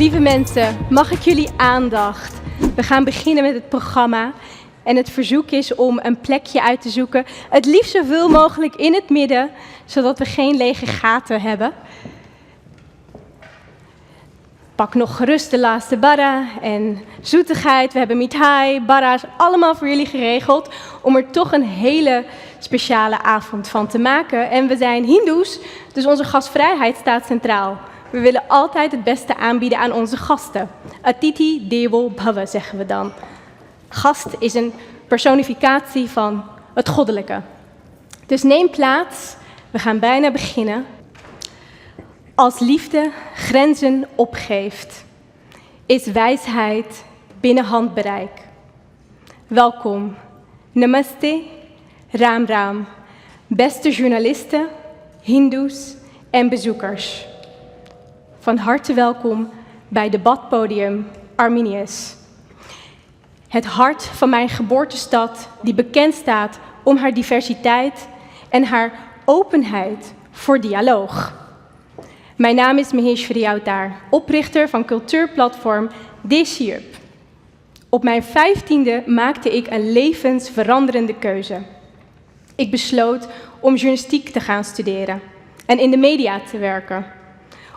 Lieve mensen, mag ik jullie aandacht? We gaan beginnen met het programma. En het verzoek is om een plekje uit te zoeken. Het liefst zoveel mogelijk in het midden, zodat we geen lege gaten hebben. Pak nog gerust de laatste barra en zoetigheid. We hebben mithai, barra's, allemaal voor jullie geregeld. Om er toch een hele speciale avond van te maken. En we zijn Hindoes, dus onze gastvrijheid staat centraal. We willen altijd het beste aanbieden aan onze gasten. Atithi devo bhava, zeggen we dan. Gast is een personificatie van het goddelijke. Dus neem plaats, we gaan bijna beginnen. Als liefde grenzen opgeeft, is wijsheid binnen handbereik. Welkom, namaste, raam raam, beste journalisten, hindoes en bezoekers. Van harte welkom bij Debatpodium Arminius. Het hart van mijn geboortestad, die bekend staat om haar diversiteit en haar openheid voor dialoog. Mijn naam is Maheshwari, oprichter van cultuurplatform DesiYUP. Op mijn 15e maakte ik een levensveranderende keuze. Ik besloot om journalistiek te gaan studeren en in de media te werken,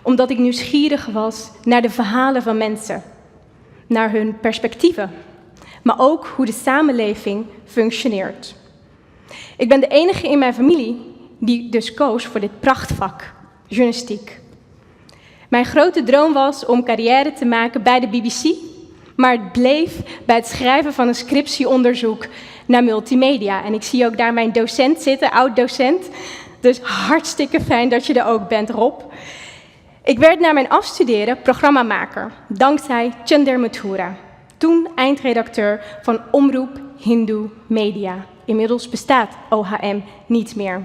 omdat ik nieuwsgierig was naar de verhalen van mensen, naar hun perspectieven, maar ook hoe de samenleving functioneert. Ik ben de enige in mijn familie die dus koos voor dit prachtvak, journalistiek. Mijn grote droom was om carrière te maken bij de BBC, maar het bleef bij het schrijven van een scriptieonderzoek naar multimedia. En ik zie ook daar mijn docent zitten, oud-docent, dus hartstikke fijn dat je er ook bent, Rob. Ik werd na mijn afstuderen programmamaker, dankzij Chander Mathura, toen eindredacteur van Omroep Hindoe Media. Inmiddels bestaat OHM niet meer.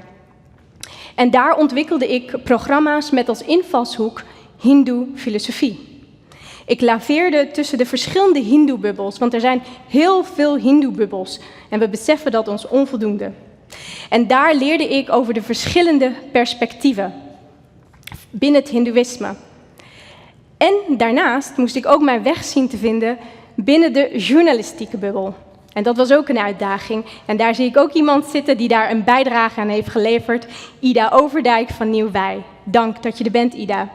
En daar ontwikkelde ik programma's met als invalshoek hindoe-filosofie. Ik laveerde tussen de verschillende hindoe-bubbels, want er zijn heel veel hindoe-bubbels en we beseffen dat ons onvoldoende. En daar leerde ik over de verschillende perspectieven binnen het hindoeïsme. En daarnaast moest ik ook mijn weg zien te vinden binnen de journalistieke bubbel. En dat was ook een uitdaging. En daar zie ik ook iemand zitten die daar een bijdrage aan heeft geleverd. Ida Overdijk van Nieuwwij. Dank dat je er bent, Ida.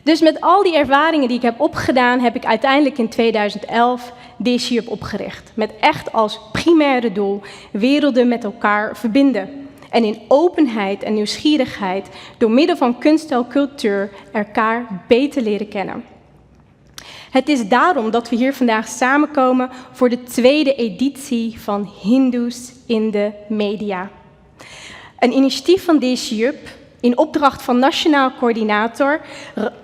Dus met al die ervaringen die ik heb opgedaan, heb ik uiteindelijk in 2011 DesiYUP opgericht. Met echt als primaire doel werelden met elkaar verbinden. En in openheid en nieuwsgierigheid, door middel van kunst en cultuur, elkaar beter leren kennen. Het is daarom dat we hier vandaag samenkomen voor de tweede editie van Hindoes in de Media. Een initiatief van DesiYUP in opdracht van Nationaal Coördinator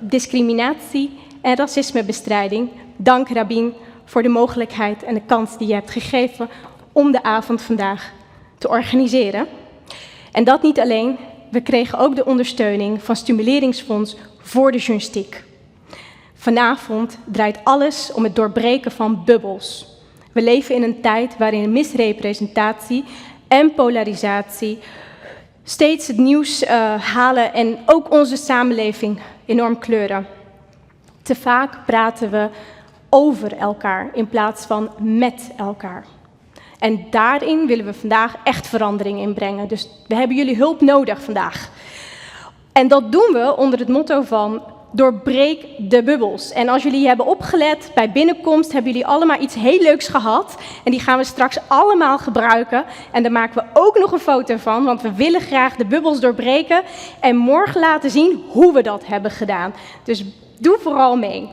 Discriminatie en Racismebestrijding. Dank Rabin voor de mogelijkheid en de kans die je hebt gegeven om de avond vandaag te organiseren. En dat niet alleen, we kregen ook de ondersteuning van Stimuleringsfonds voor de journalistiek. Vanavond draait alles om het doorbreken van bubbels. We leven in een tijd waarin misrepresentatie en polarisatie steeds het nieuws halen en ook onze samenleving enorm kleuren. Te vaak praten we over elkaar in plaats van met elkaar. En daarin willen we vandaag echt verandering inbrengen. Dus we hebben jullie hulp nodig vandaag. En dat doen we onder het motto van doorbreek de bubbels. En als jullie hebben opgelet, bij binnenkomst hebben jullie allemaal iets heel leuks gehad. En die gaan we straks allemaal gebruiken. En daar maken we ook nog een foto van, want we willen graag de bubbels doorbreken. En morgen laten zien hoe we dat hebben gedaan. Dus doe vooral mee.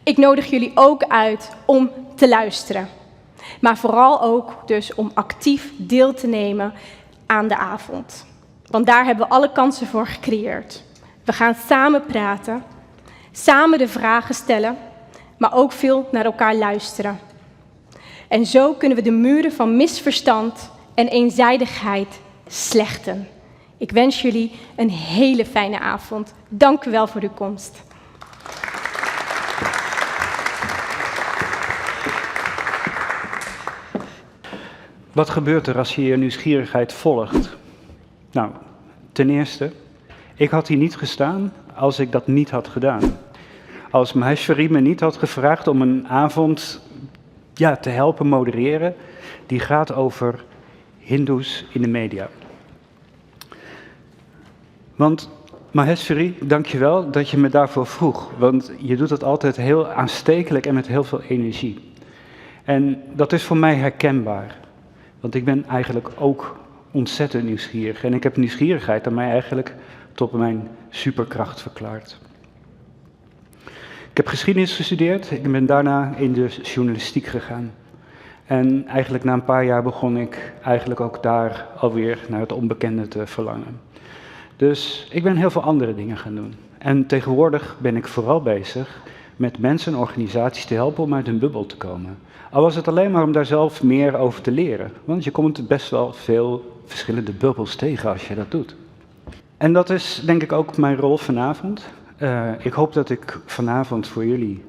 Ik nodig jullie ook uit om te luisteren. Maar vooral ook dus om actief deel te nemen aan de avond. Want daar hebben we alle kansen voor gecreëerd. We gaan samen praten, samen de vragen stellen, maar ook veel naar elkaar luisteren. En zo kunnen we de muren van misverstand en eenzijdigheid slechten. Ik wens jullie een hele fijne avond. Dank u wel voor uw komst. Wat gebeurt er als je je nieuwsgierigheid volgt? Nou, ten eerste, ik had hier niet gestaan als ik dat niet had gedaan. als Maheshwari me niet had gevraagd om een avond te helpen modereren, die gaat over Hindoes in de media. Want Maheshwari, dankjewel dat je me daarvoor vroeg, want je doet het altijd heel aanstekelijk en met heel veel energie. En dat is voor mij herkenbaar, want ik ben eigenlijk ook ontzettend nieuwsgierig. En ik heb nieuwsgierigheid aan mij eigenlijk tot mijn superkracht verklaard. Ik heb geschiedenis gestudeerd, ik ben daarna in de journalistiek gegaan. En eigenlijk na een paar jaar begon ik eigenlijk ook daar alweer naar het onbekende te verlangen. Dus ik ben heel veel andere dingen gaan doen. En tegenwoordig ben ik vooral bezig met mensen en organisaties te helpen om uit hun bubbel te komen. Al was het alleen maar om daar zelf meer over te leren. Want je komt best wel veel verschillende bubbels tegen als je dat doet. En dat is denk ik ook mijn rol vanavond. Ik hoop dat ik vanavond voor jullie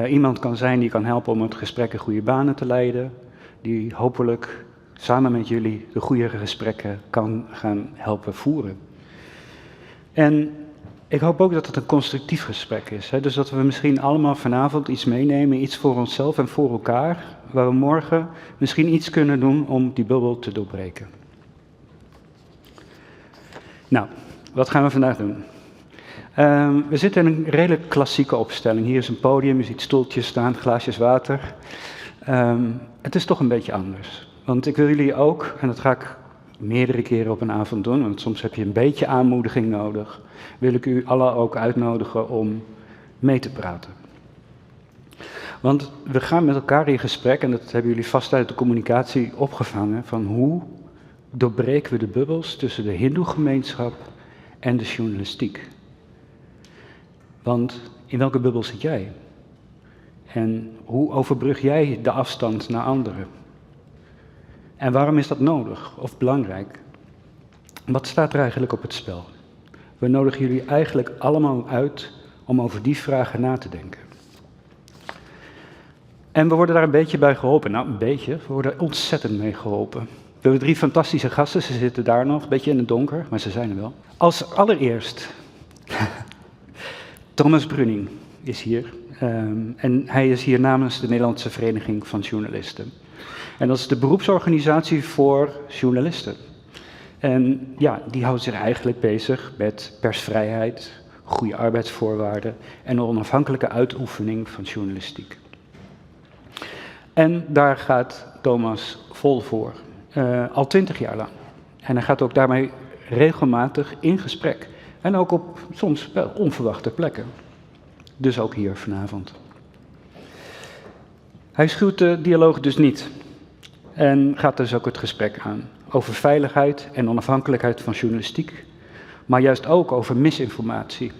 iemand kan zijn die kan helpen om het gesprek in goede banen te leiden. Die hopelijk samen met jullie de goede gesprekken kan gaan helpen voeren. En ik hoop ook dat het een constructief gesprek is. Dus dat we misschien allemaal vanavond iets meenemen, iets voor onszelf en voor elkaar, waar we morgen misschien iets kunnen doen om die bubbel te doorbreken. Nou, wat gaan we vandaag doen? We zitten in een redelijk klassieke opstelling. Hier is een podium, je ziet stoeltjes staan, glaasjes water. Het is toch een beetje anders. Want ik wil jullie ook, en dat ga ik meerdere keren op een avond doen, want soms heb je een beetje aanmoediging nodig, wil ik u allen ook uitnodigen om mee te praten. Want we gaan met elkaar in gesprek, en dat hebben jullie vast uit de communicatie opgevangen, van hoe doorbreken we de bubbels tussen de hindoe-gemeenschap en de journalistiek. Want in welke bubbel zit jij? En hoe overbrug jij de afstand naar anderen? En waarom is dat nodig of belangrijk? Wat staat er eigenlijk op het spel? We nodigen jullie eigenlijk allemaal uit om over die vragen na te denken. En we worden daar een beetje bij geholpen. Nou, een beetje. We worden ontzettend mee geholpen. We hebben 3 fantastische gasten. Ze zitten daar nog, een beetje in het donker, maar ze zijn er wel. Als allereerst, Thomas Bruning is hier. En hij is hier namens de Nederlandse Vereniging van Journalisten. En dat is de beroepsorganisatie voor journalisten. En ja, die houdt zich eigenlijk bezig met persvrijheid, goede arbeidsvoorwaarden en een onafhankelijke uitoefening van journalistiek. En daar gaat Thomas vol voor, al 20 jaar lang. En hij gaat ook daarmee regelmatig in gesprek. En ook op soms wel onverwachte plekken. Dus ook hier vanavond. Hij schuwt de dialoog dus niet. En gaat dus ook het gesprek aan over veiligheid en onafhankelijkheid van journalistiek, maar juist ook over misinformatie,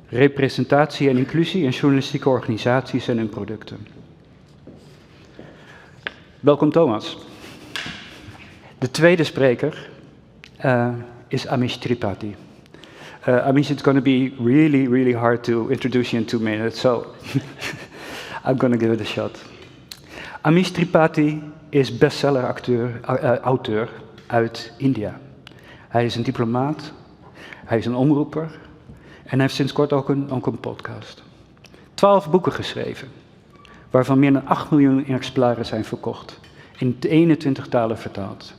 representatie en inclusie in journalistieke organisaties en hun producten. Welkom Thomas. De tweede spreker is Amish Tripathi. Amish, it's going to be really, really hard to introduce you in 2 minutes, so I'm going to give it a shot. Amish Tripathi is bestseller-auteur uit India. Hij is een diplomaat, hij is een omroeper en hij heeft sinds kort ook een podcast. 12 boeken geschreven, waarvan meer dan 8 miljoen exemplaren zijn verkocht. In 21 talen vertaald.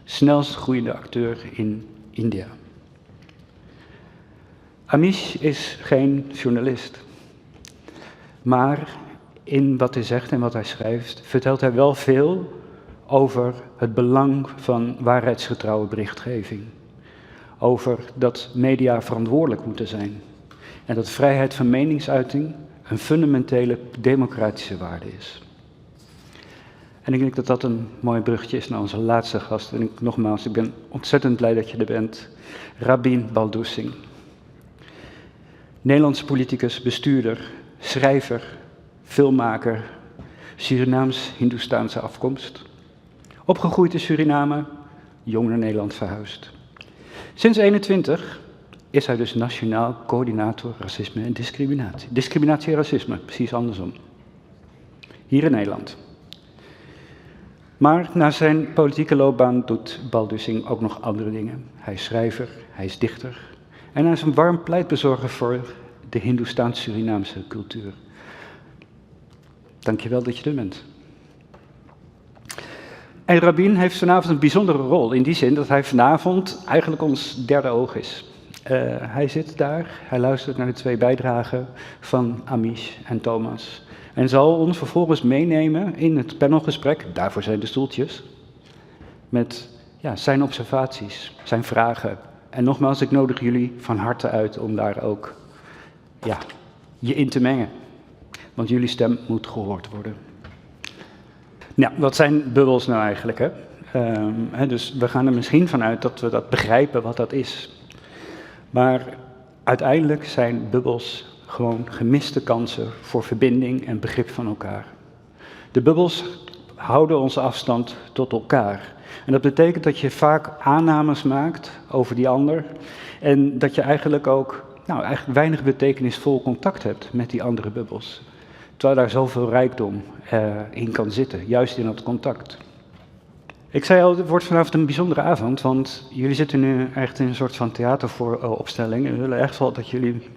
Snelst groeiende acteur in India. Amish is geen journalist, maar in wat hij zegt en wat hij schrijft, vertelt hij wel veel over het belang van waarheidsgetrouwe berichtgeving. Over dat media verantwoordelijk moeten zijn. En dat vrijheid van meningsuiting een fundamentele democratische waarde is. En ik denk dat dat een mooi bruggetje is naar onze laatste gast. En nogmaals, ik ben ontzettend blij dat je er bent. Rabin Baldewsingh. Nederlandse politicus, bestuurder, schrijver, filmmaker, Surinaams-Hindoestaanse afkomst. Opgegroeid in Suriname, jong naar Nederland verhuisd. Sinds 21 is hij dus nationaal coördinator racisme en discriminatie. Discriminatie en racisme, precies andersom. Hier in Nederland. Maar na zijn politieke loopbaan doet Baldewsingh ook nog andere dingen. Hij is schrijver, hij is dichter en hij is een warm pleitbezorger voor de Hindoestaans-Surinaamse cultuur. Dankjewel dat je er bent. En Rabin heeft vanavond een bijzondere rol, in die zin dat hij vanavond eigenlijk ons derde oog is. Hij zit daar, hij luistert naar de 2 bijdragen van Amish en Thomas. En zal ons vervolgens meenemen in het panelgesprek, daarvoor zijn de stoeltjes, met zijn observaties, zijn vragen. En nogmaals, ik nodig jullie van harte uit om daar ook je in te mengen. Want jullie stem moet gehoord worden. Nou, wat zijn bubbels nou eigenlijk? Dus we gaan er misschien vanuit dat we dat begrijpen wat dat is. Maar uiteindelijk zijn bubbels gewoon gemiste kansen voor verbinding en begrip van elkaar. De bubbels houden onze afstand tot elkaar. En dat betekent dat je vaak aannames maakt over die ander. En dat je eigenlijk ook weinig betekenisvol contact hebt met die andere bubbels. Terwijl daar zoveel rijkdom in kan zitten, juist in dat contact. Ik zei al, het wordt vanavond een bijzondere avond, want jullie zitten nu echt in een soort van theateropstelling. En we willen echt wel dat jullie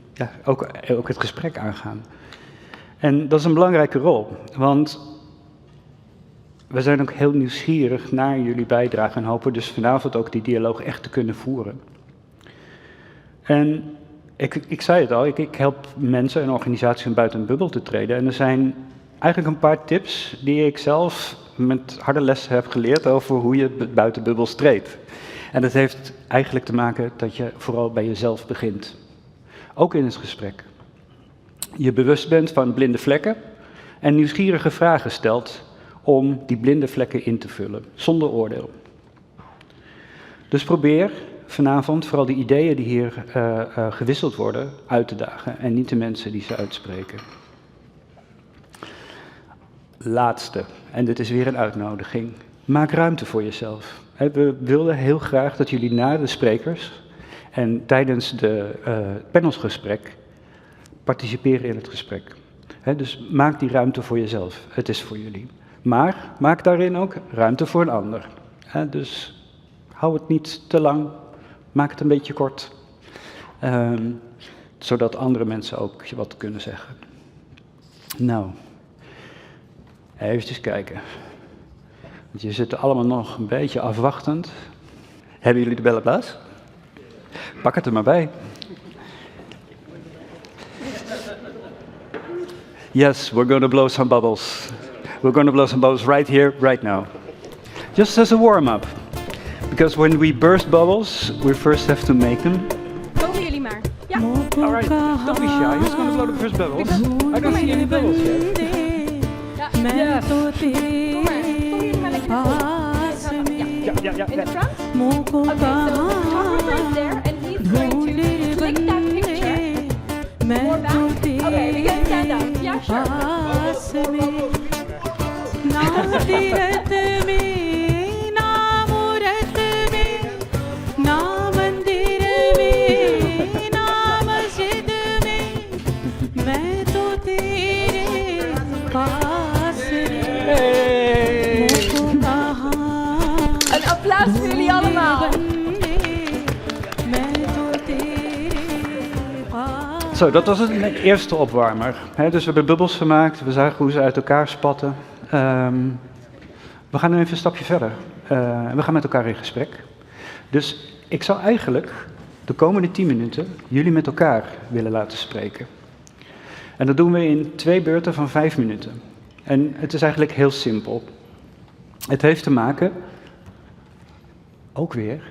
ook het gesprek aangaan. En dat is een belangrijke rol, want we zijn ook heel nieuwsgierig naar jullie bijdrage en hopen dus vanavond ook die dialoog echt te kunnen voeren. En ik zei het al, ik help mensen en organisaties om buiten een bubbel te treden. En er zijn eigenlijk een paar tips die ik zelf met harde lessen heb geleerd over hoe je buiten bubbels treedt. En dat heeft eigenlijk te maken dat je vooral bij jezelf begint. Ook in het gesprek. Je bewust bent van blinde vlekken en nieuwsgierige vragen stelt om die blinde vlekken in te vullen, zonder oordeel. Dus probeer vanavond vooral de ideeën die hier gewisseld worden uit te dagen en niet de mensen die ze uitspreken. Laatste, en dit is weer een uitnodiging, maak ruimte voor jezelf. We wilden heel graag dat jullie na de sprekers en tijdens het panelsgesprek participeren in het gesprek. Dus maak die ruimte voor jezelf, het is voor jullie. Maar maak daarin ook ruimte voor een ander. Dus hou het niet te lang, maak het een beetje kort, zodat andere mensen ook wat kunnen zeggen. Nou, even kijken. Want je zit allemaal nog een beetje afwachtend. Hebben jullie de bellenblaas? Pak het er maar bij. Yes, we're going to blow some bubbles. We're going to blow some bubbles right here, right now. Just as a warm-up. Because when we burst bubbles, we first have to make them. Komen jullie maar. Ja. All right, don't be shy. Who's going to blow the first bubbles? I don't see any bubbles yet. Yes. Kom maar. Kom jullie maar lekker naartoe. Ja. In the front? Okay, so the photographer is there and he's going to click that picture. More back? Okay, we can stand up. Yeah, sure. Een applaus voor jullie allemaal. Zo, dat was een eerste opwarmer. Dus we hebben bubbels gemaakt, we zagen hoe ze uit elkaar spatten. We gaan nu even een stapje verder. We gaan met elkaar in gesprek. Dus ik zou eigenlijk de komende 10 minuten jullie met elkaar willen laten spreken. En dat doen we in 2 beurten van 5 minuten. En het is eigenlijk heel simpel. Het heeft te maken, ook weer,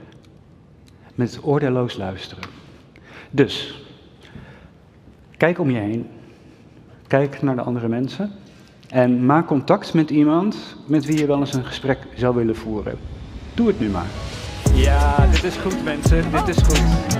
met oordeelloos luisteren. Dus, kijk om je heen. Kijk naar de andere mensen. En maak contact met iemand met wie je wel eens een gesprek zou willen voeren. Doe het nu maar. Ja, dit is goed mensen, dit is goed.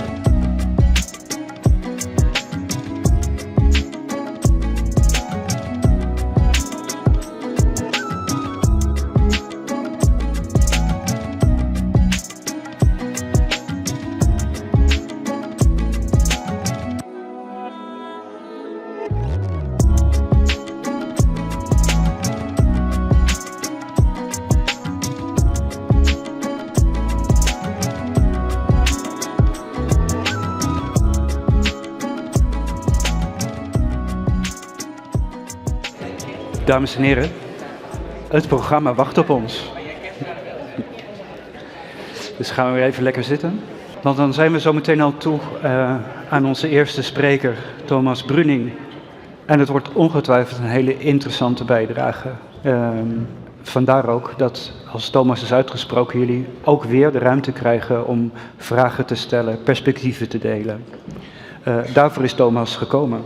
Dames en heren, het programma wacht op ons. Dus gaan we weer even lekker zitten. Want dan zijn we zo meteen al toe aan onze eerste spreker, Thomas Bruning. En het wordt ongetwijfeld een hele interessante bijdrage. Vandaar ook dat als Thomas is uitgesproken, jullie ook weer de ruimte krijgen om vragen te stellen, perspectieven te delen. Daarvoor is Thomas gekomen.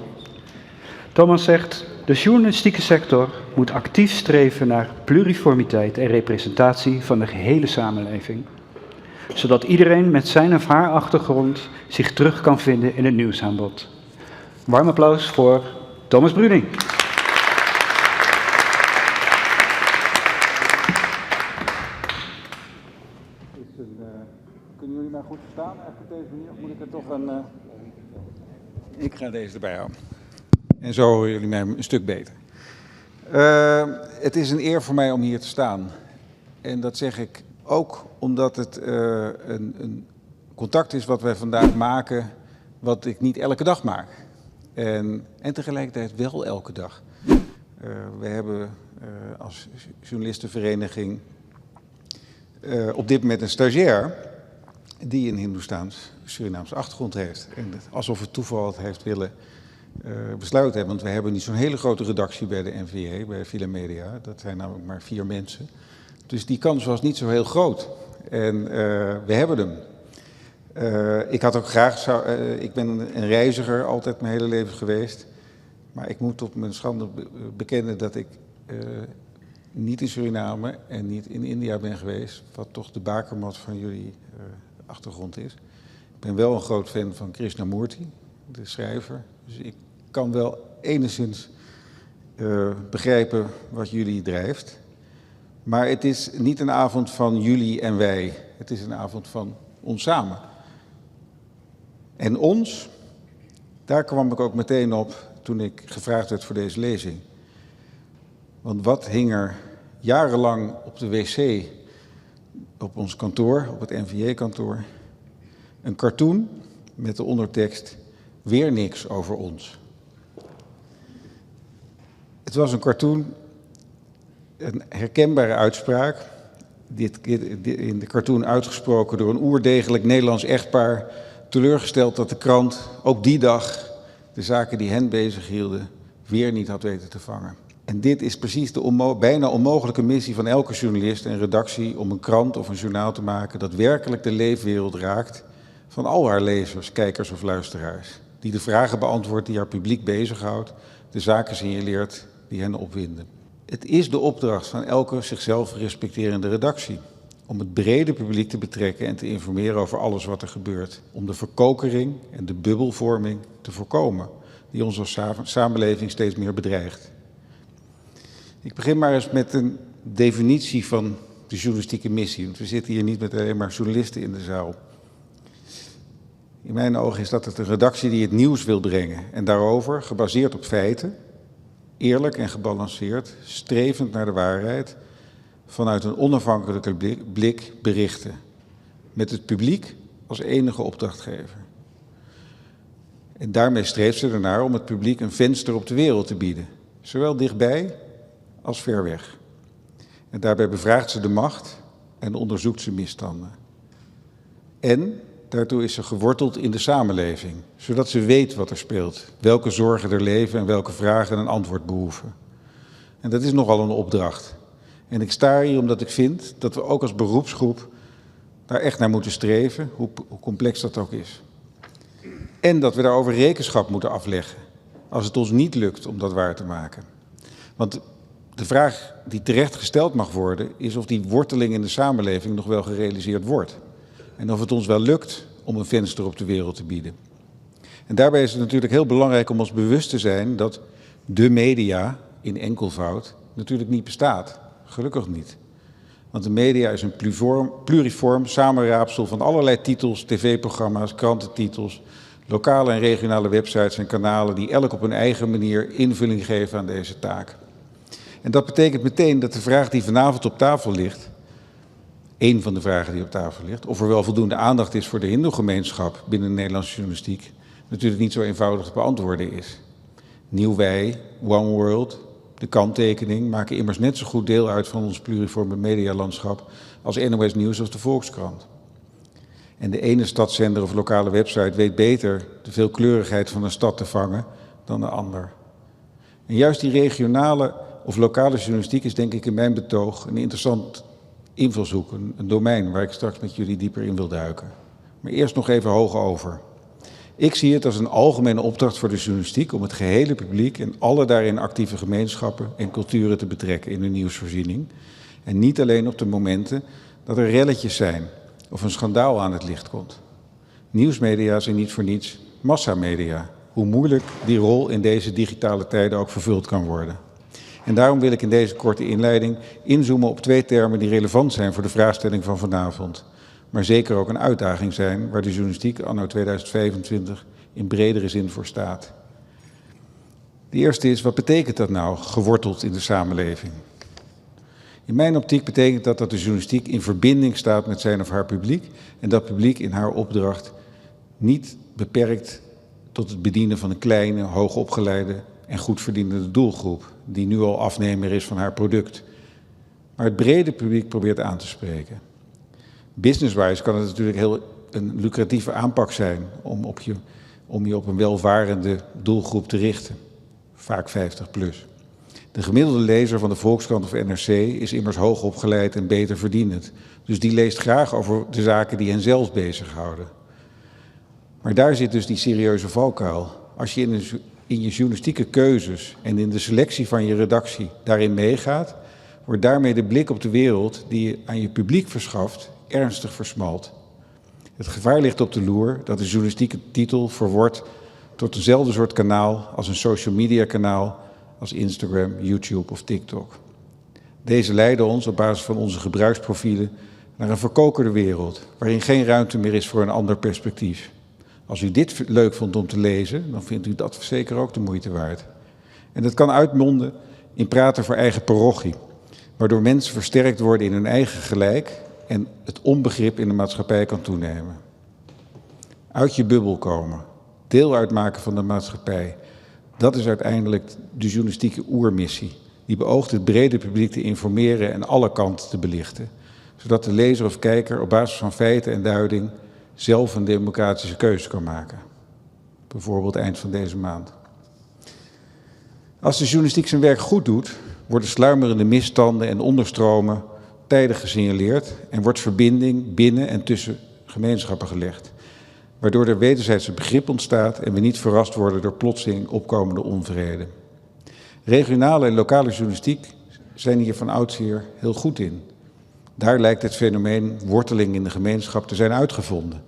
Thomas zegt, de journalistieke sector moet actief streven naar pluriformiteit en representatie van de gehele samenleving. Zodat iedereen met zijn of haar achtergrond zich terug kan vinden in het nieuwsaanbod. Warm applaus voor Thomas Bruning. Kunnen jullie mij goed verstaan? Op deze manier moet ik er toch een... Ik ga deze erbij houden. En zo horen jullie mij een stuk beter. Het is een eer voor mij om hier te staan. En dat zeg ik ook omdat het een contact is wat wij vandaag maken, wat ik niet elke dag maak. En tegelijkertijd wel elke dag. We hebben als journalistenvereniging op dit moment een stagiair die een Hindoestaans-Surinaamse achtergrond heeft. En alsof het toeval het heeft willen besluiten hebben. Want we hebben niet zo'n hele grote redactie bij de NVA, bij Villa Media. Dat zijn namelijk maar 4 mensen. Dus die kans was niet zo heel groot. En we hebben hem. Ik had ook graag, ik ben een reiziger altijd mijn hele leven geweest. Maar ik moet op mijn schande bekennen dat ik niet in Suriname en niet in India ben geweest. Wat toch de bakermat van jullie achtergrond is. Ik ben wel een groot fan van Krishnamurti, de schrijver. Dus ik kan wel enigszins begrijpen wat jullie drijft. Maar het is niet een avond van jullie en wij. Het is een avond van ons samen. En ons, daar kwam ik ook meteen op toen ik gevraagd werd voor deze lezing. Want wat hing er jarenlang op de wc op ons kantoor, op het NVA-kantoor? Een cartoon met de ondertekst, weer niks over ons. Het was een cartoon, een herkenbare uitspraak, in de cartoon uitgesproken door een oerdegelijk Nederlands echtpaar, teleurgesteld dat de krant ook die dag de zaken die hen bezighielden weer niet had weten te vangen. En dit is precies de bijna onmogelijke missie van elke journalist en redactie om een krant of een journaal te maken dat werkelijk de leefwereld raakt van al haar lezers, kijkers of luisteraars. Die de vragen beantwoordt die haar publiek bezighoudt, de zaken signaleert die hen opwinden. Het is de opdracht van elke zichzelf respecterende redactie om het brede publiek te betrekken en te informeren over alles wat er gebeurt. Om de verkokering en de bubbelvorming te voorkomen, die onze samenleving steeds meer bedreigt. Ik begin maar eens met een definitie van de journalistieke missie. Want we zitten hier niet met alleen maar journalisten in de zaal. In mijn ogen is dat het een redactie die het nieuws wil brengen. En daarover, gebaseerd op feiten, eerlijk en gebalanceerd, strevend naar de waarheid, vanuit een onafhankelijke blik berichten. Met het publiek als enige opdrachtgever. En daarmee streeft ze ernaar om het publiek een venster op de wereld te bieden. Zowel dichtbij als ver weg. En daarbij bevraagt ze de macht en onderzoekt ze misstanden. En daartoe is ze geworteld in de samenleving, zodat ze weet wat er speelt, welke zorgen er leven en welke vragen een antwoord behoeven. En dat is nogal een opdracht. En ik sta hier omdat ik vind dat we ook als beroepsgroep daar echt naar moeten streven, hoe complex dat ook is. En dat we daarover rekenschap moeten afleggen, als het ons niet lukt om dat waar te maken. Want de vraag die terecht gesteld mag worden, is of die worteling in de samenleving nog wel gerealiseerd wordt. En of het ons wel lukt om een venster op de wereld te bieden. En daarbij is het natuurlijk heel belangrijk om ons bewust te zijn dat de media, in enkelvoud, natuurlijk niet bestaat. Gelukkig niet. Want de media is een pluriform samenraapsel van allerlei titels, tv-programma's, krantentitels, lokale en regionale websites en kanalen die elk op hun eigen manier invulling geven aan deze taak. En dat betekent meteen dat de vraag die vanavond op tafel ligt, één van de vragen die op tafel ligt, of er wel voldoende aandacht is voor de hindoe-gemeenschap binnen de Nederlandse journalistiek, natuurlijk niet zo eenvoudig te beantwoorden is. Nieuw wij, One World, de kanttekening, maken immers net zo goed deel uit van ons pluriforme medialandschap als NOS Nieuws of de Volkskrant. En de ene stadszender of lokale website weet beter de veelkleurigheid van een stad te vangen dan de ander. En juist die regionale of lokale journalistiek is denk ik in mijn betoog een interessant invalshoek, een domein waar ik straks met jullie dieper in wil duiken. Maar eerst nog even hoog over. Ik zie het als een algemene opdracht voor de journalistiek om het gehele publiek en alle daarin actieve gemeenschappen en culturen te betrekken in hun nieuwsvoorziening. En niet alleen op de momenten dat er relletjes zijn of een schandaal aan het licht komt. Nieuwsmedia zijn niet voor niets massamedia, hoe moeilijk die rol in deze digitale tijden ook vervuld kan worden. En daarom wil ik in deze korte inleiding inzoomen op 2 termen die relevant zijn voor de vraagstelling van vanavond, maar zeker ook een uitdaging zijn waar de journalistiek anno 2025 in bredere zin voor staat. De eerste is, wat betekent dat nou, geworteld in de samenleving? In mijn optiek betekent dat de journalistiek in verbinding staat met zijn of haar publiek en dat publiek in haar opdracht niet beperkt tot het bedienen van een kleine, hoogopgeleide en goed verdienende doelgroep, die nu al afnemer is van haar product, maar het brede publiek probeert aan te spreken. Business-wise kan het natuurlijk een lucratieve aanpak zijn om je op een welvarende doelgroep te richten, vaak 50+. De gemiddelde lezer van de Volkskrant of NRC is immers hoogopgeleid en beter verdienend, dus die leest graag over de zaken die hen zelf bezighouden. Maar daar zit dus die serieuze valkuil. Als je in je journalistieke keuzes en in de selectie van je redactie daarin meegaat, wordt daarmee de blik op de wereld die je aan je publiek verschaft ernstig versmalt. Het gevaar ligt op de loer dat de journalistieke titel verwordt tot eenzelfde soort kanaal als een social media kanaal als Instagram, YouTube of TikTok. Deze leiden ons op basis van onze gebruiksprofielen naar een verkokerde wereld, waarin geen ruimte meer is voor een ander perspectief. Als u dit leuk vond om te lezen, dan vindt u dat zeker ook de moeite waard. En dat kan uitmonden in praten voor eigen parochie, waardoor mensen versterkt worden in hun eigen gelijk en het onbegrip in de maatschappij kan toenemen. Uit je bubbel komen, deel uitmaken van de maatschappij, dat is uiteindelijk de journalistieke oermissie, die beoogt het brede publiek te informeren en alle kanten te belichten, zodat de lezer of kijker op basis van feiten en duiding zelf een democratische keuze kan maken. Bijvoorbeeld eind van deze maand. Als de journalistiek zijn werk goed doet, worden sluimerende misstanden en onderstromen tijdig gesignaleerd en wordt verbinding binnen en tussen gemeenschappen gelegd, waardoor er wederzijdse begrip ontstaat en we niet verrast worden door plotseling opkomende onvrede. Regionale en lokale journalistiek zijn hier van oudsher heel goed in. Daar lijkt het fenomeen worteling in de gemeenschap te zijn uitgevonden.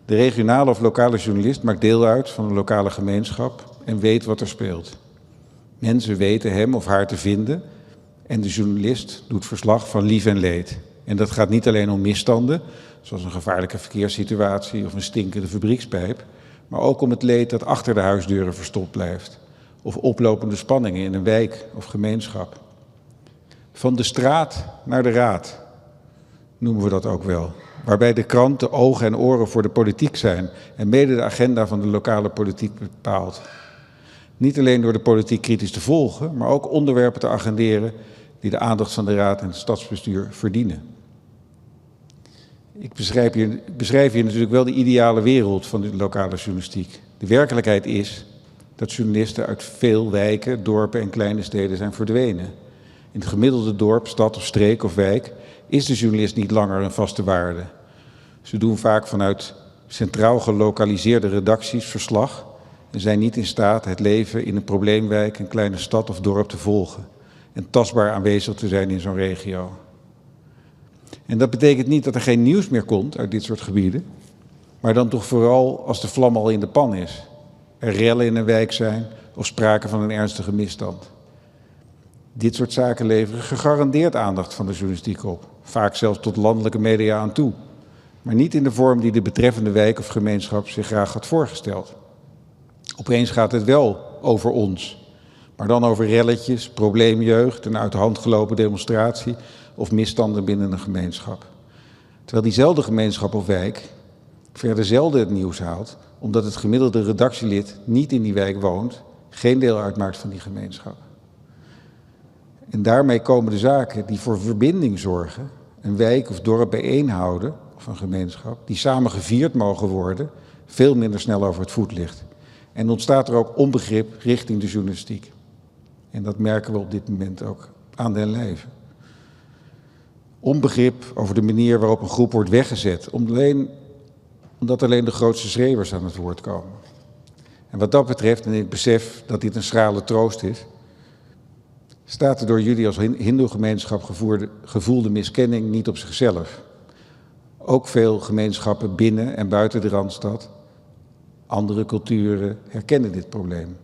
De regionale of lokale journalist maakt deel uit van een lokale gemeenschap en weet wat er speelt. Mensen weten hem of haar te vinden en de journalist doet verslag van lief en leed. En dat gaat niet alleen om misstanden, zoals een gevaarlijke verkeerssituatie of een stinkende fabriekspijp, maar ook om het leed dat achter de huisdeuren verstopt blijft, of oplopende spanningen in een wijk of gemeenschap. Van de straat naar de raad noemen we dat ook wel, waarbij de krant de ogen en oren voor de politiek zijn en mede de agenda van de lokale politiek bepaalt. Niet alleen door de politiek kritisch te volgen, maar ook onderwerpen te agenderen die de aandacht van de raad en het stadsbestuur verdienen. Ik beschrijf hier natuurlijk wel de ideale wereld van de lokale journalistiek. De werkelijkheid is dat journalisten uit veel wijken, dorpen en kleine steden zijn verdwenen. In het gemiddelde dorp, stad of streek of wijk is de journalist niet langer een vaste waarde. Ze doen vaak vanuit centraal gelokaliseerde redacties verslag en zijn niet in staat het leven in een probleemwijk, een kleine stad of dorp te volgen en tastbaar aanwezig te zijn in zo'n regio. En dat betekent niet dat er geen nieuws meer komt uit dit soort gebieden, maar dan toch vooral als de vlam al in de pan is. Er rellen in een wijk zijn of sprake van een ernstige misstand. Dit soort zaken leveren gegarandeerd aandacht van de journalistiek op, vaak zelfs tot landelijke media aan toe, maar niet in de vorm die de betreffende wijk of gemeenschap zich graag had voorgesteld. Opeens gaat het wel over ons, maar dan over relletjes, probleemjeugd, een uit de hand gelopen demonstratie of misstanden binnen een gemeenschap. Terwijl diezelfde gemeenschap of wijk verder zelden het nieuws haalt, omdat het gemiddelde redactielid niet in die wijk woont, geen deel uitmaakt van die gemeenschap. En daarmee komen de zaken die voor verbinding zorgen, een wijk of dorp bijeenhouden, of een gemeenschap, die samen gevierd mogen worden, veel minder snel over het voetlicht. En ontstaat er ook onbegrip richting de journalistiek. En dat merken we op dit moment ook aan den lijve. Onbegrip over de manier waarop een groep wordt weggezet, omdat alleen de grootste schreeuwers aan het woord komen. En wat dat betreft, en ik besef dat dit een schrale troost is, staat er door jullie als hindoe-gemeenschap gevoelde miskenning niet op zichzelf. Ook veel gemeenschappen binnen en buiten de Randstad, andere culturen, herkennen dit probleem.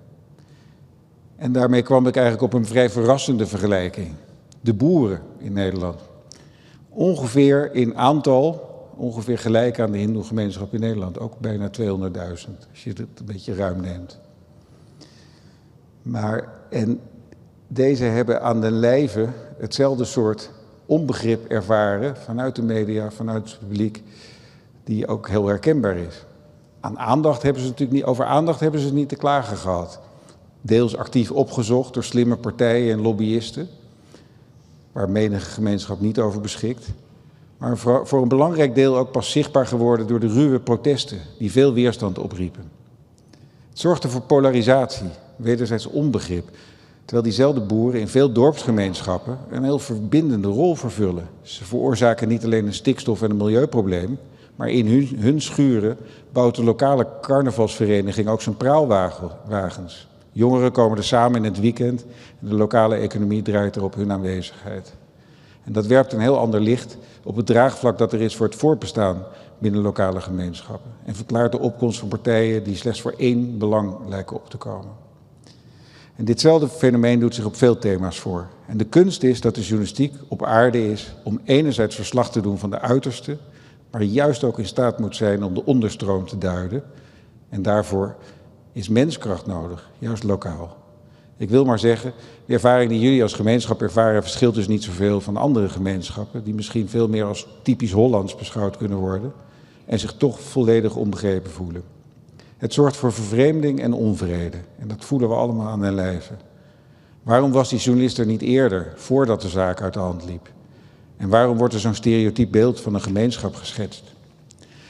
En daarmee kwam ik eigenlijk op een vrij verrassende vergelijking. De boeren in Nederland. Ongeveer in aantal, ongeveer gelijk aan de hindoe-gemeenschap in Nederland. Ook bijna 200.000, als je het een beetje ruim neemt. En deze hebben aan den lijve hetzelfde soort onbegrip ervaren vanuit de media, vanuit het publiek, die ook heel herkenbaar is. Over aandacht hebben ze het niet te klagen gehad. Deels actief opgezocht door slimme partijen en lobbyisten, waar menige gemeenschap niet over beschikt. Maar voor een belangrijk deel ook pas zichtbaar geworden door de ruwe protesten die veel weerstand opriepen. Het zorgde voor polarisatie, wederzijds onbegrip, terwijl diezelfde boeren in veel dorpsgemeenschappen een heel verbindende rol vervullen. Ze veroorzaken niet alleen een stikstof- en een milieuprobleem, maar in hun schuren bouwt de lokale carnavalsvereniging ook zijn praalwagens. Jongeren komen er samen in het weekend en de lokale economie draait er op hun aanwezigheid. En dat werpt een heel ander licht op het draagvlak dat er is voor het voortbestaan binnen lokale gemeenschappen. En verklaart de opkomst van partijen die slechts voor één belang lijken op te komen. En ditzelfde fenomeen doet zich op veel thema's voor. En de kunst is dat de journalistiek op aarde is om enerzijds verslag te doen van de uiterste, maar juist ook in staat moet zijn om de onderstroom te duiden. En daarvoor is menskracht nodig, juist lokaal. Ik wil maar zeggen, de ervaring die jullie als gemeenschap ervaren verschilt dus niet zoveel van andere gemeenschappen, die misschien veel meer als typisch Hollands beschouwd kunnen worden en zich toch volledig onbegrepen voelen. Het zorgt voor vervreemding en onvrede en dat voelen we allemaal aan den lijve. Waarom was die journalist er niet eerder, voordat de zaak uit de hand liep? En waarom wordt er zo'n stereotyp beeld van een gemeenschap geschetst?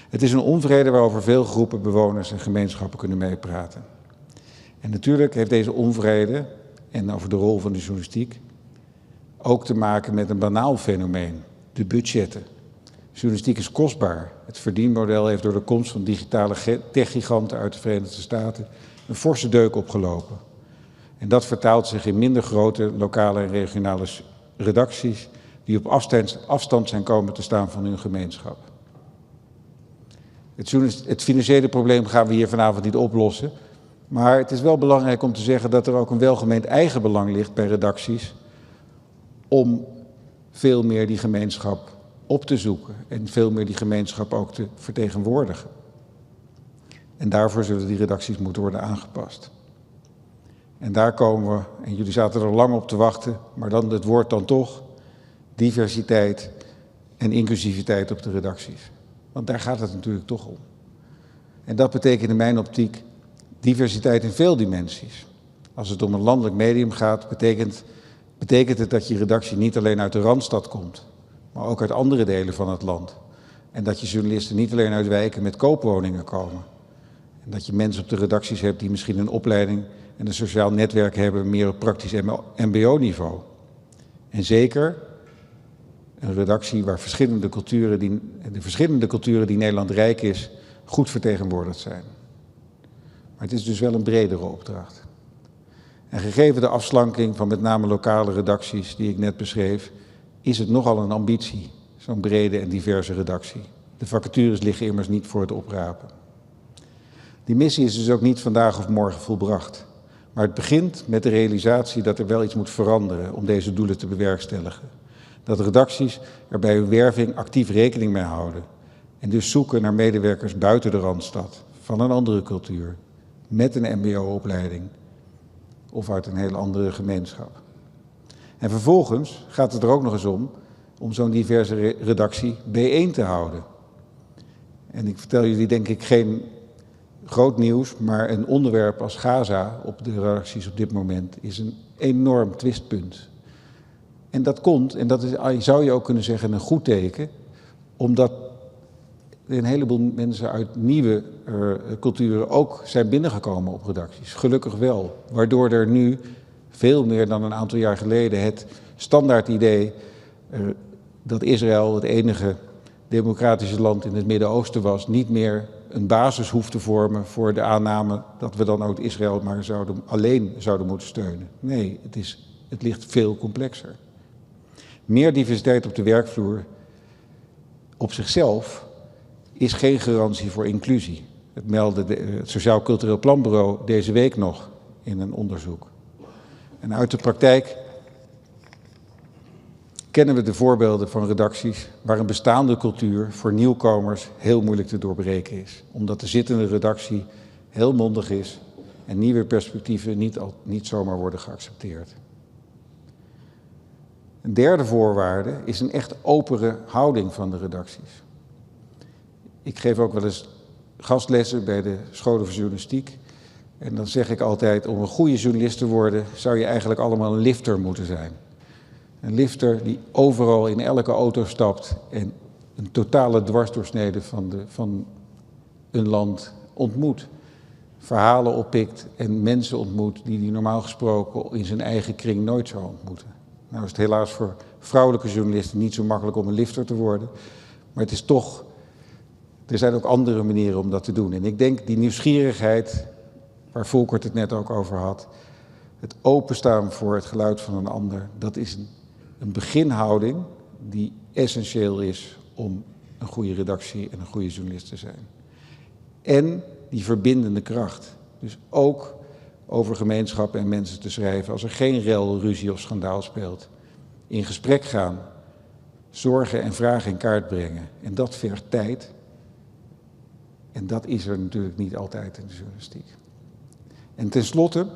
Het is een onvrede waarover veel groepen, bewoners en gemeenschappen kunnen meepraten. En natuurlijk heeft deze onvrede, en over de rol van de journalistiek, ook te maken met een banaal fenomeen, de budgetten. Journalistiek is kostbaar. Het verdienmodel heeft door de komst van digitale techgiganten uit de Verenigde Staten een forse deuk opgelopen. En dat vertaalt zich in minder grote lokale en regionale redacties die op afstand zijn komen te staan van hun gemeenschap. Het financiële probleem gaan we hier vanavond niet oplossen, maar het is wel belangrijk om te zeggen dat er ook een welgemeend eigenbelang ligt bij redacties om veel meer die gemeenschap op te zoeken en veel meer die gemeenschap ook te vertegenwoordigen. En daarvoor zullen die redacties moeten worden aangepast. En daar komen we, en jullie zaten er lang op te wachten, maar dan het woord dan toch, diversiteit en inclusiviteit op de redacties. Want daar gaat het natuurlijk toch om. En dat betekent in mijn optiek diversiteit in veel dimensies. Als het om een landelijk medium gaat, betekent het dat je redactie niet alleen uit de Randstad komt, maar ook uit andere delen van het land. En dat je journalisten niet alleen uit wijken met koopwoningen komen. En dat je mensen op de redacties hebt die misschien een opleiding en een sociaal netwerk hebben, meer op praktisch mbo-niveau. En zeker een redactie waar de verschillende culturen die Nederland rijk is, goed vertegenwoordigd zijn. Maar het is dus wel een bredere opdracht. En gegeven de afslanking van met name lokale redacties die ik net beschreef, is het nogal een ambitie, zo'n brede en diverse redactie. De vacatures liggen immers niet voor het oprapen. Die missie is dus ook niet vandaag of morgen volbracht. Maar het begint met de realisatie dat er wel iets moet veranderen om deze doelen te bewerkstelligen. Dat redacties er bij hun werving actief rekening mee houden. En dus zoeken naar medewerkers buiten de Randstad, van een andere cultuur, met een mbo-opleiding of uit een hele andere gemeenschap. En vervolgens gaat het er ook nog eens om zo'n diverse redactie bijeen te houden. En ik vertel jullie denk ik geen groot nieuws, maar een onderwerp als Gaza op de redacties op dit moment is een enorm twistpunt. En dat komt, en dat is, zou je ook kunnen zeggen, een goed teken, omdat een heleboel mensen uit nieuwe culturen ook zijn binnengekomen op redacties. Gelukkig wel. Waardoor er nu veel meer dan een aantal jaar geleden het standaard idee dat Israël het enige democratische land in het Midden-Oosten was, niet meer een basis hoeft te vormen voor de aanname dat we dan ook Israël maar alleen zouden moeten steunen. Nee, het ligt veel complexer. Meer diversiteit op de werkvloer op zichzelf is geen garantie voor inclusie. Het meldde het Sociaal Cultureel Planbureau deze week nog in een onderzoek. En uit de praktijk kennen we de voorbeelden van redacties waar een bestaande cultuur voor nieuwkomers heel moeilijk te doorbreken is. Omdat de zittende redactie heel mondig is en nieuwe perspectieven niet zomaar worden geaccepteerd. Een derde voorwaarde is een echt opere houding van de redacties. Ik geef ook wel eens gastlessen bij de scholen voor journalistiek. En dan zeg ik altijd, om een goede journalist te worden, zou je eigenlijk allemaal een lifter moeten zijn. Een lifter die overal in elke auto stapt en een totale dwarsdoorsnede van een land ontmoet. Verhalen oppikt en mensen ontmoet die hij normaal gesproken in zijn eigen kring nooit zou ontmoeten. Nou is het helaas voor vrouwelijke journalisten niet zo makkelijk om een lifter te worden. Maar het is toch, er zijn ook andere manieren om dat te doen. En ik denk die nieuwsgierigheid, waar Volkert het net ook over had, het openstaan voor het geluid van een ander, dat is een beginhouding die essentieel is om een goede redactie en een goede journalist te zijn. En die verbindende kracht. Dus ook over gemeenschappen en mensen te schrijven als er geen rel, ruzie of schandaal speelt. In gesprek gaan, zorgen en vragen in kaart brengen. En dat vergt tijd. En dat is er natuurlijk niet altijd in de journalistiek. En tenslotte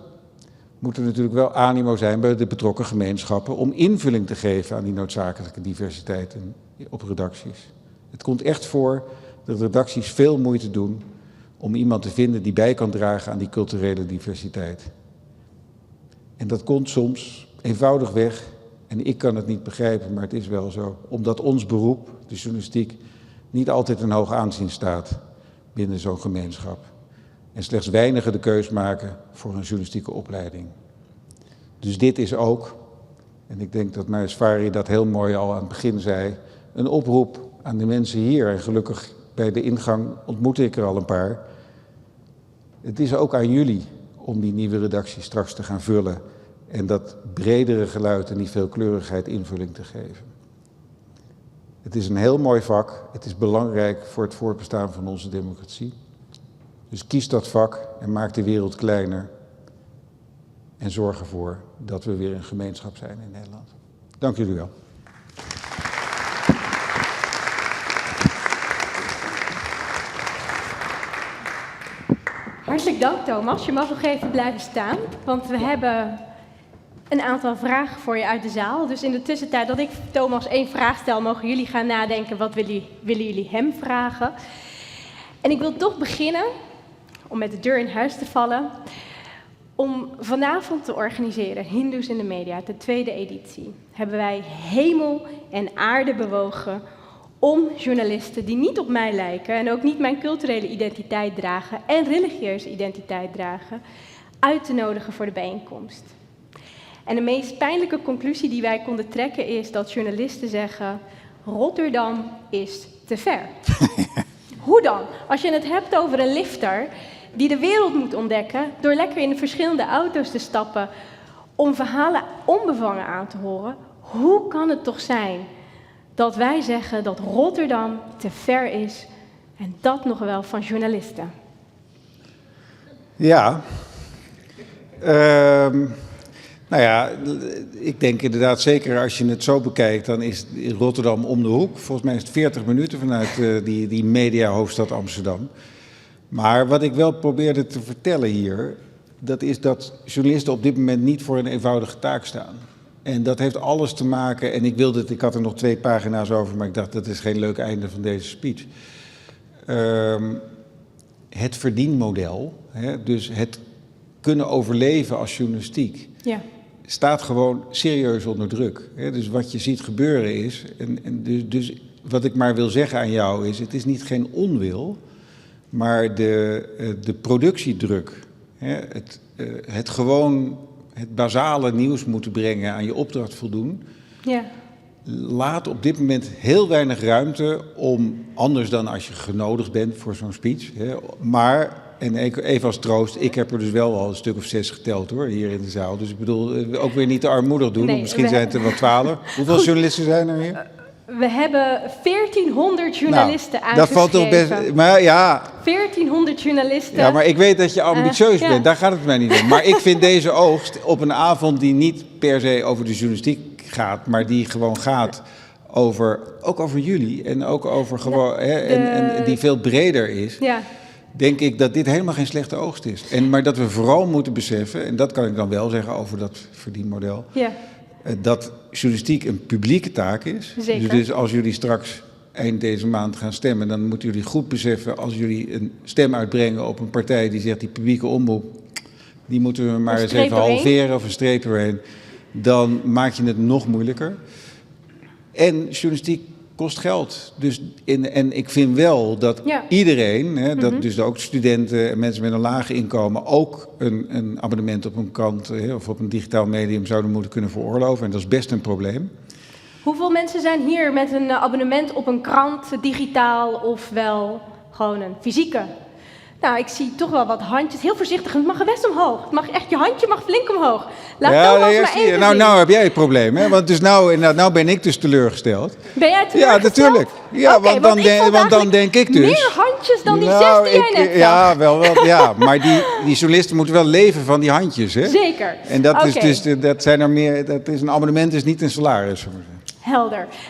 moet er natuurlijk wel animo zijn bij de betrokken gemeenschappen om invulling te geven aan die noodzakelijke diversiteit op redacties. Het komt echt voor dat redacties veel moeite doen om iemand te vinden die bij kan dragen aan die culturele diversiteit. En dat komt soms eenvoudigweg, en ik kan het niet begrijpen, maar het is wel zo, omdat ons beroep, de journalistiek, niet altijd een hoog aanzien staat binnen zo'n gemeenschap. En slechts weinigen de keus maken voor een journalistieke opleiding. Dus dit is ook, en ik denk dat Meis Fari dat heel mooi al aan het begin zei, een oproep aan de mensen hier. En gelukkig bij de ingang ontmoette ik er al een paar. Het is ook aan jullie om die nieuwe redactie straks te gaan vullen en dat bredere geluid en die veelkleurigheid invulling te geven. Het is een heel mooi vak. Het is belangrijk voor het voortbestaan van onze democratie. Dus kies dat vak en maak de wereld kleiner. En zorg ervoor dat we weer een gemeenschap zijn in Nederland. Dank jullie wel. Hartelijk dank, Thomas. Je mag nog even blijven staan, want we hebben een aantal vragen voor je uit de zaal. Dus in de tussentijd dat ik Thomas 1 vraag stel, mogen jullie gaan nadenken wat willen jullie hem vragen. En ik wil toch beginnen, om met de deur in huis te vallen, om vanavond te organiseren, Hindoes in de media, de tweede editie, hebben wij hemel en aarde bewogen om journalisten die niet op mij lijken en ook niet mijn culturele identiteit dragen en religieuze identiteit dragen, uit te nodigen voor de bijeenkomst. En de meest pijnlijke conclusie die wij konden trekken is dat journalisten zeggen, Rotterdam is te ver. Hoe dan? Als je het hebt over een lifter die de wereld moet ontdekken door lekker in de verschillende auto's te stappen om verhalen onbevangen aan te horen, hoe kan het toch zijn dat wij zeggen dat Rotterdam te ver is en dat nog wel van journalisten? Ja, nou ja, ik denk inderdaad zeker als je het zo bekijkt, dan is Rotterdam om de hoek. Volgens mij is het 40 minuten vanuit die mediahoofdstad Amsterdam. Maar wat ik wel probeerde te vertellen hier, dat is dat journalisten op dit moment niet voor een eenvoudige taak staan. En dat heeft alles te maken, en ik had er nog 2 pagina's over, maar ik dacht dat is geen leuk einde van deze speech. Het verdienmodel, dus het kunnen overleven als journalistiek, Ja. staat gewoon serieus onder druk. Dus wat je ziet gebeuren is, dus wat ik maar wil zeggen aan jou is, het is niet geen onwil, maar de productiedruk, het basale nieuws moeten brengen, aan je opdracht voldoen, laat op dit moment heel weinig ruimte om, anders dan als je genodigd bent voor zo'n speech, maar... En even als troost, ik heb er dus wel al een stuk of 6 geteld hoor, hier in de zaal. Dus ik bedoel, ook weer niet te armoedig doen, misschien zijn het er wel 12. Hoeveel journalisten zijn er hier? We hebben 1400 journalisten aangeschreven. Dat valt toch best, maar ja... 1400 journalisten. Ja, maar ik weet dat je ambitieus bent, daar gaat het mij niet om. Maar ik vind deze oogst op een avond die niet per se over de journalistiek gaat, maar die gewoon gaat ook over jullie en ook over gewoon, en die veel breder is. Ja. Denk ik dat dit helemaal geen slechte oogst is. Maar dat we vooral moeten beseffen, en dat kan ik dan wel zeggen over dat verdienmodel, dat journalistiek een publieke taak is. Zeker. Dus als jullie straks eind deze maand gaan stemmen, dan moeten jullie goed beseffen, als jullie een stem uitbrengen op een partij die zegt die publieke omroep, die moeten we maar eens even halveren of een streep doorheen, dan maak je het nog moeilijker. En journalistiek kost geld. Dus en ik vind wel dat iedereen, dus ook studenten en mensen met een laag inkomen, ook een abonnement op een krant of op een digitaal medium zouden moeten kunnen veroorloven. En dat is best een probleem. Hoeveel mensen zijn hier met een abonnement op een krant, digitaal of wel gewoon een fysieke? Nou, ik zie toch wel wat handjes. Heel voorzichtig, het mag best omhoog. Het mag echt, je handje mag flink omhoog. Laat Thomas maar even zien. Nou heb jij het probleem, hè? Want dus nou ben ik dus teleurgesteld. Ben jij teleurgesteld? Ja, natuurlijk. Ja, okay, want dan denk ik dus... Meer handjes dan die 6 die jij net zag. Ja, wel, ja, maar die journalisten moeten wel leven van die handjes, hè? Zeker. En dat is dus, dat zijn er meer... Dat is een abonnement is niet een salaris.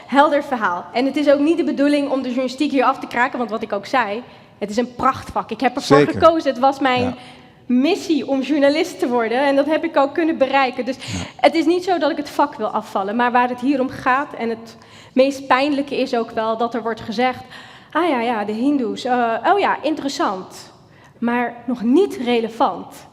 Helder verhaal. En het is ook niet de bedoeling om de journalistiek hier af te kraken, want wat ik ook zei, het is een prachtvak. Ik heb ervoor gekozen. Het was mijn missie om journalist te worden. En dat heb ik ook kunnen bereiken. Dus het is niet zo dat ik het vak wil afvallen. Maar waar het hier om gaat, en het meest pijnlijke is ook wel dat er wordt gezegd, de Hindoes. Interessant. Maar nog niet relevant.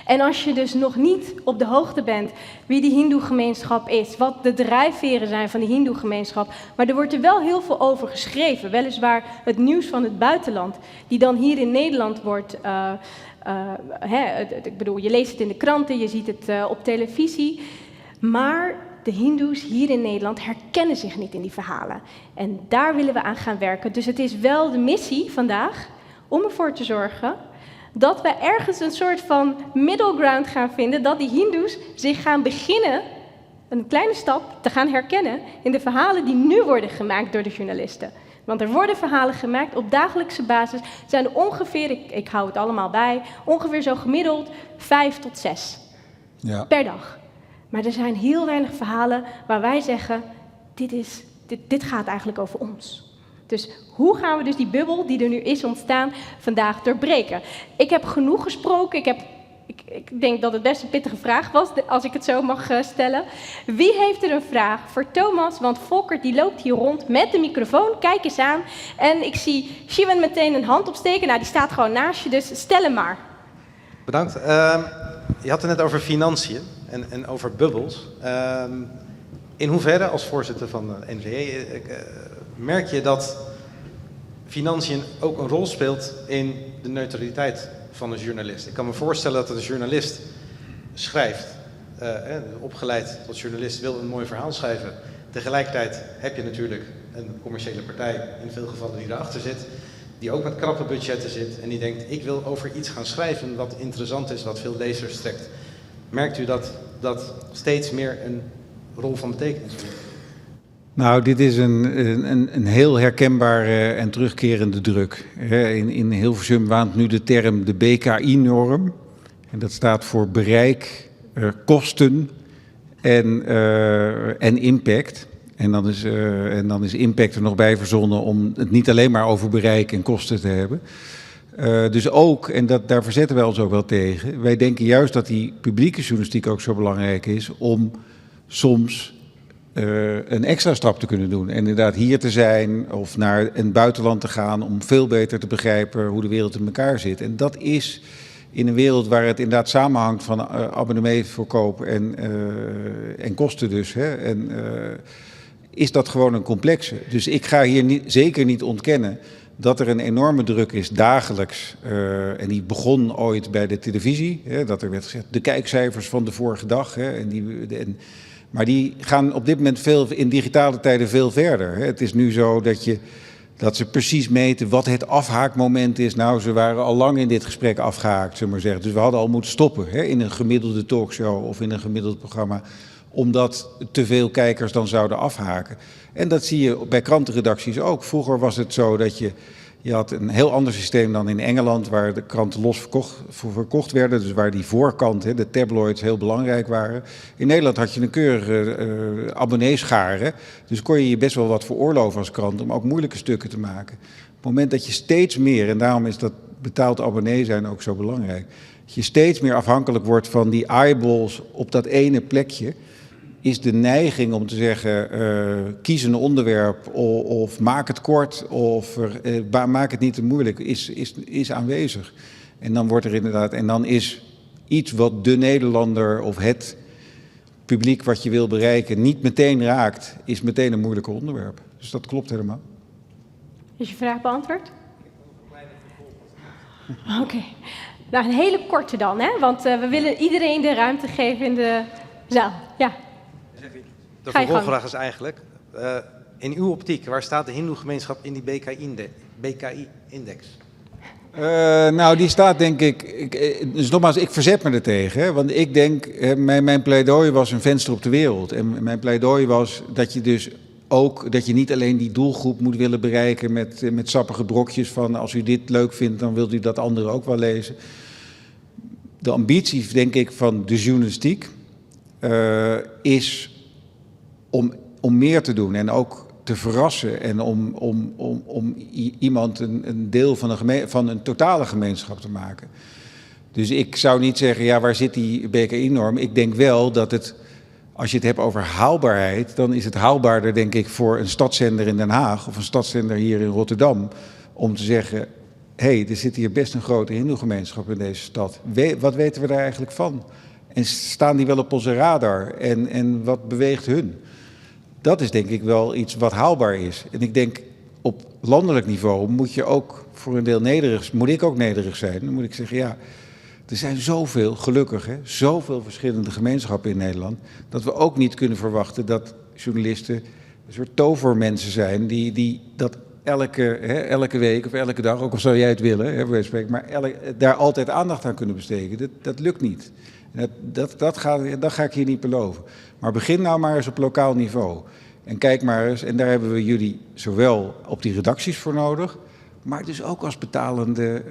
En als je dus nog niet op de hoogte bent wie die hindoe-gemeenschap is, wat de drijfveren zijn van die hindoe-gemeenschap, maar er wordt er wel heel veel over geschreven. Weliswaar het nieuws van het buitenland, die dan hier in Nederland wordt, ik bedoel, je leest het in de kranten, je ziet het op televisie, maar de hindoes hier in Nederland herkennen zich niet in die verhalen. En daar willen we aan gaan werken. Dus het is wel de missie vandaag om ervoor te zorgen dat we ergens een soort van middle ground gaan vinden, dat die hindoes zich gaan beginnen, een kleine stap, te gaan herkennen in de verhalen die nu worden gemaakt door de journalisten. Want er worden verhalen gemaakt op dagelijkse basis, zijn er ongeveer, ik hou het allemaal bij, ongeveer zo gemiddeld 5 tot 6 per dag. Maar er zijn heel weinig verhalen waar wij zeggen, dit gaat eigenlijk over ons. Dus hoe gaan we dus die bubbel die er nu is ontstaan vandaag doorbreken? Ik heb genoeg gesproken. Ik denk dat het best een pittige vraag was, als ik het zo mag stellen. Wie heeft er een vraag voor Thomas? Want Volkert die loopt hier rond met de microfoon. Kijk eens aan. En ik zie Shivan meteen een hand opsteken. Nou, die staat gewoon naast je, dus stel hem maar. Bedankt. Je had het net over financiën en over bubbels. In hoeverre, als voorzitter van de NVE, merk je dat financiën ook een rol speelt in de neutraliteit van een journalist? Ik kan me voorstellen dat een journalist schrijft, opgeleid tot journalist, wil een mooi verhaal schrijven. Tegelijkertijd heb je natuurlijk een commerciële partij, in veel gevallen die erachter zit, die ook met krappe budgetten zit en die denkt, ik wil over iets gaan schrijven wat interessant is, wat veel lezers trekt. Merkt u dat steeds meer een rol van betekenis heeft? Nou, dit is een heel herkenbare en terugkerende druk. In Hilversum waant nu de term de BKI-norm. En dat staat voor bereik, kosten en impact. En dan is impact er nog bij verzonnen om het niet alleen maar over bereik en kosten te hebben. Dus ook, en daar verzetten wij ons ook wel tegen, wij denken juist dat die publieke journalistiek ook zo belangrijk is om soms een extra stap te kunnen doen. En inderdaad hier te zijn of naar een buitenland te gaan om veel beter te begrijpen hoe de wereld in elkaar zit. En dat is in een wereld waar het inderdaad samenhangt van abonnementverkoop en kosten dus. Hè, is dat gewoon een complexe. Dus ik ga hier zeker niet ontkennen dat er een enorme druk is dagelijks. En die begon ooit bij de televisie. Hè, dat er werd gezegd, de kijkcijfers van de vorige dag. Hè, maar die gaan op dit moment in digitale tijden veel verder. Hè. Het is nu zo dat ze precies meten wat het afhaakmoment is. Nou, ze waren al lang in dit gesprek afgehaakt, zullen we maar zeggen. Dus we hadden al moeten stoppen, hè, in een gemiddelde talkshow of in een gemiddeld programma, omdat te veel kijkers dan zouden afhaken. En dat zie je bij krantenredacties ook. Vroeger was het zo dat je had een heel ander systeem dan in Engeland, waar de kranten los verkocht werden. Dus waar die voorkant, hè, de tabloids, heel belangrijk waren. In Nederland had je een keurige abonneeschare. Dus kon je je best wel wat veroorloven als krant om ook moeilijke stukken te maken. Op het moment dat je steeds meer, en daarom is dat betaald abonnee zijn ook zo belangrijk, dat je steeds meer afhankelijk wordt van die eyeballs op dat ene plekje, is de neiging om te zeggen, kies een onderwerp of maak het kort of maak het niet te moeilijk, is aanwezig. En dan wordt er inderdaad, en dan is iets wat de Nederlander of het publiek wat je wil bereiken niet meteen raakt, is meteen een moeilijk onderwerp. Dus dat klopt helemaal. Is je vraag beantwoord? Oké. Nou, een hele korte dan, hè? Want we willen iedereen de ruimte geven in de zaal. Ja. De vervolgvraag is eigenlijk, in uw optiek, waar staat de hindoe-gemeenschap in die BKI-index? Nou, die staat denk ik, dus nogmaals, ik verzet me er tegen. Hè, want ik denk, mijn pleidooi was een venster op de wereld. En mijn pleidooi was dat je dus ook, dat je niet alleen die doelgroep moet willen bereiken met sappige brokjes van als u dit leuk vindt, dan wilt u dat andere ook wel lezen. De ambitie, denk ik, van de journalistiek is om meer te doen en ook te verrassen en om iemand een deel van een totale gemeenschap te maken. Dus ik zou niet zeggen, ja, waar zit die BKI-norm? Ik denk wel dat het, als je het hebt over haalbaarheid, dan is het haalbaarder, denk ik, voor een stadszender in Den Haag of een stadszender hier in Rotterdam, om te zeggen, hé, er zit hier best een grote hindoe-gemeenschap in deze stad. Wat weten we daar eigenlijk van? En staan die wel op onze radar? En wat beweegt hun? Dat is denk ik wel iets wat haalbaar is. En ik denk op landelijk niveau moet je ook voor een deel nederig, moet ik ook nederig zijn. Dan moet ik zeggen, ja, er zijn zoveel, gelukkig, hè, zoveel verschillende gemeenschappen in Nederland, dat we ook niet kunnen verwachten dat journalisten een soort tovermensen zijn die dat elke week of elke dag, ook al zou jij het willen, hè, bij spreken, maar daar altijd aandacht aan kunnen besteden. Dat lukt niet. Dat ga ik hier niet beloven. Maar begin nou maar eens op lokaal niveau. En kijk maar eens, en daar hebben we jullie zowel op die redacties voor nodig, maar dus ook als betalende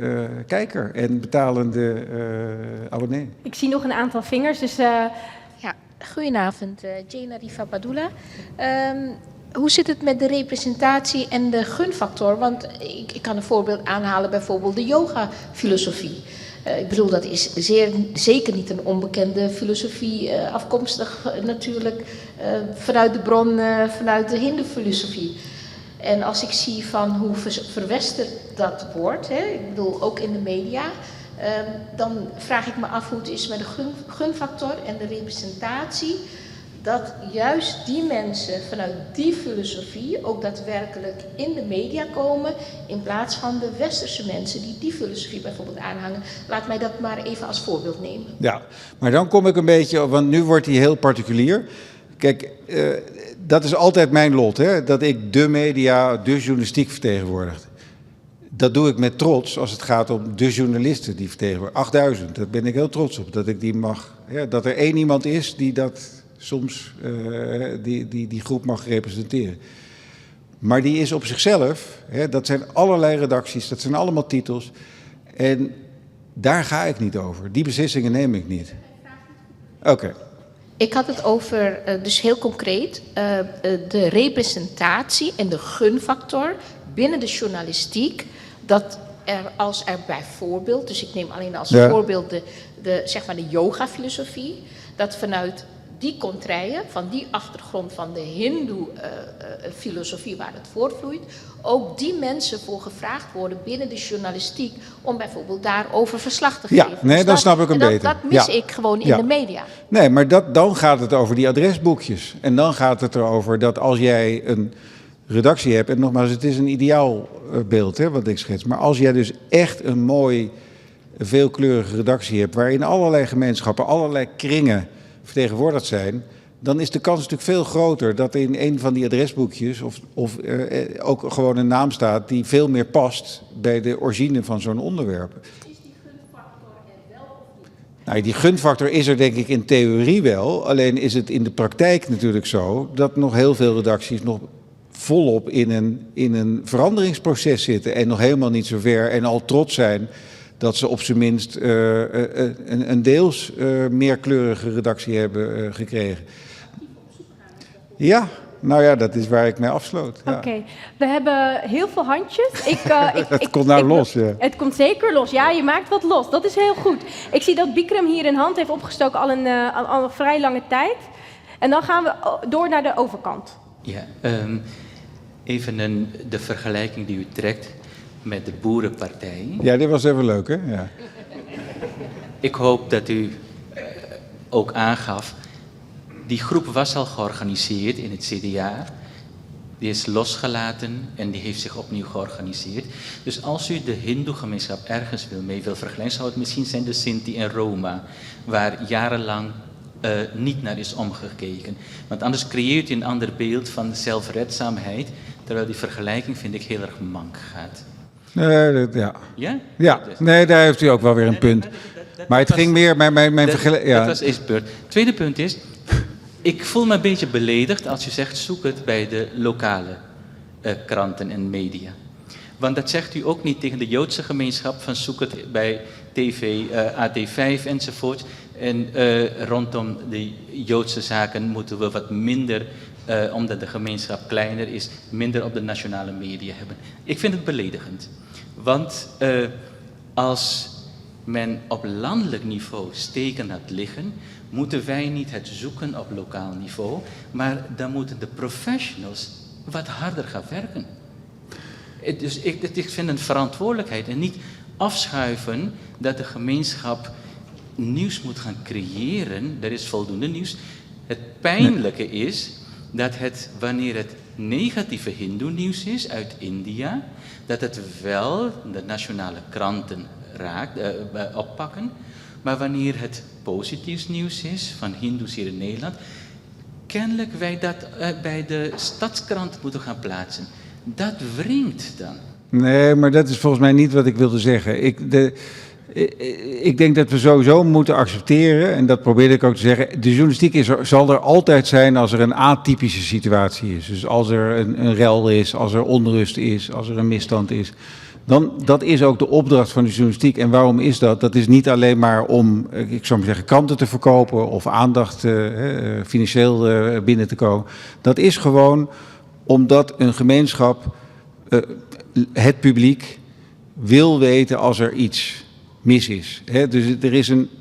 kijker en betalende abonnee. Ik zie nog een aantal vingers, dus... Ja, goedenavond, Jena Riva Padula. Hoe zit het met de representatie en de gunfactor? Want ik kan een voorbeeld aanhalen, bijvoorbeeld de yoga-filosofie. Ik bedoel, dat is zeker niet een onbekende filosofie, afkomstig natuurlijk vanuit de bron, vanuit de hindoe-filosofie. En als ik zie van hoe verwesterd dat wordt, hè, ik bedoel ook in de media, dan vraag ik me af hoe het is met de gunfactor en de representatie. Dat juist die mensen vanuit die filosofie ook daadwerkelijk in de media komen, in plaats van de westerse mensen die filosofie bijvoorbeeld aanhangen. Laat mij dat maar even als voorbeeld nemen. Ja, maar dan kom ik een beetje, want nu wordt hij heel particulier. Kijk, dat is altijd mijn lot, hè, dat ik de media, de journalistiek vertegenwoordig. Dat doe ik met trots als het gaat om de journalisten die vertegenwoordigen. 8000, daar ben ik heel trots op, dat ik die mag, ja, dat er één iemand is die dat soms die groep mag representeren. Maar die is op zichzelf, hè, dat zijn allerlei redacties, dat zijn allemaal titels. En daar ga ik niet over. Die beslissingen neem ik niet. Oké. Ik had het over, dus heel concreet, de representatie en de gunfactor binnen de journalistiek. Dat als er bijvoorbeeld, dus ik neem alleen als voorbeeld zeg maar de yoga-filosofie, dat vanuit die contraien, van die achtergrond van de hindoe-filosofie waar het voortvloeit, ook die mensen voor gevraagd worden binnen de journalistiek om bijvoorbeeld daarover verslag te geven. Ja, nee, dan snap ik hem beter. Dat mis ik gewoon in de media. Nee, maar dan gaat het over die adresboekjes. En dan gaat het erover dat als jij een redactie hebt, en nogmaals, het is een ideaal beeld wat ik schets, maar als jij dus echt een mooi, veelkleurige redactie hebt, waarin allerlei gemeenschappen, allerlei kringen vertegenwoordigd zijn, dan is de kans natuurlijk veel groter dat in een van die adresboekjes of ook gewoon een naam staat die veel meer past bij de origine van zo'n onderwerp. Is die gunfactor er wel of niet? Nou, die gunfactor is er denk ik in theorie wel, alleen is het in de praktijk natuurlijk zo dat nog heel veel redacties nog volop in een veranderingsproces zitten en nog helemaal niet zo ver en al trots zijn dat ze op zijn minst een deels meerkleurige redactie hebben gekregen. Ja, nou ja, dat is waar ik mee afsloot. Ja. Oké, we hebben heel veel handjes. Het komt nou los, ja. Het komt zeker los. Ja, je maakt wat los. Dat is heel goed. Ik zie dat Bikram hier een hand heeft opgestoken al een vrij lange tijd. En dan gaan we door naar de overkant. Ja, even de vergelijking die u trekt met de boerenpartij. Ja, dit was even leuk, hè? Ja. Ik hoop dat u ook aangaf, die groep was al georganiseerd in het CDA. Die is losgelaten en die heeft zich opnieuw georganiseerd. Dus als u de hindoe-gemeenschap ergens mee wil vergelijken, zou het misschien zijn de Sinti en Roma, waar jarenlang niet naar is omgekeken. Want anders creëert u een ander beeld van zelfredzaamheid, terwijl die vergelijking, vind ik, heel erg mank gaat. Ja. Ja? Ja, nee, daar heeft u ook wel weer een punt. Maar het ging meer, mijn vergelijking... Ja. Dat was eerst punt. Tweede punt is, ik voel me een beetje beledigd als u zegt, zoek het bij de lokale kranten en media. Want dat zegt u ook niet tegen de Joodse gemeenschap, van zoek het bij TV, AT5 enzovoort. En rondom de Joodse zaken moeten we wat minder, omdat de gemeenschap kleiner is, minder op de nationale media hebben. Ik vind het beledigend. Want als men op landelijk niveau steken laat liggen, moeten wij niet het zoeken op lokaal niveau, maar dan moeten de professionals wat harder gaan werken. Dus ik vind een verantwoordelijkheid en niet afschuiven dat de gemeenschap nieuws moet gaan creëren. Er is voldoende nieuws. Het pijnlijke is dat wanneer het negatieve hindoe-nieuws is uit India, dat het wel de nationale kranten oppakken, maar wanneer het positief nieuws is van hindoes hier in Nederland, kennelijk wij dat bij de stadskrant moeten gaan plaatsen. Dat wringt dan. Nee, maar dat is volgens mij niet wat ik wilde zeggen. Ik denk dat we sowieso moeten accepteren, en dat probeerde ik ook te zeggen, de journalistiek zal er altijd zijn als er een atypische situatie is. Dus als er een rel is, als er onrust is, als er een misstand is. Dat is ook de opdracht van de journalistiek. En waarom is dat? Dat is niet alleen maar om, ik zou maar zeggen, kranten te verkopen of aandacht financieel binnen te komen. Dat is gewoon omdat een gemeenschap, het publiek, wil weten als er iets mis is. Dus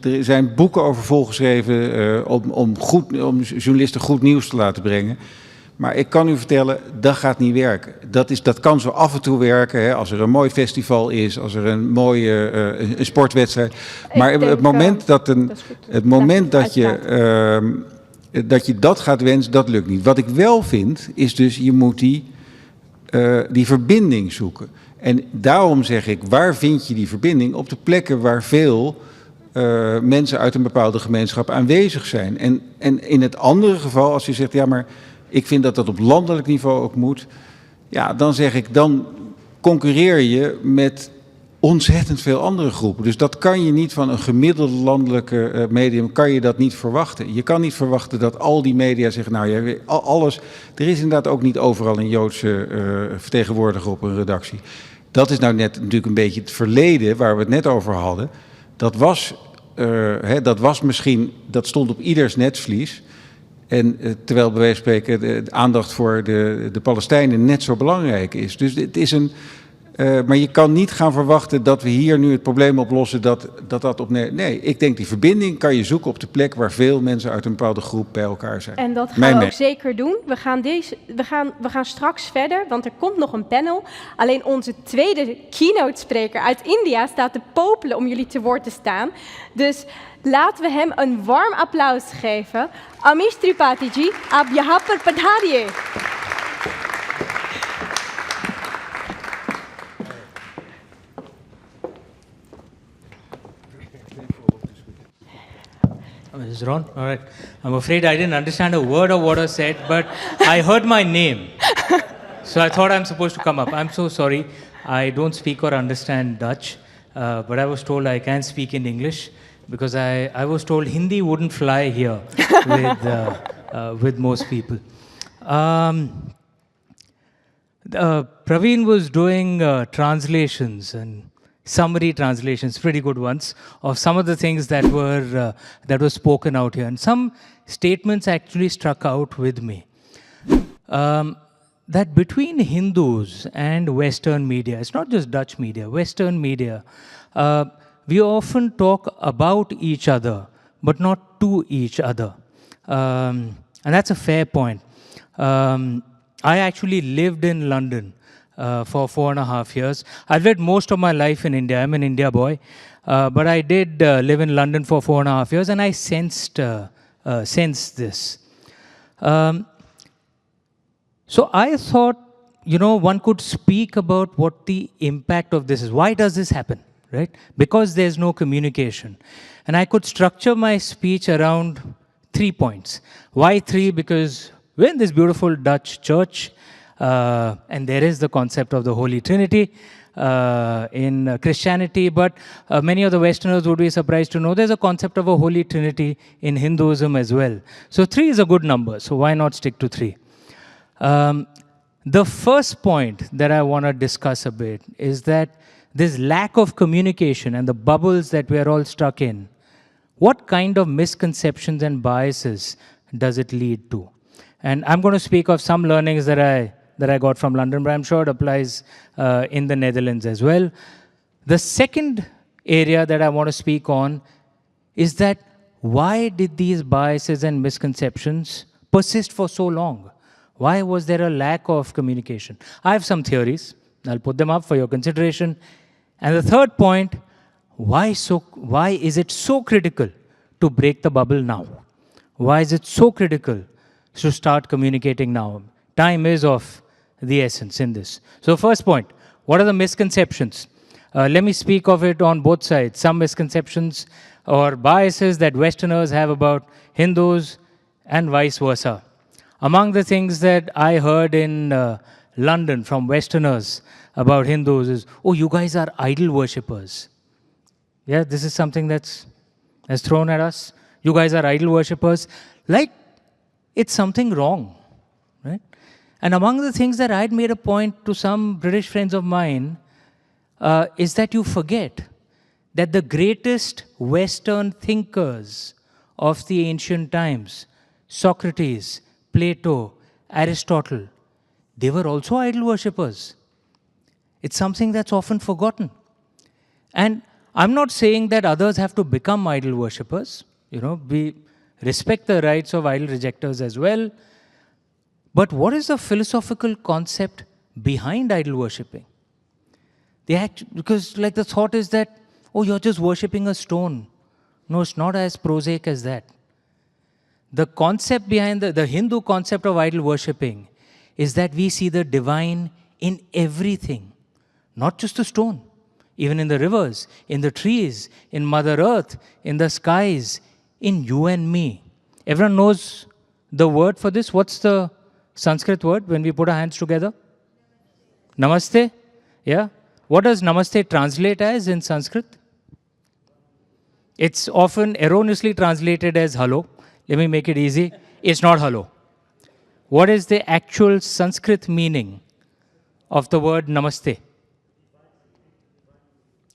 er zijn boeken over volgeschreven om journalisten goed nieuws te laten brengen. Maar ik kan u vertellen, dat gaat niet werken. Dat kan zo af en toe werken, als er een mooi festival is, als er een mooie een sportwedstrijd. Maar het moment dat je dat gaat wensen, dat lukt niet. Wat ik wel vind, is dus je moet die verbinding zoeken. En daarom zeg ik, waar vind je die verbinding? Op de plekken waar veel mensen uit een bepaalde gemeenschap aanwezig zijn. En in het andere geval, als je zegt, ja, maar ik vind dat dat op landelijk niveau ook moet. Ja, dan zeg ik, dan concurreer je met ontzettend veel andere groepen. Dus dat kan je niet van een gemiddelde landelijke medium, kan je dat niet verwachten. Je kan niet verwachten dat al die media zeggen, nou ja, alles. Er is inderdaad ook niet overal een Joodse vertegenwoordiger op een redactie. Dat is nou net natuurlijk een beetje het verleden waar we het net over hadden. Dat was misschien, dat stond op ieders netvlies. En terwijl bij wijze van spreken de aandacht voor de Palestijnen net zo belangrijk is. Dus het is Maar je kan niet gaan verwachten dat we hier nu het probleem oplossen dat op... Nee, ik denk die verbinding kan je zoeken op de plek waar veel mensen uit een bepaalde groep bij elkaar zijn. En dat gaan we ook zeker doen. We gaan straks verder, want er komt nog een panel. Alleen onze tweede keynote spreker uit India staat te popelen om jullie te woord te staan. Dus laten we hem een warm applaus geven. Amish Tripathi ji, aap yahan par padhariye. This is Ron. All right. I'm afraid I didn't understand a word of what was said, but I heard my name. So I thought I'm supposed to come up. I'm so sorry. I don't speak or understand Dutch, but I was told I can speak in English because I was told Hindi wouldn't fly here with most people. Praveen was doing translations and summary translations, pretty good ones, of some of the things that were spoken out here. And some statements actually struck out with me. That between Hindus and Western media, it's not just Dutch media, Western media, we often talk about each other, but not to each other. And that's a fair point. I actually lived in London for 4.5 years. I've lived most of my life in India. I'm an India boy. But I did live in London for 4.5 years, and I sensed this. So I thought, one could speak about what the impact of this is. Why does this happen, right? Because there's no communication. And I could structure my speech around 3 points. Why 3? Because we're in this beautiful Dutch church, and there is the concept of the Holy Trinity in Christianity, but many of the Westerners would be surprised to know there's a concept of a Holy Trinity in Hinduism as well. So 3 is a good number, so why not stick to 3? The first point that I want to discuss a bit is that this lack of communication and the bubbles that we're all stuck in, what kind of misconceptions and biases does it lead to? And I'm going to speak of some learnings that I got from London, but I'm sure it applies in the Netherlands as well. The second area that I want to speak on is that why did these biases and misconceptions persist for so long? Why was there a lack of communication? I have some theories. I'll put them up for your consideration. And the third point, why is it so critical to break the bubble now? Why is it so critical to start communicating now? Time is of the essence in this. So first point, what are the misconceptions? Let me speak of it on both sides. Some misconceptions or biases that Westerners have about Hindus and vice versa. Among the things that I heard in London from Westerners about Hindus is, oh, you guys are idol worshippers. Yeah, this is something that's thrown at us. You guys are idol worshippers. Like, it's something wrong, right? And among the things that I'd made a point to some British friends of mine is that you forget that the greatest Western thinkers of the ancient times, Socrates, Plato, Aristotle, they were also idol worshippers. It's something that's often forgotten. And I'm not saying that others have to become idol worshippers. We respect the rights of idol rejectors as well. But what is the philosophical concept behind idol worshipping? Because the thought is that, oh, you're just worshipping a stone. No, it's not as prosaic as that. The concept behind the Hindu concept of idol worshipping is that we see the divine in everything, not just a stone, even in the rivers, in the trees, in Mother Earth, in the skies, in you and me. Everyone knows the word for this. What's the Sanskrit word when we put our hands together? Namaste. Yeah. What does namaste translate as in Sanskrit? It's often erroneously translated as hello. Let me make it easy. It's not hello. What is the actual Sanskrit meaning of the word namaste?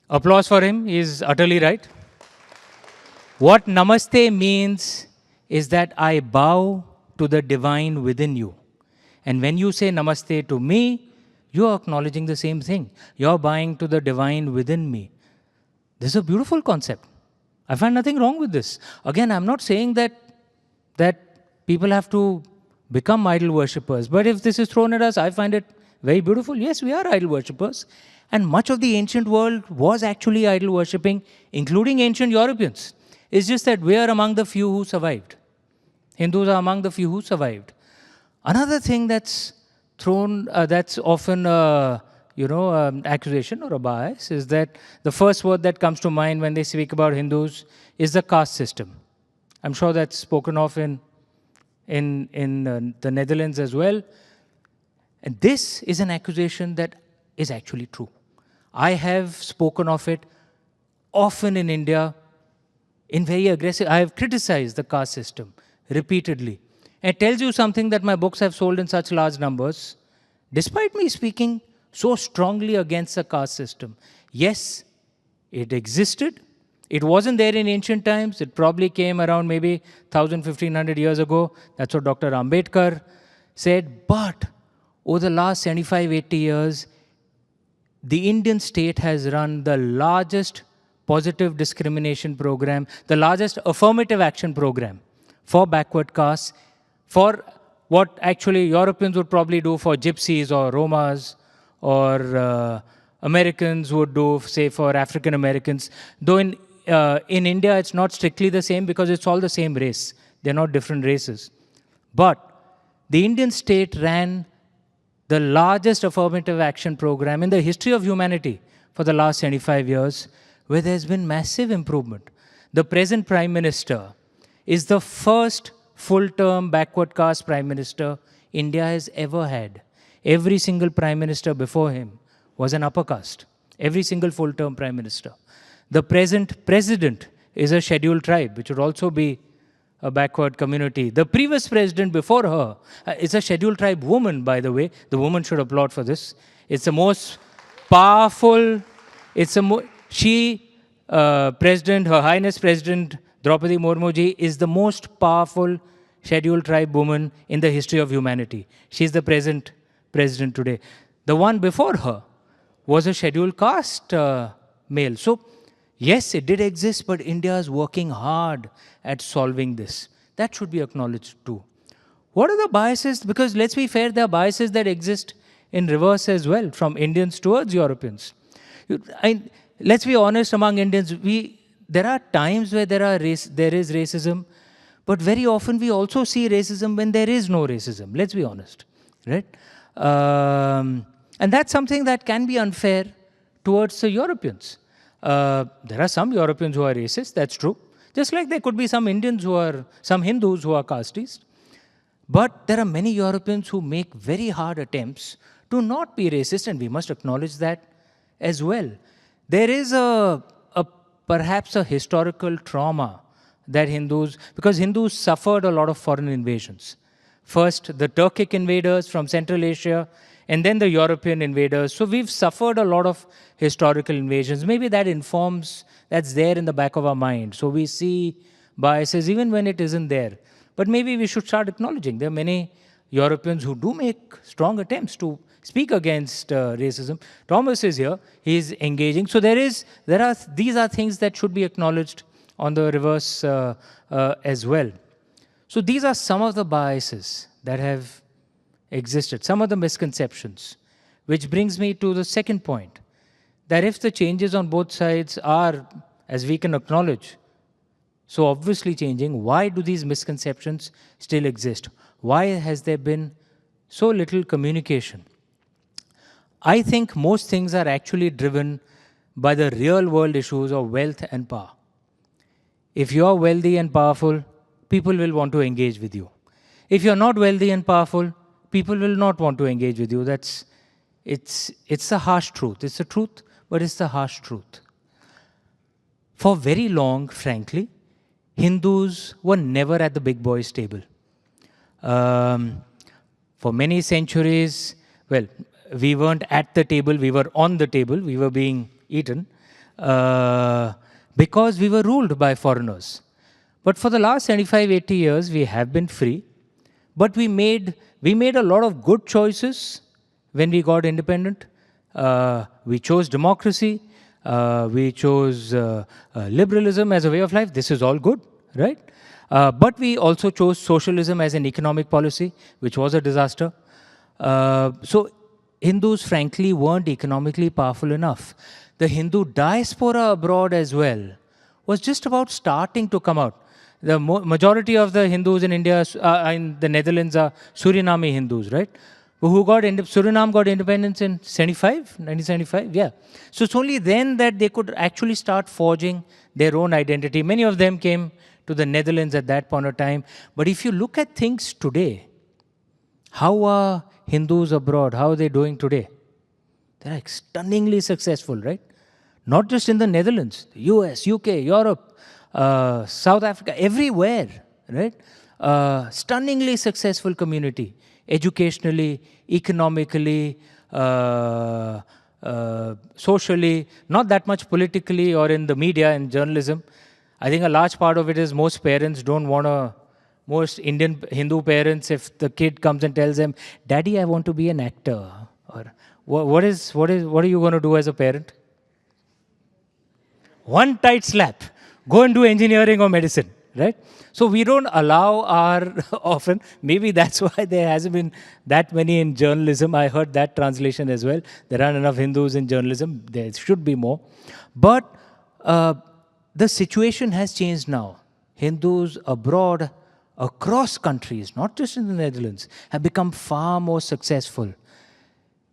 Applause for him. He is utterly right. What namaste means is that I bow to the divine within you. And when you say namaste to me, you are acknowledging the same thing. You're buying to the divine within me. This is a beautiful concept. I find nothing wrong with this. Again, I'm not saying that people have to become idol worshippers. But if this is thrown at us, I find it very beautiful. Yes, we are idol worshippers. And much of the ancient world was actually idol worshipping, including ancient Europeans. It's just that we are among the few who survived. Hindus are among the few who survived. Another thing that's thrown, that's often accusation or a bias, is that the first word that comes to mind when they speak about Hindus is the caste system. I'm sure that's spoken of in the Netherlands as well. And this is an accusation that is actually true. I have spoken of it often in India in very aggressive. I have criticized the caste system repeatedly. It tells you something that my books have sold in such large numbers, despite me speaking so strongly against the caste system. Yes, it existed. It wasn't there in ancient times. It probably came around maybe 1,000, 1,500 years ago. That's what Dr. Ambedkar said. But over the last 75, 80 years, the Indian state has run the largest positive discrimination program, the largest affirmative action program for backward castes, for what actually Europeans would probably do for gypsies or Romas, or Americans would do, say, for African Americans. Though in India, it's not strictly the same because it's all the same race. They're not different races. But the Indian state ran the largest affirmative action program in the history of humanity for the last 75 years, where there's been massive improvement. The present Prime Minister is the first full-term backward caste Prime Minister India has ever had. Every single Prime Minister before him was an upper caste. Every single full-term Prime Minister. The present President is a scheduled tribe, which would also be a backward community. The previous president before her is a scheduled tribe woman, by the way. The woman should applaud for this. It's the most powerful, President, Her Highness President Draupadi Murmuji is the most powerful scheduled tribe woman in the history of humanity. She's the present president today. The one before her was a scheduled caste male. So, yes, it did exist, but India is working hard at solving this. That should be acknowledged too. What are the biases? Because let's be fair, there are biases that exist in reverse as well, from Indians towards Europeans. Let's be honest, among Indians, there are times where there is racism, but very often we also see racism when there is no racism. Let's be honest, right? And that's something that can be unfair towards the Europeans. There are some Europeans who are racist, that's true. Just like there could be some Hindus who are casteist. But there are many Europeans who make very hard attempts to not be racist, and we must acknowledge that as well. There is perhaps a historical trauma that because Hindus suffered a lot of foreign invasions. First, the Turkic invaders from Central Asia, and then the European invaders. So we've suffered a lot of historical invasions. Maybe that's there in the back of our mind. So we see biases even when it isn't there. But maybe we should start acknowledging there are many Europeans who do make strong attempts to speak against racism. Thomas is here. He's engaging. So these are things that should be acknowledged on the reverse as well. So these are some of the biases that have existed, some of the misconceptions, which brings me to the second point, that if the changes on both sides are, as we can acknowledge, so obviously changing, why do these misconceptions still exist? Why has there been so little communication? I think most things are actually driven by the real world issues of wealth and power. If you are wealthy and powerful, people will want to engage with you. If you're not wealthy and powerful, people will not want to engage with you. It's the harsh truth. It's the truth, but it's the harsh truth. For very long, frankly, Hindus were never at the big boys' table. For many centuries, we weren't at the table, we were on the table, we were being eaten, because we were ruled by foreigners. But for the last 75, 80 years, we have been free, but we made a lot of good choices when we got independent. We chose democracy. We chose liberalism as a way of life. This is all good, right? But we also chose socialism as an economic policy, which was a disaster. So Hindus, frankly, weren't economically powerful enough. The Hindu diaspora abroad as well was just about starting to come out. The majority of the Hindus in India, in the Netherlands, are Suriname Hindus, right? Who got Suriname got independence in 1975, yeah. So it's only then that they could actually start forging their own identity. Many of them came to the Netherlands at that point of time. But if you look at things today, how are Hindus abroad, how are they doing today? They're like stunningly successful, right? Not just in the Netherlands, the US, UK, Europe, South Africa, everywhere, right? Stunningly successful community. Educationally, economically, socially, not that much politically or in the media and journalism. I think a large part of it is most parents don't want to, most Indian Hindu parents, if the kid comes and tells them, Daddy, I want to be an actor, or what are you going to do as a parent? One tight slap, go and do engineering or medicine, right? So we don't allow our, often, maybe that's why there hasn't been that many in journalism. I heard that translation as well. There aren't enough Hindus in journalism. There should be more. But the situation has changed now. Hindus abroad, across countries, not just in the Netherlands, have become far more successful.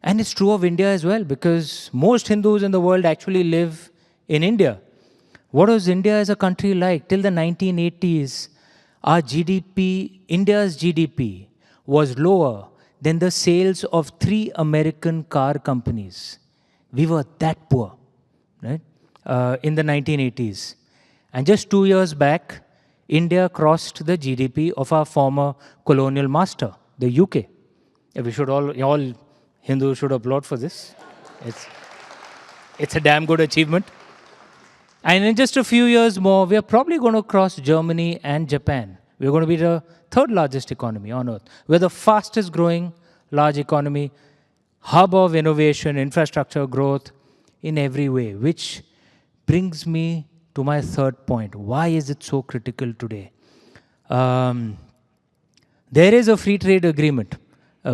And it's true of India as well, because most Hindus in the world actually live in India. What was India as a country like? Till the 1980s, our GDP, India's GDP, was lower than the sales of 3 American car companies. We were that poor, right? In the 1980s. And just 2 years back, India crossed the GDP of our former colonial master, the UK. We should all Hindus should applaud for this. It's a damn good achievement. And in just a few years more, we are probably going to cross Germany and Japan. We're going to be the 3rd largest economy on earth. We're the fastest growing large economy, hub of innovation, infrastructure growth in every way, which brings me to my 3rd point. Why is it so critical today? There is a free trade agreement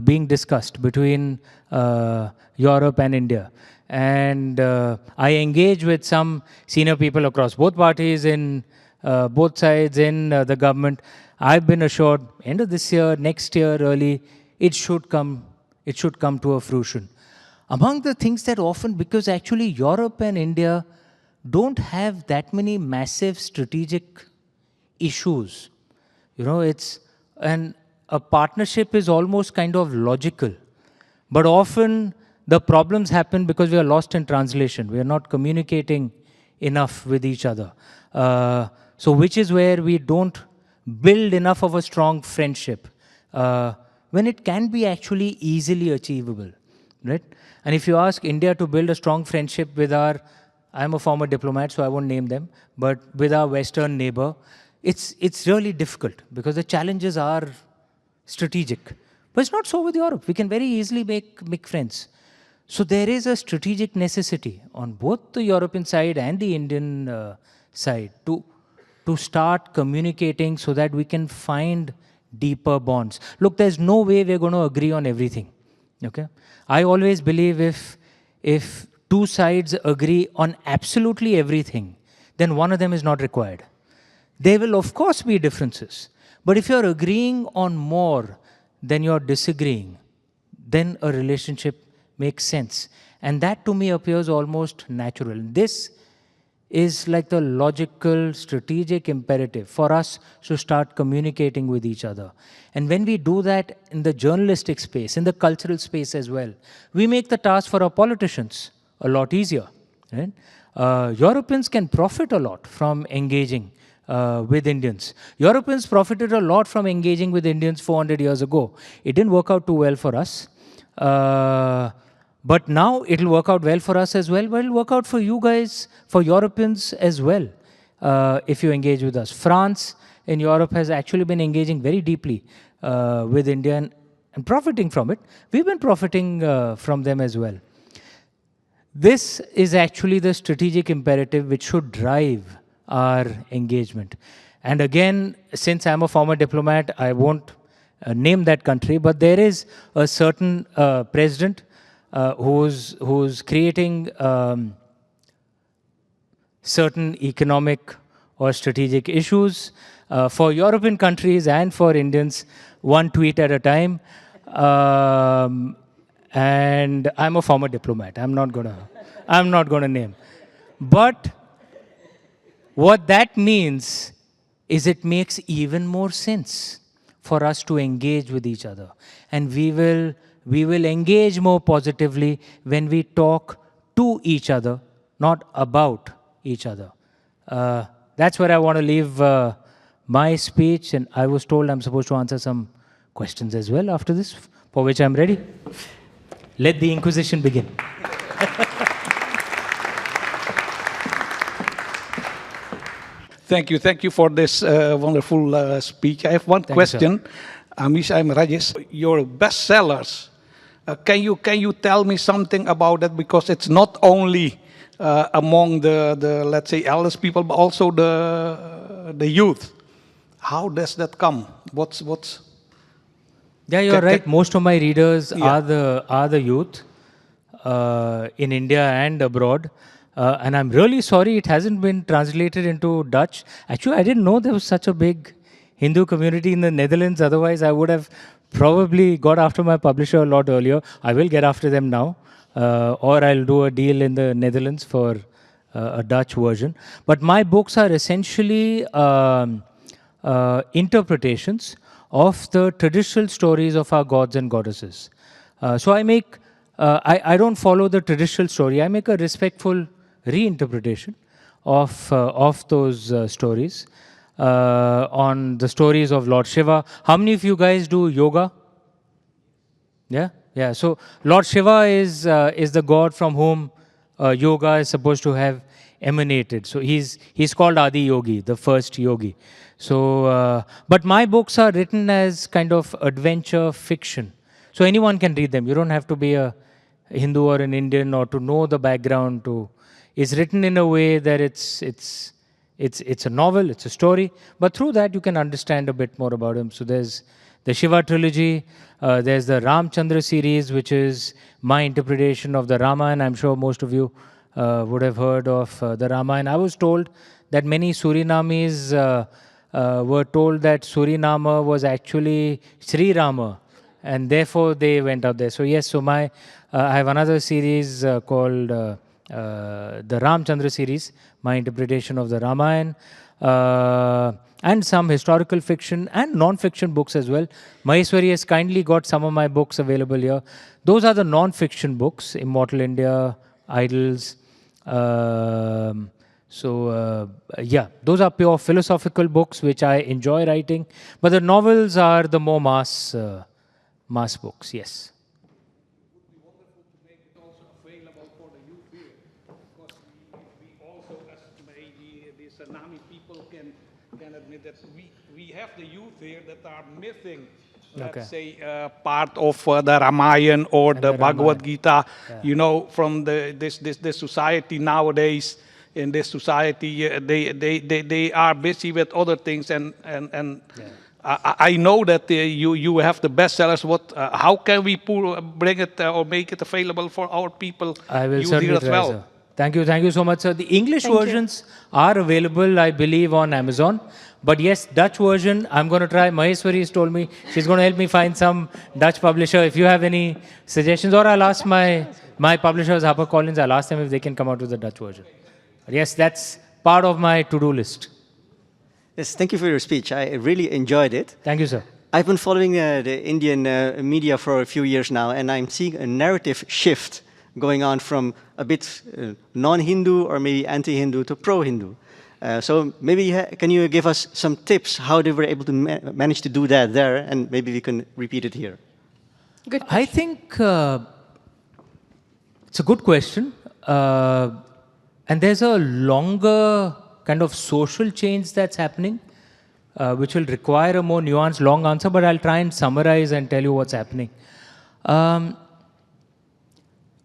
being discussed between Europe and India. And I engage with some senior people across both parties in both sides in the government. I've been assured end of this year, next year, early, it should come to a fruition. Among the things that often, because actually Europe and India don't have that many massive strategic issues. You know, a partnership is almost kind of logical. But often the problems happen because we are lost in translation. We are not communicating enough with each other. So which is where we don't build enough of a strong friendship when it can be actually easily achievable, right? And if you ask India to build a strong friendship with I'm a former diplomat, so I won't name them, but with our Western neighbor, it's really difficult because the challenges are strategic. But it's not so with Europe. We can very easily make friends. So there is a strategic necessity on both the European side and the Indian side to start communicating so that we can find deeper bonds. Look, there's no way we're going to agree on everything. Okay? I always believe if 2 sides agree on absolutely everything, then one of them is not required. There will of course be differences. But if you're agreeing on more than you're disagreeing, then a relationship makes sense. And that to me appears almost natural. This is like the logical, strategic imperative for us to start communicating with each other. And when we do that in the journalistic space, in the cultural space as well, we make the task for our politicians a lot easier. Right? Europeans can profit a lot from engaging with Indians. Europeans profited a lot from engaging with Indians 400 years ago. It didn't work out too well for us. But now it'll work out well for us as well. But it'll work out for you guys, for Europeans as well, if you engage with us. France in Europe has actually been engaging very deeply with India. And and profiting from it. We've been profiting from them as well. This is actually the strategic imperative which should drive our engagement. And again, since I'm a former diplomat, I won't name that country, but there is a certain president who's creating certain economic or strategic issues for European countries and for Indians, one tweet at a time. And I'm a former diplomat. I'm not gonna name. But what that means is it makes even more sense for us to engage with each other. And we will engage more positively when we talk to each other, not about each other. That's where I want to leave my speech, and I was told I'm supposed to answer some questions as well after this, for which I'm ready. Let the Inquisition begin. Thank you for this wonderful speech. I have one question. Amish, I'm Rajesh. Your bestsellers, can you tell me something about that? Because it's not only among the let's say eldest people, but also the youth. How does that come? What's Yeah, you're right. Most of my readers are the youth in India and abroad. And I'm really sorry it hasn't been translated into Dutch. Actually, I didn't know there was such a big Hindu community in the Netherlands. Otherwise, I would have probably got after my publisher a lot earlier. I will get after them now. Or I'll do a deal in the Netherlands for a Dutch version. But my books are essentially interpretations of the traditional stories of our gods and goddesses. So I make, I don't follow the traditional story. I make a respectful reinterpretation of those stories on the stories of Lord Shiva. How many of you guys do yoga? Yeah. So Lord Shiva is the god from whom yoga is supposed to have emanated. So he's called Adi Yogi, the first yogi. So, but my books are written as kind of adventure fiction. So anyone can read them. You don't have to be a Hindu or an Indian or to know the background. It's written in a way that it's a novel, it's a story. But through that, you can understand a bit more about him. So there's the Shiva trilogy. There's the Ramchandra series, which is my interpretation of the Ramayana. I'm sure most of you would have heard of the Ramayana. I was told that many Surinamis were told that Suriname was actually Sri Rama, and therefore they went out there. So yes, so I have another series called the Ramchandra series, my interpretation of the Ramayana, and some historical fiction and non-fiction books as well. Maheshwari has kindly got some of my books available here. Those are the non-fiction books, Immortal India, Idols. Yeah, those are pure philosophical books which I enjoy writing. But the novels are the more mass books, yes. That we have the youth here that are missing, let's say, part of the Ramayana or the Bhagavad Gita. Yeah. You know, from this society nowadays. In this society, they are busy with other things, and I know that you have the bestsellers. How can we bring it or make it available for our people? I will certainly try, well? Sir. Thank you so much, sir. The English versions are available, I believe, on Amazon. But yes, Dutch version, I'm going to try. Maheshwari has told me she's going to help me find some Dutch publisher. If you have any suggestions, or I'll ask my publishers, HarperCollins, I'll ask them if they can come out with the Dutch version. But yes, that's part of my to-do list. Yes, thank you for your speech. I really enjoyed it. Thank you, sir. I've been following the Indian media for a few years now, and I'm seeing a narrative shift going on from a bit non-Hindu or maybe anti-Hindu to pro-Hindu. So maybe can you give us some tips how they were able to manage to do that there, and maybe we can repeat it here. Good. I think it's a good question. And there's a longer kind of social change that's happening, which will require a more nuanced, long answer, but I'll try and summarize and tell you what's happening. A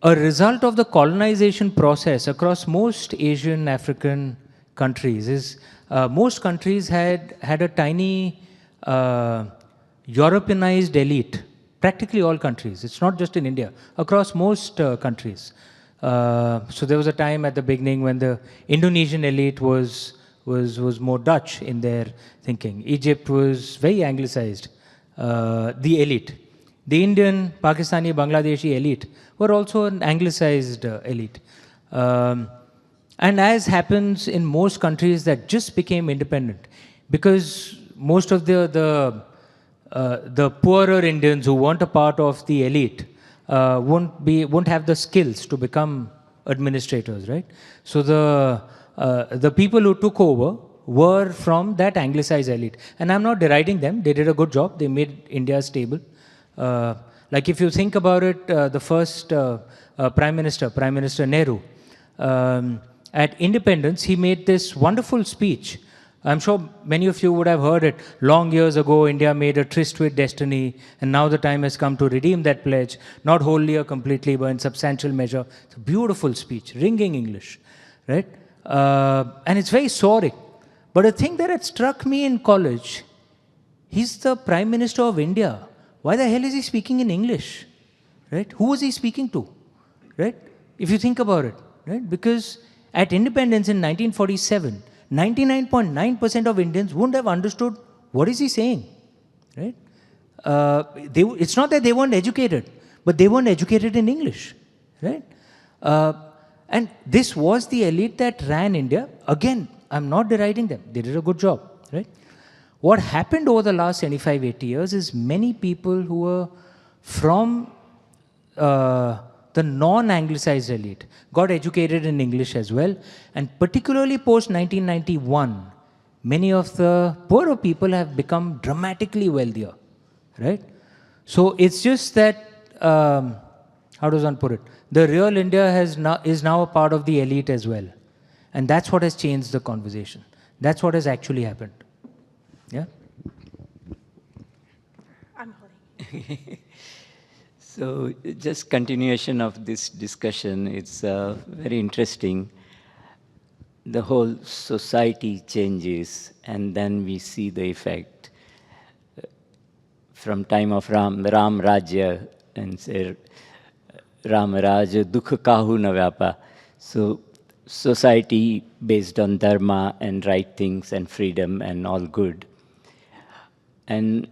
result of the colonization process across most Asian, African countries is most countries had a tiny Europeanized elite. Practically all countries. It's not just in India. Across most countries. So there was a time at the beginning when the Indonesian elite was more Dutch in their thinking. Egypt was very anglicized. The elite. The Indian, Pakistani, Bangladeshi elite were also an anglicized elite. And as happens in most countries that just became independent, because most of the poorer Indians who weren't a part of the elite won't have the skills to become administrators, right? So the people who took over were from that anglicized elite. And I'm not deriding them. They did a good job. They made India stable. Like if you think about it, the first Prime Minister Nehru, at independence, he made this wonderful speech. I'm sure many of you would have heard it. Long years ago, India made a tryst with destiny, and now the time has come to redeem that pledge, not wholly or completely, but in substantial measure. It's a beautiful speech, ringing English, right? And it's very soaring. But a thing that had struck me in college, he's the Prime Minister of India. Why the hell is he speaking in English, right? Who was he speaking to, right? If you think about it, right? Because at independence in 1947, 99.9% of Indians wouldn't have understood what is he saying, right? It's not that they weren't educated, but they weren't educated in English, right? And this was the elite that ran India. Again, I'm not deriding them. They did a good job, right? What happened over the last 75, 80 years is many people who were from the non-anglicized elite got educated in English as well, and particularly post-1991, many of the poorer people have become dramatically wealthier, right? So it's just that, how does one put it? The real India is now a part of the elite as well. And that's what has changed the conversation. That's what has actually happened. Yeah? I'm holding. So just continuation of this discussion, it's very interesting. The whole society changes and then we see the effect. From time of Ram Rajya and say Ram Rajya Dukha Kahu Na Vyapa. So society based on dharma and right things and freedom and all good. And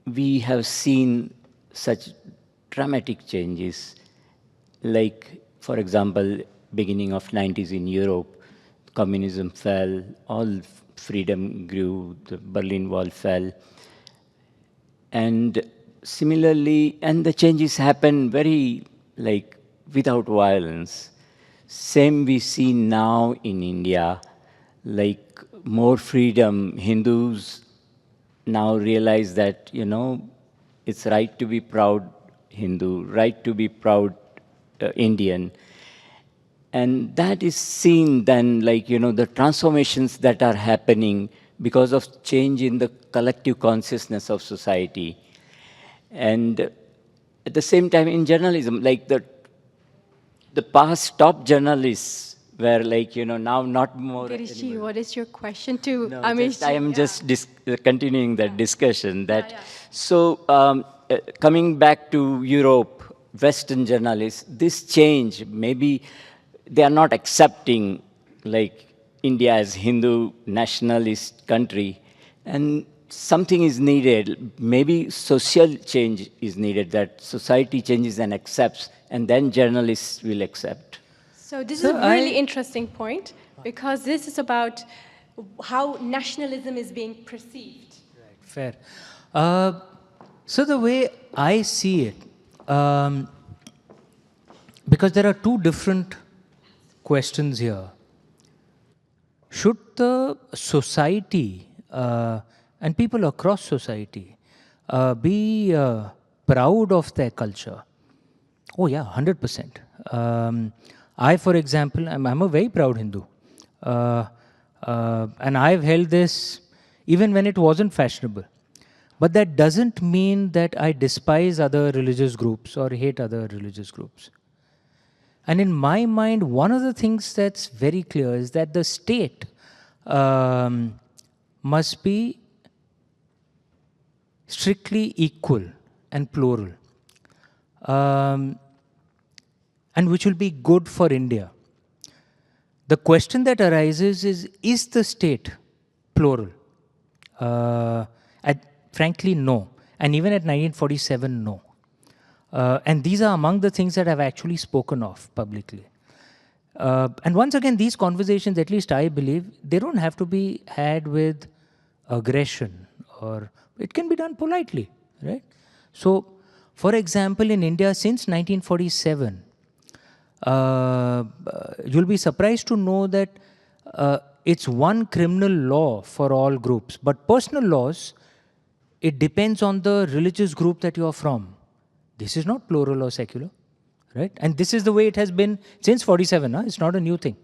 we have seen such dramatic changes, like, for example, beginning of 90s in Europe, communism fell, all freedom grew, the Berlin Wall fell. And similarly, and the changes happen very, like, without violence. Same we see now in India, like more freedom. Hindus now realize that, you know, it's right to be proud Hindu, right to be proud Indian. And that is seen then, like, you know, the transformations that are happening because of change in the collective consciousness of society. And at the same time in journalism, like the past top journalists were like, you know, now not more. Editie, what is your question to no, Amish? I am just continuing that discussion. That So coming back to Europe, Western journalists, this change, maybe they are not accepting like India as Hindu nationalist country, and something is needed. Maybe social change is needed, that society changes and accepts, and then journalists will accept. So this is a really interesting point, because this is about how nationalism is being perceived. Fair. So the way I see it, because there are two different questions here. Should the society and people across society be proud of their culture? Oh yeah, 100%. I, for example, I'm a very proud Hindu. And I've held this even when it wasn't fashionable. But that doesn't mean that I despise other religious groups or hate other religious groups. And in my mind, one of the things that's very clear is that the state must be strictly equal and plural, and which will be good for India. The question that arises is the state plural? Frankly, no. And even at 1947, no. And these are among the things that I've actually spoken of publicly. And once again, these conversations, at least I believe, they don't have to be had with aggression, or it can be done politely, right? So, for example, in India, since 1947, you'll be surprised to know that it's one criminal law for all groups, but personal laws, it depends on the religious group that you are from. This is not plural or secular, right? And this is the way it has been since 47. It's not a new thing.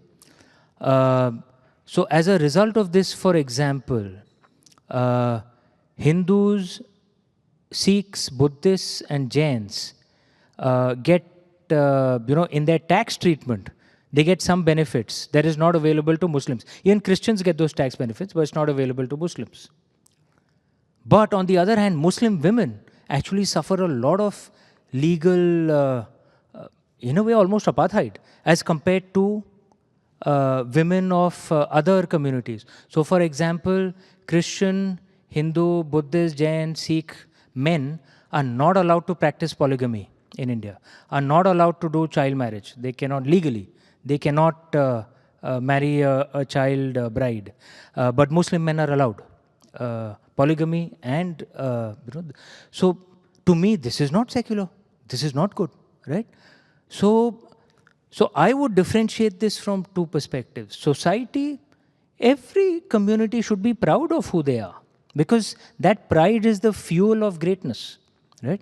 So as a result of this, for example, Hindus, Sikhs, Buddhists, and Jains get, in their tax treatment, they get some benefits that is not available to Muslims. Even Christians get those tax benefits, but it's not available to Muslims. But on the other hand, Muslim women actually suffer a lot of legal, in a way, almost apartheid, as compared to women of other communities. So, for example, Christian, Hindu, Buddhist, Jain, Sikh men are not allowed to practice polygamy in India, are not allowed to do child marriage. They cannot legally. They cannot marry a child bride. But Muslim men are allowed polygamy, and so to me this is not secular. This is not good, right? So I would differentiate this from two perspectives. Society, every community should be proud of who they are, because that pride is the fuel of greatness, right?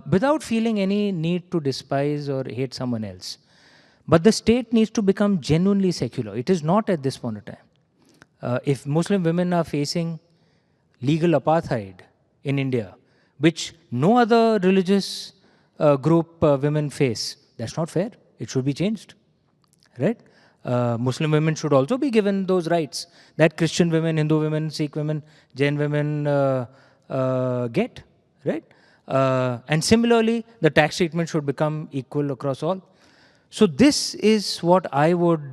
Without feeling any need to despise or hate someone else. But the state needs to become genuinely secular. It is not at this point of time. If Muslim women are facing legal apartheid in India, which no other religious group women face, that's not fair. It should be changed, right? Muslim women should also be given those rights that Christian women, Hindu women, Sikh women, Jain women get, right? And similarly, the tax treatment should become equal across all. So this is what I would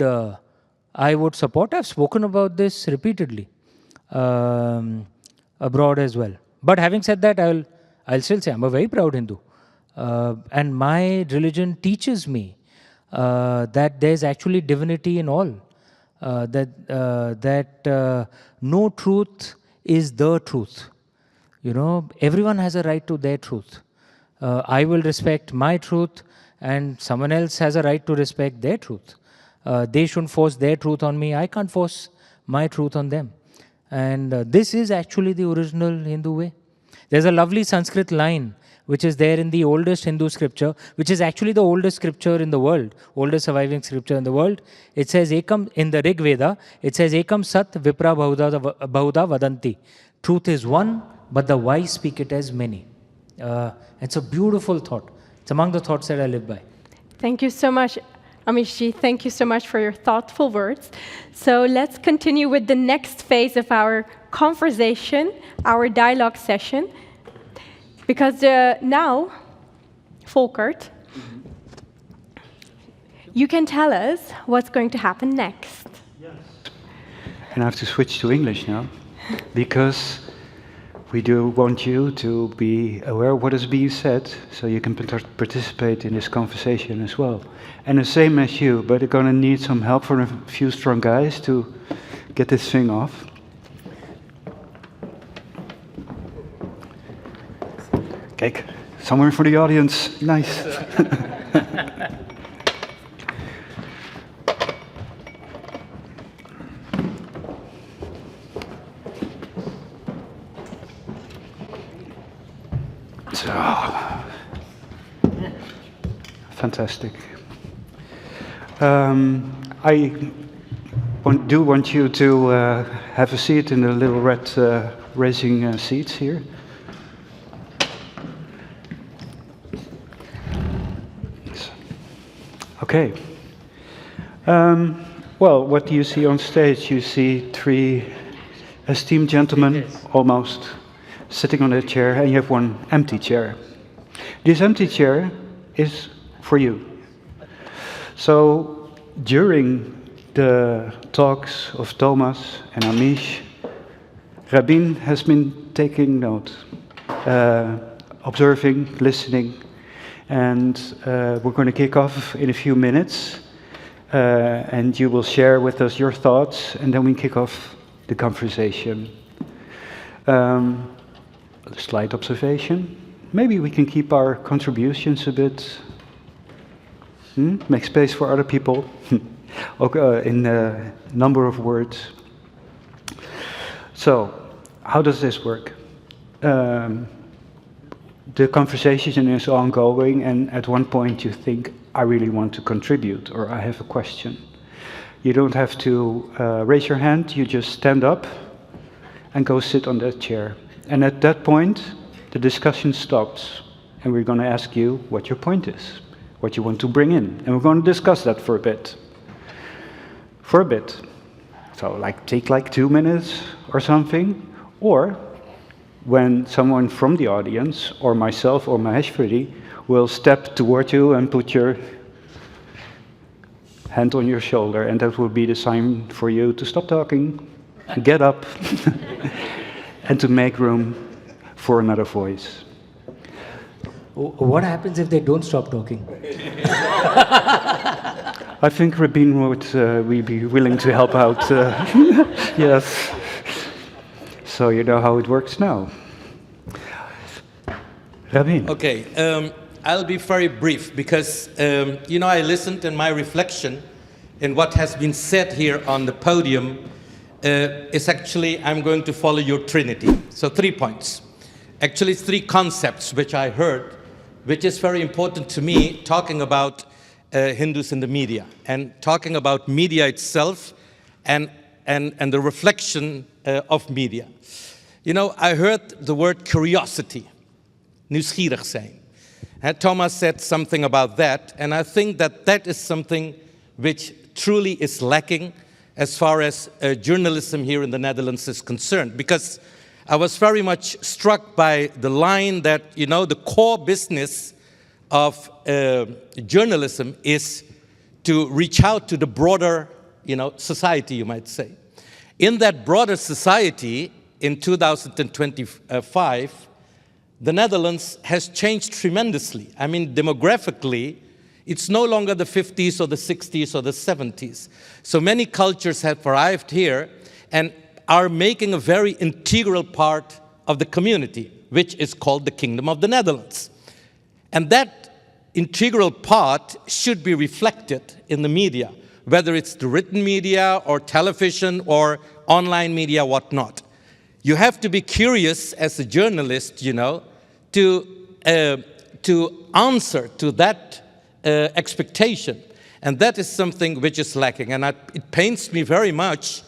support. I've spoken about this repeatedly abroad as well. But having said that, I'll still say I'm a very proud Hindu, and my religion teaches me that there's actually divinity in all. That no truth is the truth. Everyone has a right to their truth. I will respect my truth, and someone else has a right to respect their truth. They shouldn't force their truth on me. I can't force my truth on them. And this is actually the original Hindu way. There's a lovely Sanskrit line which is there in the oldest Hindu scripture, which is actually the oldest scripture in the world, oldest surviving scripture in the world. It says, Ekam, in the Rig Veda, it says, Ekam Sat Vipra Bahuda Vadanti. Truth is one, but the wise speak it as many. It's a beautiful thought. It's among the thoughts that I live by. Thank you so much, Amishji. Thank you so much for your thoughtful words. So let's continue with the next phase of our conversation, our dialogue session. Because now, Volkert, you can tell us what's going to happen next. Yes. And I have to switch to English now, because we do want you to be aware of what is being said, so you can participate in this conversation as well. And the same as you, but they're going to need some help from a few strong guys to get this thing off. Kijk, somewhere for the audience. Nice. So, fantastic. I want do want you to have a seat in the little red racing seats here. Okay. Well, what do you see on stage? You see three esteemed gentlemen, almost, sitting on a chair, and you have one empty chair. This empty chair is for you. So, during the talks of Thomas and Amish, Rabin has been taking note, observing, listening, and we're going to kick off in a few minutes, and you will share with us your thoughts, and then we kick off the conversation. A slight observation. Maybe we can keep our contributions a bit, make space for other people, okay, in a number of words. So, how does this work? The conversation is ongoing, and at one point you think, I really want to contribute, or I have a question. You don't have to raise your hand, you just stand up and go sit on that chair. And at that point, the discussion stops, and we're going to ask you what your point is, what you want to bring in, and we're going to discuss that for a bit. So take 2 minutes or something, or when someone from the audience, or myself or Maheshwari, will step toward you and put your hand on your shoulder, and that will be the sign for you to stop talking, and get up, and to make room for another voice. What happens if they don't stop talking? I think Rabin would be willing to help out. Yes. So you know how it works now. Rabin. Okay, I'll be very brief because, I listened in my reflection in what has been said here on the podium is actually, I'm going to follow your Trinity. So 3 points. Actually, it's 3 concepts which I heard, which is very important to me, talking about Hindus in the media and talking about media itself and the reflection of media. I heard the word curiosity, nieuwsgierig zijn. Thomas said something about that, and I think that is something which truly is lacking as far as journalism here in the Netherlands is concerned, because I was very much struck by the line that, the core business of journalism is to reach out to the broader, society, you might say. In that broader society, in 2025, the Netherlands has changed tremendously. I mean, demographically, it's no longer the 50s or the 60s or the 70s. So many cultures have arrived here and are making a very integral part of the community, which is called the Kingdom of the Netherlands. And that integral part should be reflected in the media, whether it's the written media or television or online media, whatnot. You have to be curious as a journalist, to answer to that expectation. And that is something which is lacking. And it pains me very much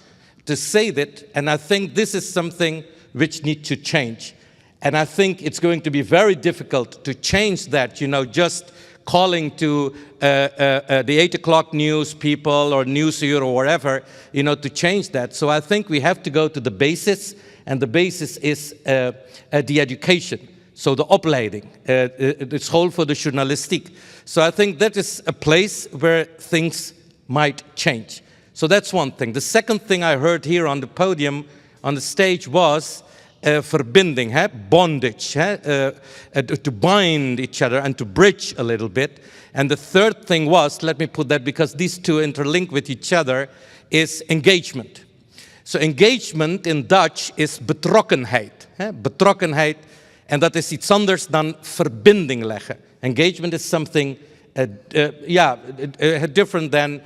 to say that, and I think this is something which needs to change. And I think it's going to be very difficult to change that, just calling to the 8 o'clock news people or Nieuwsuur or wherever, to change that. So I think we have to go to the basis, and the basis is the education. So the opleiding, the school for the journalistiek. So I think that is a place where things might change. So that's one thing. The second thing I heard here on the podium, on the stage, was verbinding, bondage, to bind each other and to bridge a little bit. And the third thing was, let me put that because these two interlink with each other, is engagement. So engagement in Dutch is betrokkenheid. Betrokkenheid, en dat is iets anders dan verbinding leggen. Engagement is something different than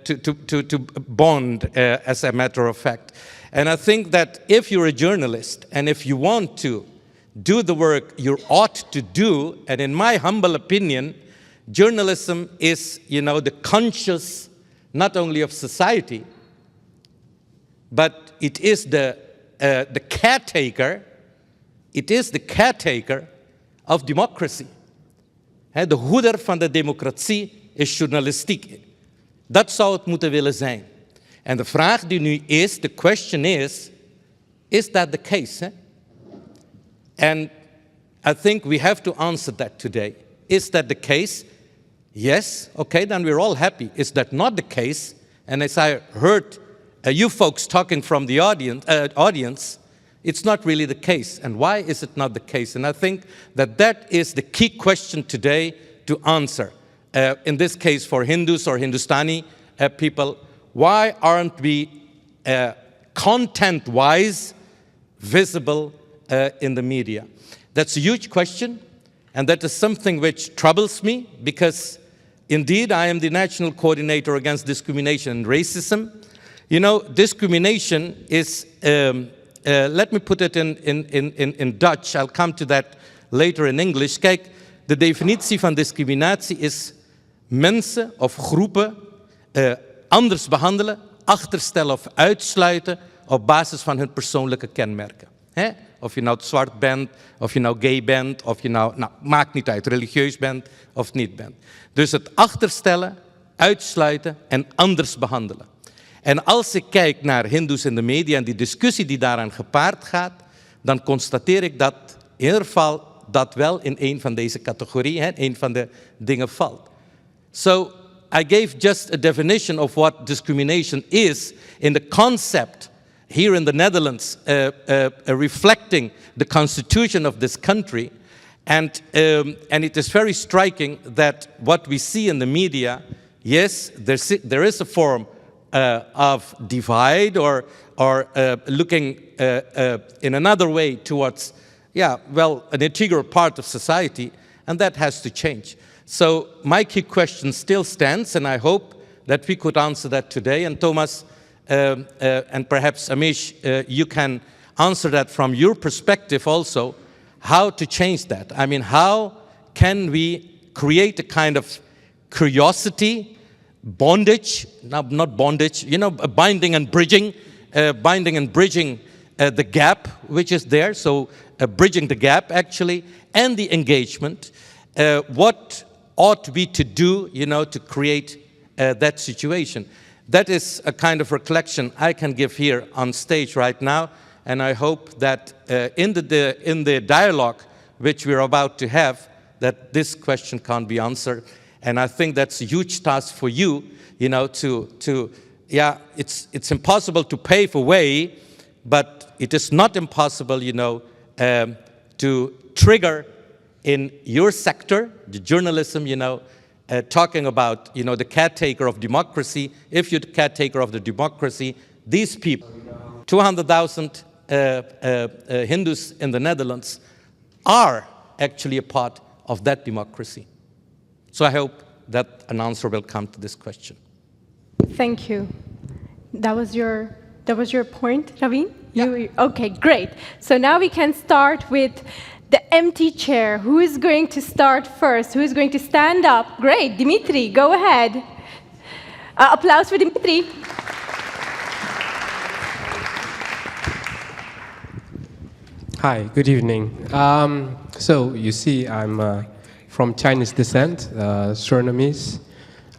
to bond, as a matter of fact. And I think that if you're a journalist and if you want to do the work you ought to do, and in my humble opinion, journalism is, the conscious not only of society, but it is the caretaker. It is the caretaker of democracy. De hoeder van de democratie is journalistiek. Dat zou het moeten willen zijn. En de vraag die nu is, the question is that the case? And I think we have to answer that today. Is that the case? Yes, okay, then we're all happy. Is that not the case? And as I heard you folks talking from the audience, it's not really the case. And why is it not the case? And I think that that is the key question today to answer. In this case, for Hindus or Hindustani people, why aren't we content-wise visible in the media? That's a huge question, and that is something which troubles me, because indeed I am the National Coordinator Against Discrimination and Racism. You know, discrimination is, let me put it in Dutch, I'll come to that later in English. Kijk, de definitie van discriminatie is mensen of groepen anders behandelen, achterstellen of uitsluiten op basis van hun persoonlijke kenmerken. Of je nou zwart bent, of je nou gay bent, of je nou maakt niet uit, religieus bent of niet bent. Dus het achterstellen, uitsluiten en anders behandelen. En als ik kijk naar Hindoes in de media en die discussie die daaraan gepaard gaat, dan constateer ik dat in ieder geval dat wel in een van deze categorieën, een van de dingen valt. So I gave just a definition of what discrimination is in the concept here in the Netherlands, reflecting the constitution of this country. And it is very striking that what we see in the media, yes, there is a form of divide or looking in another way towards, an integral part of society, and that has to change. So my key question still stands, and I hope that we could answer that today. And Thomas, and perhaps Amish, you can answer that from your perspective also, how to change that. I mean, how can we create a kind of curiosity, bondage, not bondage, binding and bridging the gap which is there, so bridging the gap actually, and the engagement. What ought we to do, to create that situation? That is a kind of reflection I can give here on stage right now, and I hope that in the dialogue which we're about to have, that this question can be answered. And I think that's a huge task for you, it's impossible to pave a way, but it is not impossible, to trigger in your sector, the journalism, talking about, the caretaker of democracy. If you're the caretaker of the democracy, these people, 200,000 Hindus in the Netherlands, are actually a part of that democracy. So I hope that an answer will come to this question. Thank you. That was your point, Rabin? Yeah. Okay, great. So now we can start with the empty chair. Who is going to start first? Who is going to stand up? Great, Dimitri, go ahead. Applaus for Dimitri. Hi, good evening. So you see, I'm from Chinese descent, Surinamese,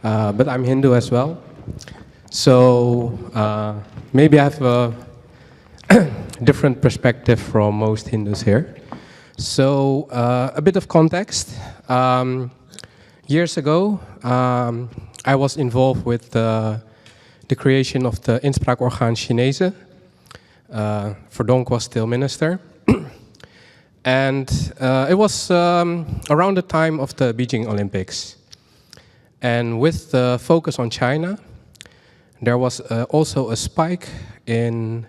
but I'm Hindu as well. So maybe I have a different perspective from most Hindus here. So a bit of context. Years ago, I was involved with the creation of the inspraakorgaan Chinese. Verdonk was still minister. And it was around the time of the Beijing Olympics. And with the focus on China, there was also a spike in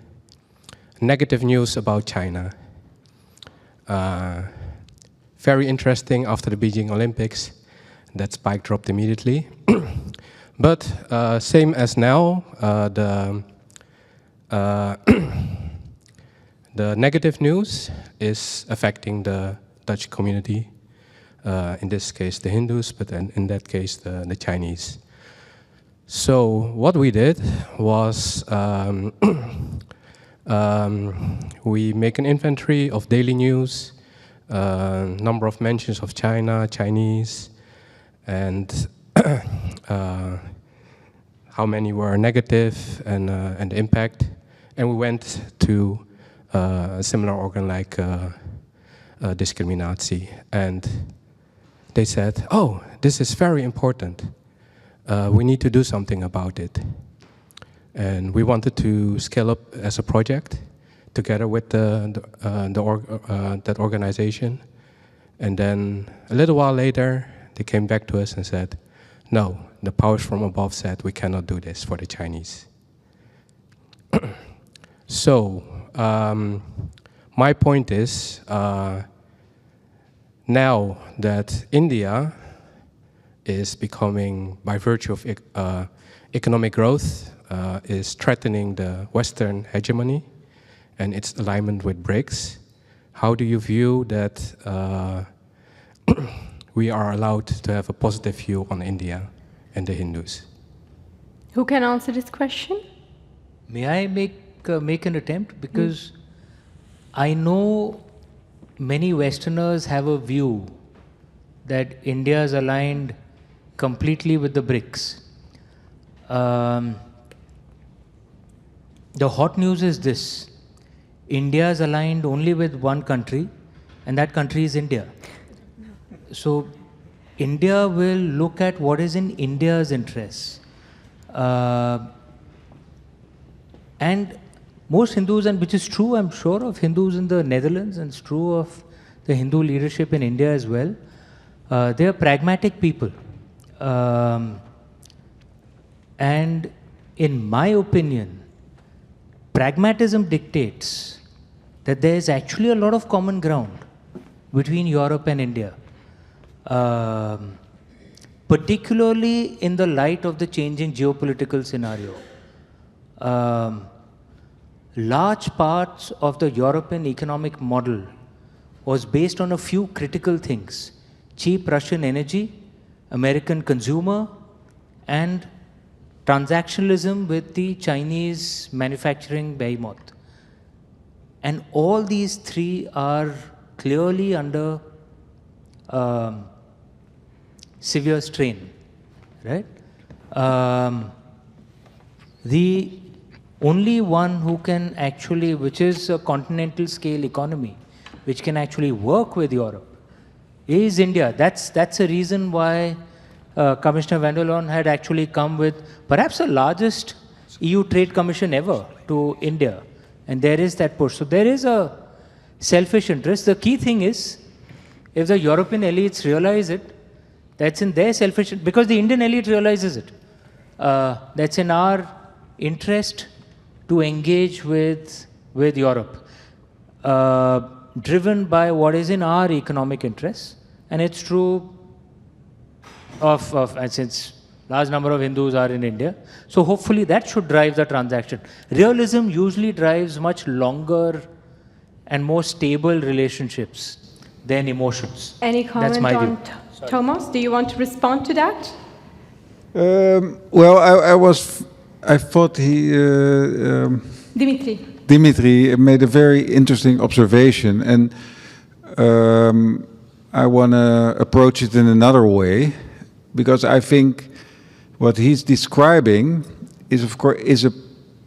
negative news about China. Very interesting, after the Beijing Olympics, that spike dropped immediately. But same as now, the negative news is affecting the Dutch community, in this case the Hindus, but in that case the Chinese. So what we did was we make an inventory of daily news, number of mentions of China, Chinese, and how many were negative and the impact. And we went to a similar organ like discriminatie, and they said, "Oh, this is very important. We need to do something about it." And we wanted to scale up as a project together with that organization. And then a little while later, they came back to us and said, "No, the powers from above said we cannot do this for the Chinese." So my point is, now that India is becoming, by virtue of economic growth, is threatening the Western hegemony and its alignment with BRICS, how do you view that we are allowed to have a positive view on India and the Hindus? Who can answer this question? May I make an attempt? Because I know many Westerners have a view that India is aligned completely with the BRICS. The hot news is this: India is aligned only with one country, and that country is India. So India will look at what is in India's interests. And most Hindus, and which is true, I'm sure, of Hindus in the Netherlands, and it's true of the Hindu leadership in India as well, they are pragmatic people. And in my opinion, pragmatism dictates that there is actually a lot of common ground between Europe and India, particularly in the light of the changing geopolitical scenario. Large parts of the European economic model was based on a few critical things: cheap Russian energy, American consumer, and transactionalism with the Chinese manufacturing behemoth. And all these three are clearly under severe strain, right? The only one who can actually, which is a continental scale economy, which can actually work with Europe, is India. That's a reason why Commissioner van der Loon had actually come with perhaps the largest EU trade commission ever to India. And there is that push. So there is a selfish interest. The key thing is, if the European elites realize it, that's in their selfish, because the Indian elite realizes it. That's in our interest to engage with Europe, driven by what is in our economic interests. And it's true and since large number of Hindus are in India, so hopefully that should drive the transaction. Realism usually drives much longer and more stable relationships than emotions. Any comment That's my on view. Thomas? Do you want to respond to that? Well, I thought Dimitri made a very interesting observation, and I want to approach it in another way, because I think what he's describing is, of course, is a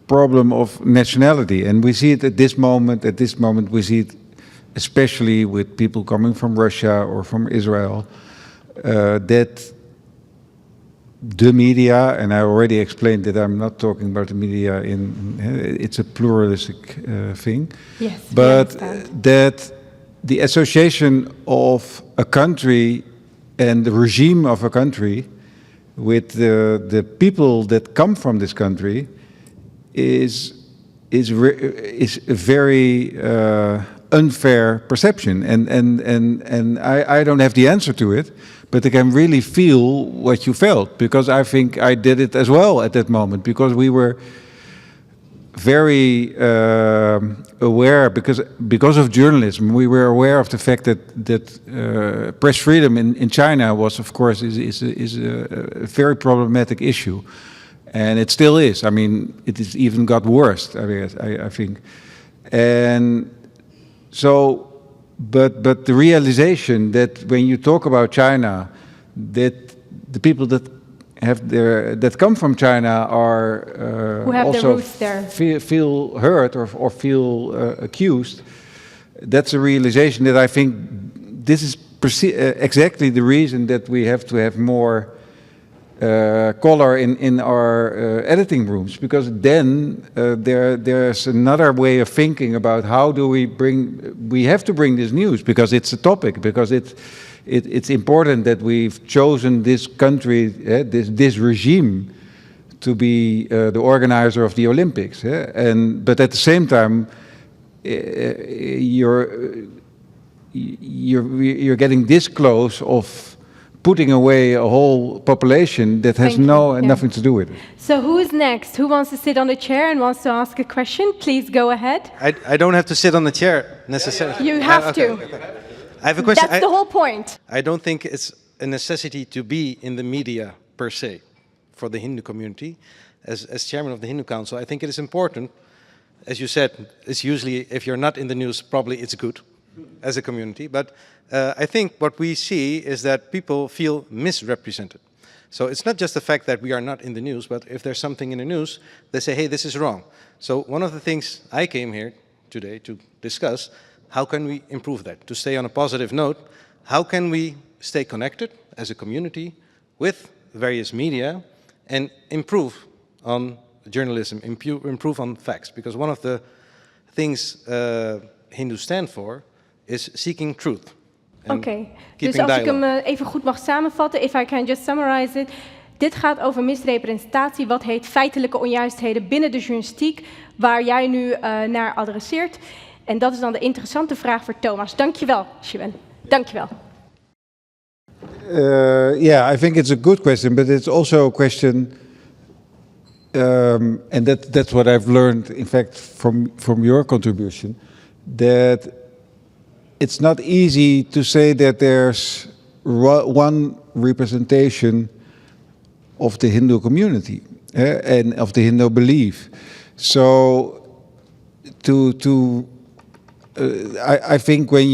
problem of nationality, and we see it at this moment. At this moment, we see it especially with people coming from Russia or from Israel, that the media, and I already explained that I'm not talking about the media it's a pluralistic thing. Yes, but that the association of a country and the regime of a country with the people that come from this country is a very unfair perception, and I don't have the answer to it, but I can really feel what you felt, because I think I did it as well at that moment, because we were very aware, because of journalism, we were aware of the fact that press freedom in China was, of course, is a very problematic issue, And it still is. I mean, it has even got worse, I think. And so, but the realization that when you talk about China, that the people that that come from China are who have also their roots there. feel hurt or feel accused. That's a realization that I think this is exactly the reason that we have to have more color in our editing rooms, because then there's another way of thinking about how do we have to bring this news, because it's a topic, because it's important that we've chosen this country, this regime, to be the organizer of the Olympics. But at the same time, you're getting this close of putting away a whole population that has nothing to do with it. So who is next? Who wants to sit on the chair and wants to ask a question? Please go ahead. I don't have to sit on the chair necessarily. You have to. I have a question. That's the whole point. I don't think it's a necessity to be in the media per se for the Hindu community. As chairman of the Hindu Council, I think it is important. As you said, it's usually, if you're not in the news, probably it's good as a community. But I think what we see is that people feel misrepresented. So it's not just the fact that we are not in the news, but if there's something in the news, they say, hey, this is wrong. So one of the things I came here today to discuss, how can we improve that? To stay on a positive note, how can we stay connected as a community with various media and improve on journalism, improve on facts? Because one of the things Hindus stand for is seeking truth. Oké, dus als ik hem even goed mag samenvatten, if I can just summarize it. Dit gaat over misrepresentatie, wat heet feitelijke onjuistheden binnen de journalistiek, waar jij nu naar adresseert. En dat is dan de interessante vraag voor Thomas. Dankjewel, Shiwen. Dankjewel. Yeah, I think it's a good question, but it's also a question, and that's what I've learned, in fact, from your contribution, that it's not easy to say that there's one representation of the Hindu community and of the Hindu belief. So I think when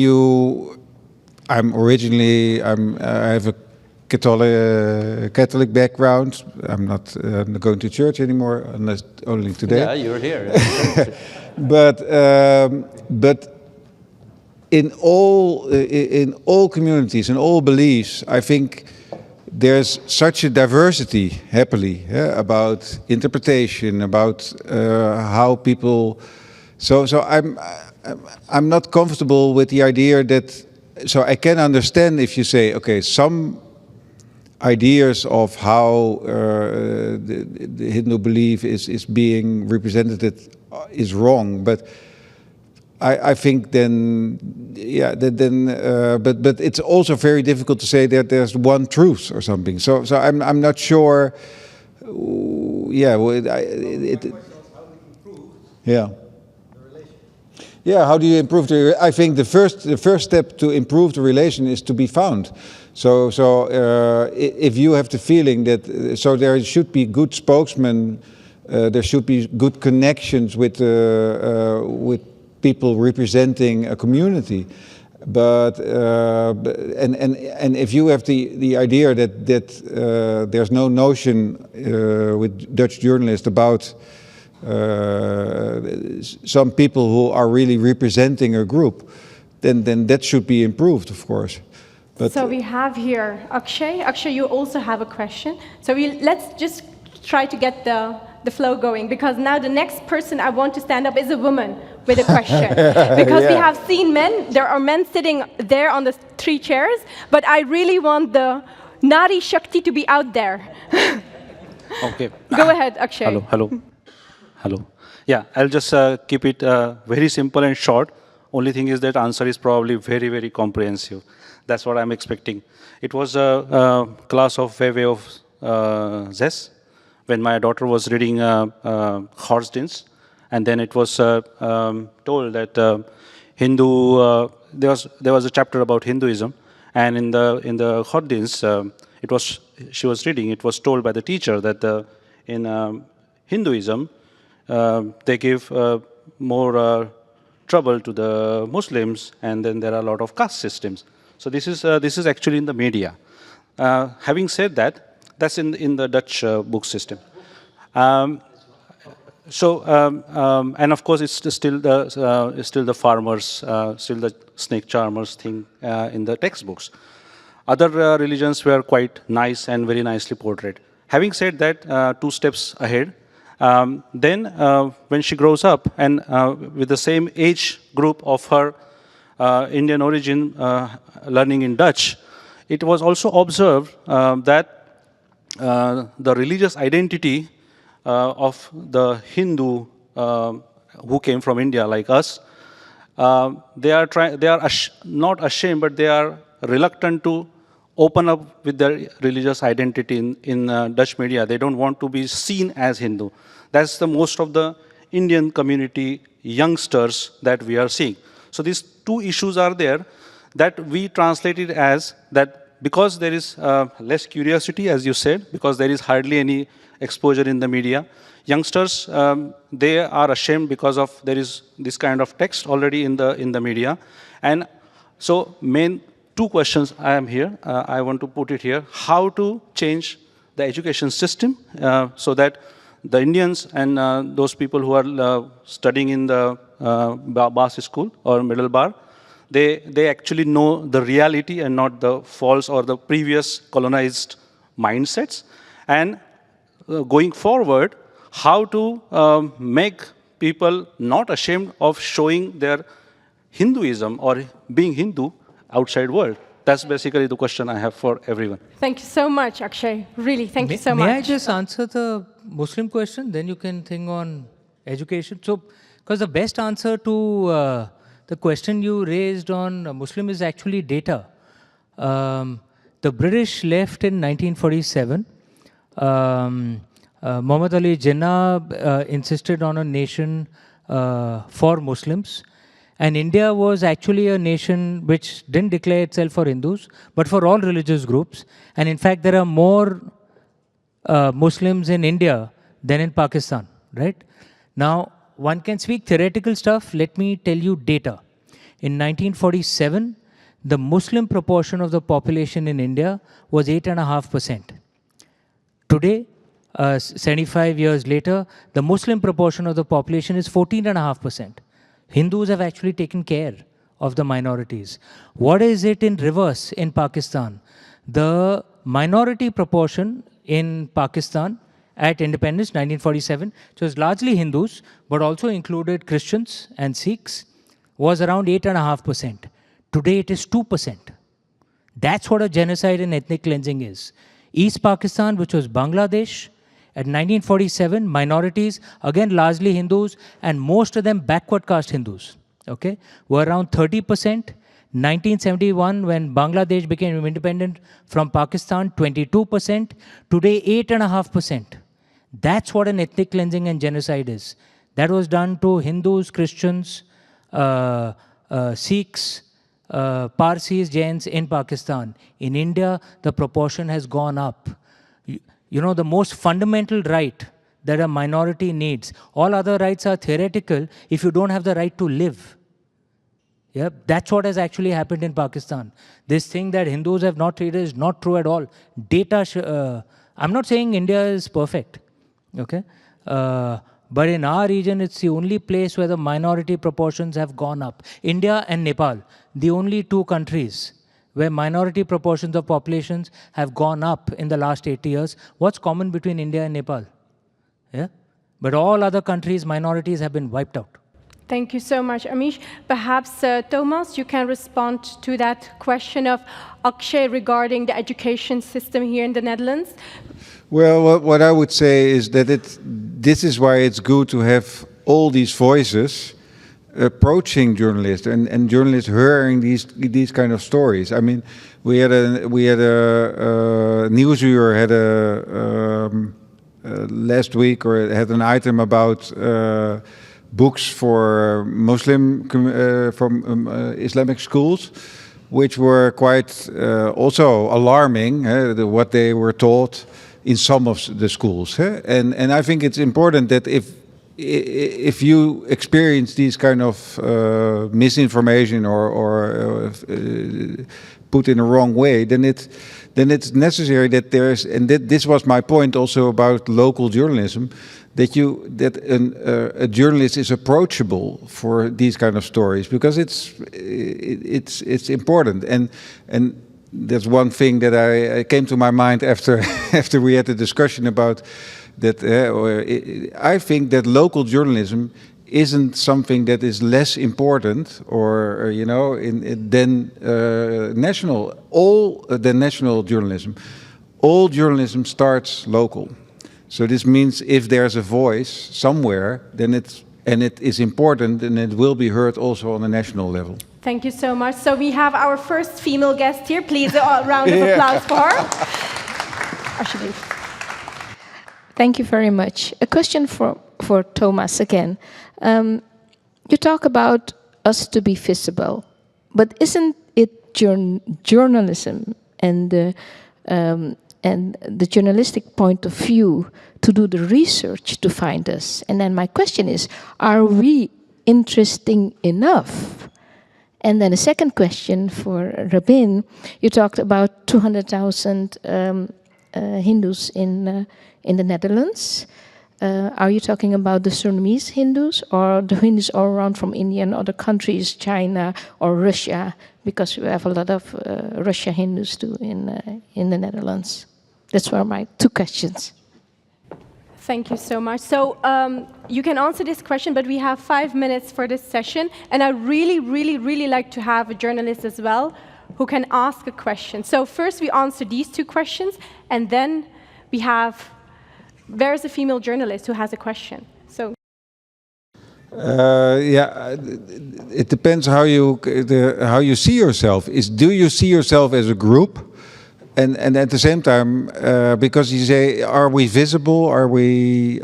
I have a Catholic background. I'm not going to church anymore, unless only today. Yeah, you're here. But in all communities, in all beliefs, I think there's such a diversity, happily, about interpretation, about how people. So I'm not comfortable with the idea that. So I can understand if you say, okay, some ideas of how the Hindu belief is being represented is wrong, but I think then, yeah, but it's also very difficult to say that there's one truth or something. So I'm not sure. Yeah, yeah. Yeah, how do you improve the? I think the first step to improve the relation is to be found. So if you have the feeling that, so there should be good spokesmen, there should be good connections with people representing a community, but and if you have the idea that there's no notion with Dutch journalists about some people who are really representing a group, then that should be improved, of course. But so we have here Akshay. Akshay, you also have a question. So let's just try to get the flow going, because now the next person I want to stand up is a woman with a question. Because we have seen men, there are men sitting there on the 3 chairs, but I really want the Nari Shakti to be out there. Okay. Go ahead, Akshay. Hello. Yeah, I'll just keep it very simple and short. Only thing is that answer is probably very, very comprehensive. That's what I'm expecting. It was a class of Way of Zes, when my daughter was reading Horsdins, and then it was told that Hindu. There was a chapter about Hinduism, and in the Horsdins, she was reading. It was told by the teacher that in Hinduism, they give more trouble to the Muslims, and then there are a lot of caste systems. So this is actually in the media. Having said that, that's in the Dutch book system. And of course, it's still the farmers, still the snake charmers thing in the textbooks. Other religions were quite nice and very nicely portrayed. Having said that, 2 steps ahead, then when she grows up and with the same age group of her Indian origin learning in Dutch, it was also observed that the religious identity of the Hindu who came from India like us, they are not ashamed, but they are reluctant to open up with their religious identity in Dutch media. They don't want to be seen as Hindu. That's the most of the Indian community youngsters that we are seeing. So these 2 issues are there that we translated as that because there is less curiosity, as you said, because there is hardly any exposure in the media. Youngsters, they are ashamed because of there is this kind of text already in the media. And so main 2 questions I am here, I want to put it here, how to change the education system so that the Indians and those people who are studying in the Bars school or middle bar, they actually know the reality and not the false or the previous colonized mindsets. And going forward, how to make people not ashamed of showing their Hinduism or being Hindu outside world. That's basically the question I have for everyone. Thank you so much, Akshay. Really, thank you so much. May I just answer the Muslim question? Then you can think on education. So, because the best answer to the question you raised on Muslim is actually data. The British left in 1947. Muhammad Ali Jinnah insisted on a nation for Muslims. And India was actually a nation which didn't declare itself for Hindus, but for all religious groups. And in fact, there are more Muslims in India than in Pakistan, right? Now, one can speak theoretical stuff. Let me tell you data. In 1947, the Muslim proportion of the population in India was 8.5%. Today, 75 years later, the Muslim proportion of the population is 14.5%. Hindus have actually taken care of the minorities. What is it in reverse in Pakistan? The minority proportion in Pakistan at independence, 1947, which was largely Hindus, but also included Christians and Sikhs, was around 8.5%. Today it is 2%. That's what a genocide and ethnic cleansing is. East Pakistan, which was Bangladesh, at 1947, minorities, again largely Hindus, and most of them backward caste Hindus, okay, were around 30%. 1971, when Bangladesh became independent from Pakistan, 22%. Today, 8.5%. That's what an ethnic cleansing and genocide is. That was done to Hindus, Christians, Sikhs, Parsis, Jains in Pakistan. In India, the proportion has gone up. You know, the most fundamental right that a minority needs. All other rights are theoretical if you don't have the right to live. Yeah, that's what has actually happened in Pakistan. This thing that Hindus have not treated is not true at all. Data, I'm not saying India is perfect, okay? But in our region, it's the only place where the minority proportions have gone up. India and Nepal, the only 2 countries where minority proportions of populations have gone up in the last 80 years. What's common between India and Nepal? Yeah? But all other countries, minorities have been wiped out. Thank you so much, Amish. Perhaps, Thomas, you can respond to that question of Akshay regarding the education system here in the Netherlands. Well, what I would say is that this is why it's good to have all these voices approaching journalists and journalists hearing these kind of stories. I mean, we had a Nieuwsuur had last week or had an item about books for Muslim from Islamic schools, which were quite also alarming. What they were taught in some of the schools. And I think it's important that if you experience these kind of misinformation or put in a wrong way, then it's necessary that there's, and this was my point also about local journalism, that a journalist is approachable for these kind of stories, because it's important. And that's one thing that I came to my mind after we had the discussion about that. I think that local journalism isn't something that is less important, or than national. The national journalism. All journalism starts local. So this means if there's a voice somewhere, then it is important, and it will be heard also on a national level. Thank you so much. So we have our first female guest here. Please, a round of applause for her. Alsjeblieft. Thank you very much. A question for Thomas again. You talk about us to be visible, but isn't it journalism and the journalistic point of view to do the research to find us? And then my question is, are we interesting enough? And then a second question for Rabin. You talked about 200,000 Hindoes in the Netherlands. Are you talking about the Surinamese Hindoes, or the Hindoes all around from India and other countries, China or Russia? Because we have a lot of Russian Hindoes too in the Netherlands. That's were my two questions. Thank you so much. So you can answer this question, but we have 5 minutes for this session. And I really like to have a journalist as well who can ask a question. So first we answer these two questions, and then we have, there's a female journalist who has a question. So. It depends how you see yourself. Do you see yourself as a group? And at the same time, because you say, are we visible? Are we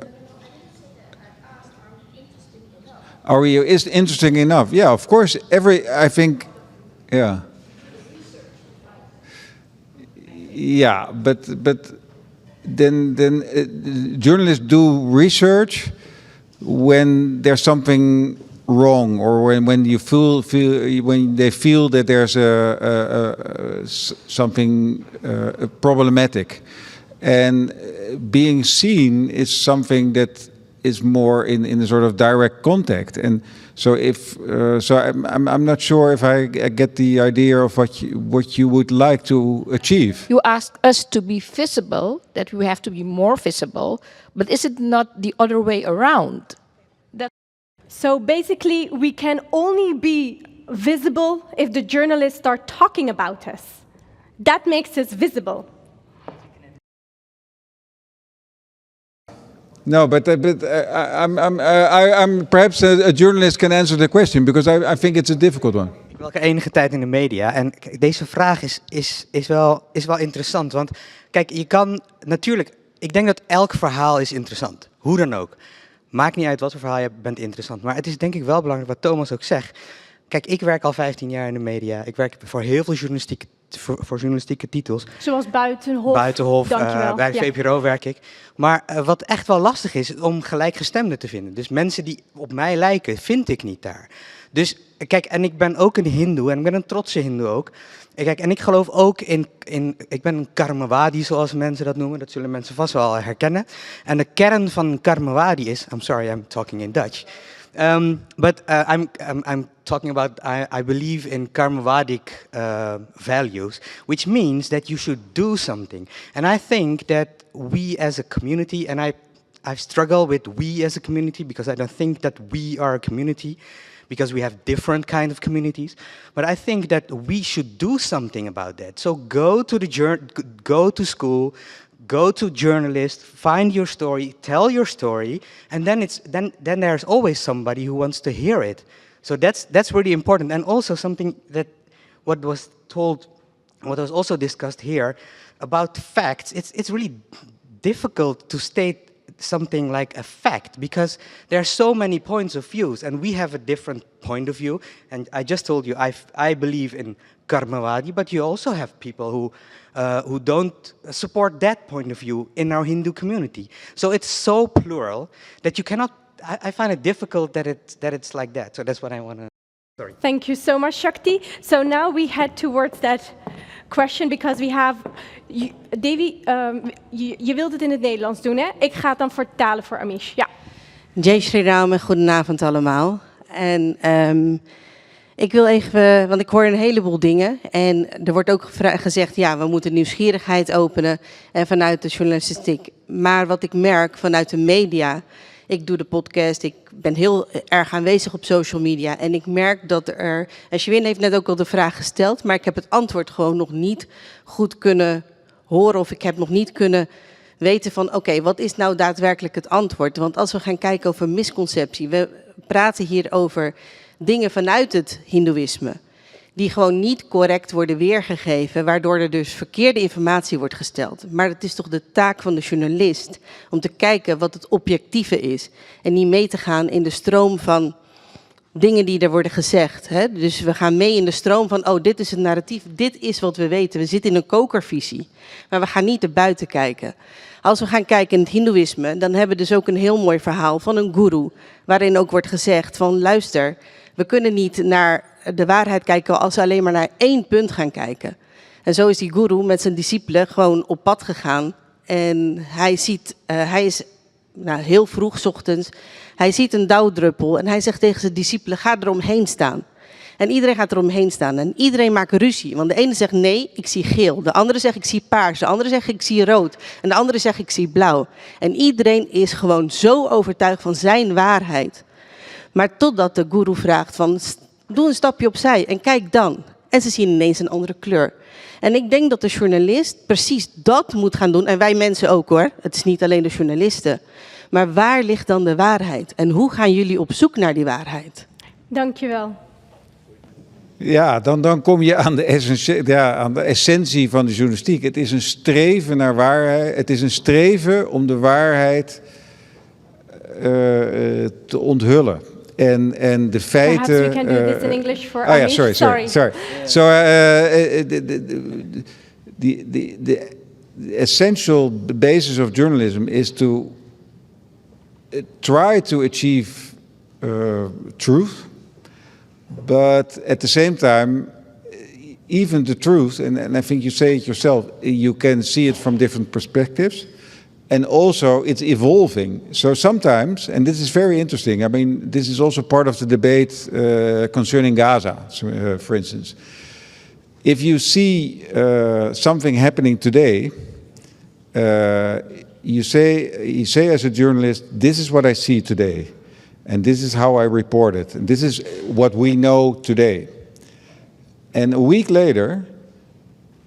interesting enough? Yeah, of course. I think, yeah. Yeah, but then journalists do research when there's something wrong, or when they feel that there's something problematic, and being seen is something that is more in a sort of direct contact. And so I'm not sure if I get the idea of what you would like to achieve. You ask us to be visible, that we have to be more visible, but is it not the other way around? So basically, we can only be visible if the journalists start talking about us. That makes us visible. No, but I'm perhaps a journalist can answer the question, because I think it's a difficult one. Ik werk enige tijd in de media en deze vraag is wel interessant. Want kijk, je kan natuurlijk, ik denk dat elk verhaal is interessant. Hoe dan ook. Maakt niet uit wat voor verhaal je bent interessant. Maar het is denk ik wel belangrijk wat Thomas ook zegt. Kijk, ik werk al 15 jaar in de media. Ik werk voor heel veel journalistieke titels. Zoals Buitenhof. Buitenhof, dankjewel. bij de VPRO werk ik. Maar wat echt wel lastig is om gelijkgestemden te vinden. Dus mensen die op mij lijken, vind ik niet daar. Dus kijk, en ik ben ook een hindoe en ik ben een trotse hindoe ook. Kijk, en ik geloof ook ik ben een karmawadi, zoals mensen dat noemen. Dat zullen mensen vast wel herkennen. En de kern van karmawadi is, I'm sorry, I'm talking in Dutch. But I'm talking about, I believe in karmawadic values, which means that you should do something. And I think that we as a community, and I struggle with we as a community, because I don't think that we are a community, because we have different kind of communities. But I think that we should do something about that. So go to school, go to journalists, find your story, tell your story, and then there's always somebody who wants to hear it. So that's really important. And also something that what was also discussed here about facts. It's really difficult to state something like a fact, because there are so many points of views, and we have a different point of view. And I just told you, I believe in Karmavadi, but you also have people who don't support that point of view in our Hindu community. So it's so plural that you cannot. I find it difficult that it's like that. So that's what I want to. Sorry. Thank you so much, Shakti. So now we head towards that question because we have... Devi, je wilt het in het Nederlands doen, hè? Ik ga het dan vertalen voor Amish. Ja. Jai Shri Ram en goedenavond allemaal. En ik wil even, want ik hoor een heleboel dingen. En er wordt ook gezegd, ja, we moeten nieuwsgierigheid openen en vanuit de journalistiek. Maar wat ik merk vanuit de media... Ik doe de podcast, ik ben heel erg aanwezig op social media. En ik merk dat er... En Shewin heeft net ook al de vraag gesteld, maar ik heb het antwoord gewoon nog niet goed kunnen horen. Of ik heb nog niet kunnen weten van, oké, wat is nou daadwerkelijk het antwoord? Want als we gaan kijken over misconceptie, we praten hier over dingen vanuit het hindoeïsme, die gewoon niet correct worden weergegeven, waardoor er dus verkeerde informatie wordt gesteld. Maar het is toch de taak van de journalist om te kijken wat het objectieve is en niet mee te gaan in de stroom van dingen die er worden gezegd. Hè? Dus we gaan mee in de stroom van, oh, dit is het narratief, dit is wat we weten. We zitten in een kokervisie, maar we gaan niet erbuiten kijken. Als we gaan kijken in het hindoeïsme, dan hebben we dus ook een heel mooi verhaal van een guru, waarin ook wordt gezegd van, luister, we kunnen niet naar de waarheid kijken als we alleen maar naar één punt gaan kijken. En zo is die guru met zijn discipelen gewoon op pad gegaan. En hij is heel vroeg 's ochtends, hij ziet een dauwdruppel en hij zegt tegen zijn discipelen, ga eromheen staan. En iedereen gaat eromheen staan en iedereen maakt ruzie. Want de ene zegt nee, ik zie geel. De andere zegt ik zie paars. De andere zegt ik zie rood. En de andere zegt ik zie blauw. En iedereen is gewoon zo overtuigd van zijn waarheid. Maar totdat de guru vraagt van, doe een stapje opzij en kijk dan. En ze zien ineens een andere kleur. En ik denk dat de journalist precies dat moet gaan doen. En wij mensen ook hoor. Het is niet alleen de journalisten. Maar waar ligt dan de waarheid? En hoe gaan jullie op zoek naar die waarheid? Dankjewel. Ja, dan kom je aan de essentie van de journalistiek. Het is een streven naar waarheid. Het is een streven om de waarheid te onthullen. En de feiten... Perhaps we can do this in English for Amish. Yeah, sorry. So the essential basis of journalism is to try to achieve truth, but at the same time, even the truth, and I think you say it yourself, you can see it from different perspectives. And also it's evolving. So sometimes, and this is very interesting, I mean, this is also part of the debate concerning Gaza, for instance. If you see something happening today, you say as a journalist, this is what I see today. And this is how I report it. And this is what we know today. And a week later,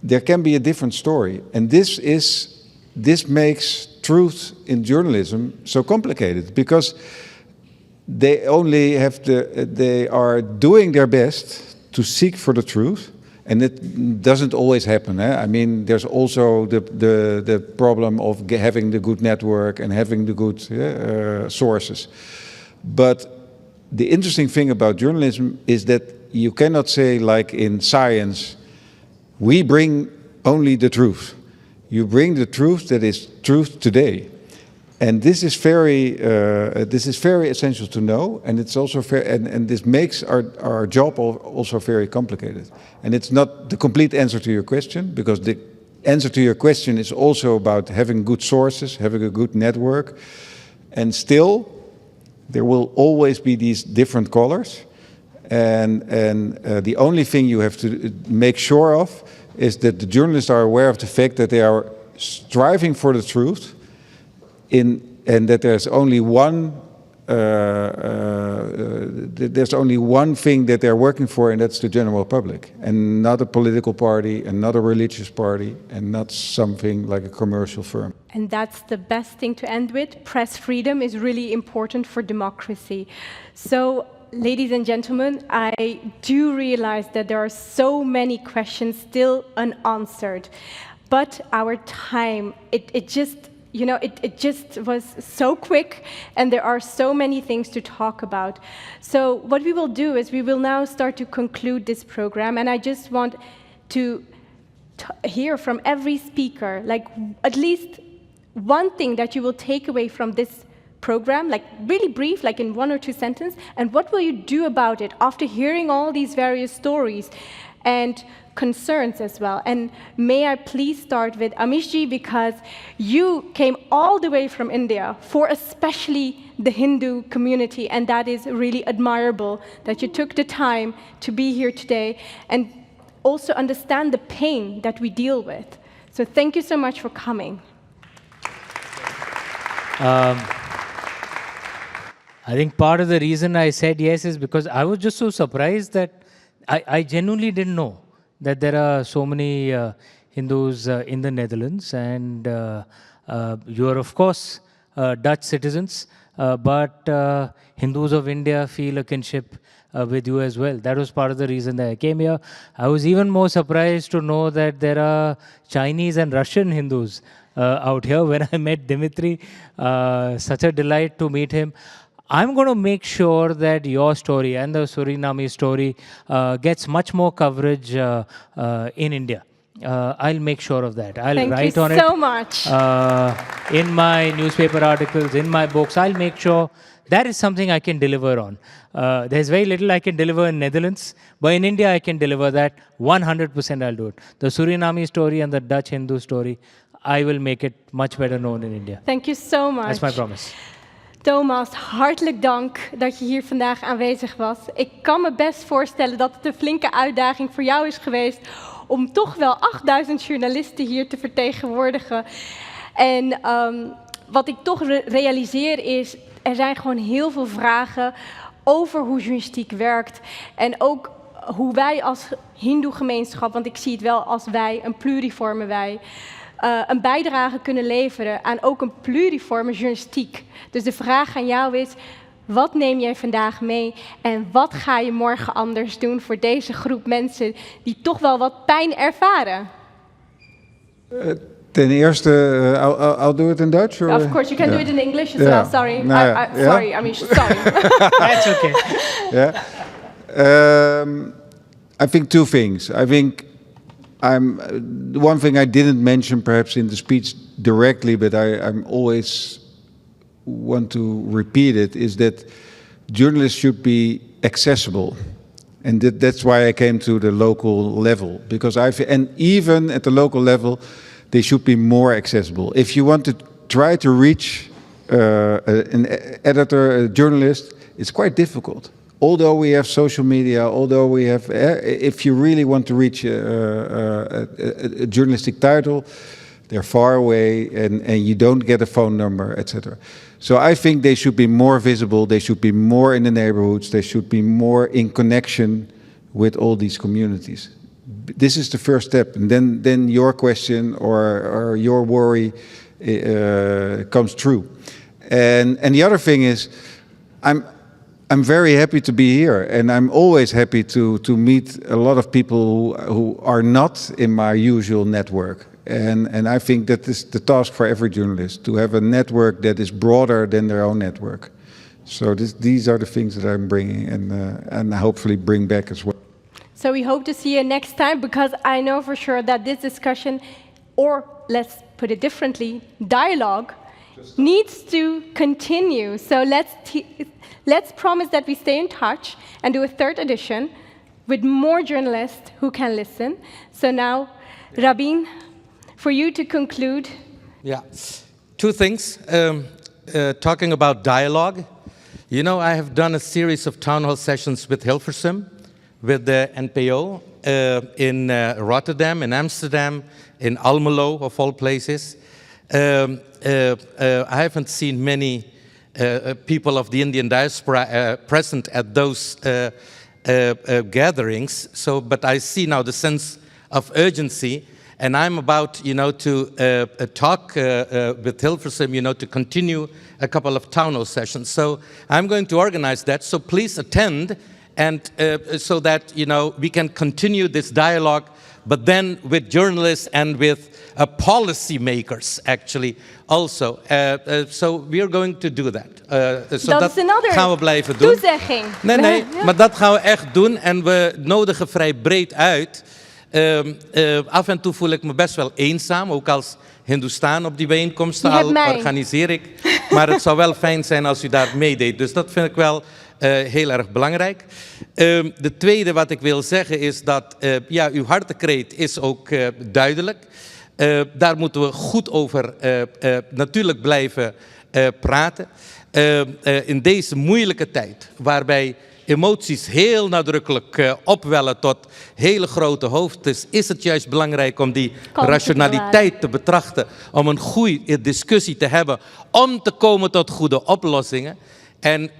there can be a different story. And this makes truth in journalism so complicated, because they are doing their best to seek for the truth, and it doesn't always happen. I mean, there's also the problem of having the good network and having the good sources. But the interesting thing about journalism is that you cannot say, like in science, we bring only the truth. You bring the truth that is truth today, and this is very essential to know, and it's also and this makes our job also very complicated. And it's not the complete answer to your question, because the answer to your question is also about having good sources, having a good network, and still there will always be these different colors, and the only thing you have to make sure of is that the journalists are aware of the fact that they are striving for the truth, and that there's only one thing that they're working for, and that's the general public, and not a political party, and not a religious party, and not something like a commercial firm. And that's the best thing to end with. Press freedom is really important for democracy. So, ladies and gentlemen, I do realize that there are so many questions still unanswered, but our time, it just, you know, it just was so quick, and there are so many things to talk about. So what we will do is we will now start to conclude this program, and I just want to hear from every speaker, like at least one thing that you will take away from this program, like really brief, like in 1 or 2 sentences, and what will you do about it after hearing all these various stories and concerns as well. And may I please start with Amishji, because you came all the way from India for especially the Hindu community, and that is really admirable that you took the time to be here today and also understand the pain that we deal with. So thank you so much for coming. I think part of the reason I said yes is because I was just so surprised that I genuinely didn't know that there are so many Hindus in the Netherlands, and you are of course Dutch citizens, but Hindus of India feel a kinship with you as well. That was part of the reason that I came here. I was even more surprised to know that there are Chinese and Russian Hindus out here. When I met Dimitri, such a delight to meet him. I'm going to make sure that your story and the Suriname story gets much more coverage in India. I'll make sure of that. I'll write on it. Thank you so much. In my newspaper articles, in my books, I'll make sure that is something I can deliver on. There's very little I can deliver in Netherlands, but in India I can deliver that. 100% I'll do it. The Suriname story and the Dutch Hindu story, I will make it much better known in India. Thank you so much. That's my promise. Thomas, hartelijk dank dat je hier vandaag aanwezig was. Ik kan me best voorstellen dat het een flinke uitdaging voor jou is geweest om toch wel 8000 journalisten hier te vertegenwoordigen. En wat ik toch realiseer is, er zijn gewoon heel veel vragen over hoe journalistiek werkt. En ook hoe wij als Hindoe-gemeenschap, want ik zie het wel als wij, een pluriforme wij, een bijdrage kunnen leveren aan ook een pluriforme journalistiek. Dus de vraag aan jou is, wat neem jij vandaag mee en wat ga je morgen anders doen voor deze groep mensen die toch wel wat pijn ervaren? Ten eerste, I'll do it in Dutch? Or? Of course, you can do it in English as well. Sorry, sorry, Amish, sorry. That's okay. I think 2 things. I think the one thing I didn't mention perhaps in the speech directly, but I'm always want to repeat it, is that journalists should be accessible. And that's why I came to the local level. And even at the local level, they should be more accessible. If you want to try to reach an editor, a journalist, it's quite difficult. Although we have social media, although we have, if you really want to reach a journalistic title, they're far away and you don't get a phone number, etc. So I think they should be more visible, they should be more in the neighborhoods, they should be more in connection with all these communities. This is the first step, and then your question or your worry comes true. And the other thing is, I'm very happy to be here, and I'm always happy to meet a lot of people who are not in my usual network. And I think that is the task for every journalist, to have a network that is broader than their own network. So these are the things that I'm bringing and hopefully bring back as well. So we hope to see you next time, because I know for sure that this discussion, or let's put it differently, dialogue, needs to continue. So let's promise that we stay in touch and do a 3rd edition with more journalists who can listen. So now, Rabin, for you to conclude. Yeah, 2 things. Talking about dialogue, you know, I have done a series of town hall sessions with Hilversum, with the NPO, in Rotterdam, in Amsterdam, in Almelo, of all places. I haven't seen many people of the Indian diaspora present at those gatherings, but I see now the sense of urgency. And I'm about, you know, to talk with Hilversum, you know, to continue a couple of town hall sessions. So I'm going to organize that. So please attend, and so that, you know, we can continue this dialogue but then with journalists and with policy makers, actually, also. So we are going to do that. Dat is een andere gaan we blijven doen. toezegging. Nee, maar dat gaan we echt doen en we nodigen vrij breed uit. Af en toe voel ik me best wel eenzaam, ook als Hindoestaan op die bijeenkomsten al organiseer ik. Maar het zou wel fijn zijn als u daar meedeed. Dus dat vind ik wel heel erg belangrijk. De tweede wat ik wil zeggen is dat uw hartekreet is ook duidelijk. Daar moeten we goed over natuurlijk blijven praten. In deze moeilijke tijd, waarbij emoties heel nadrukkelijk opwellen tot hele grote hoofdes, is het juist belangrijk om die rationaliteit te betrachten, om een goede discussie te hebben, om te komen tot goede oplossingen. En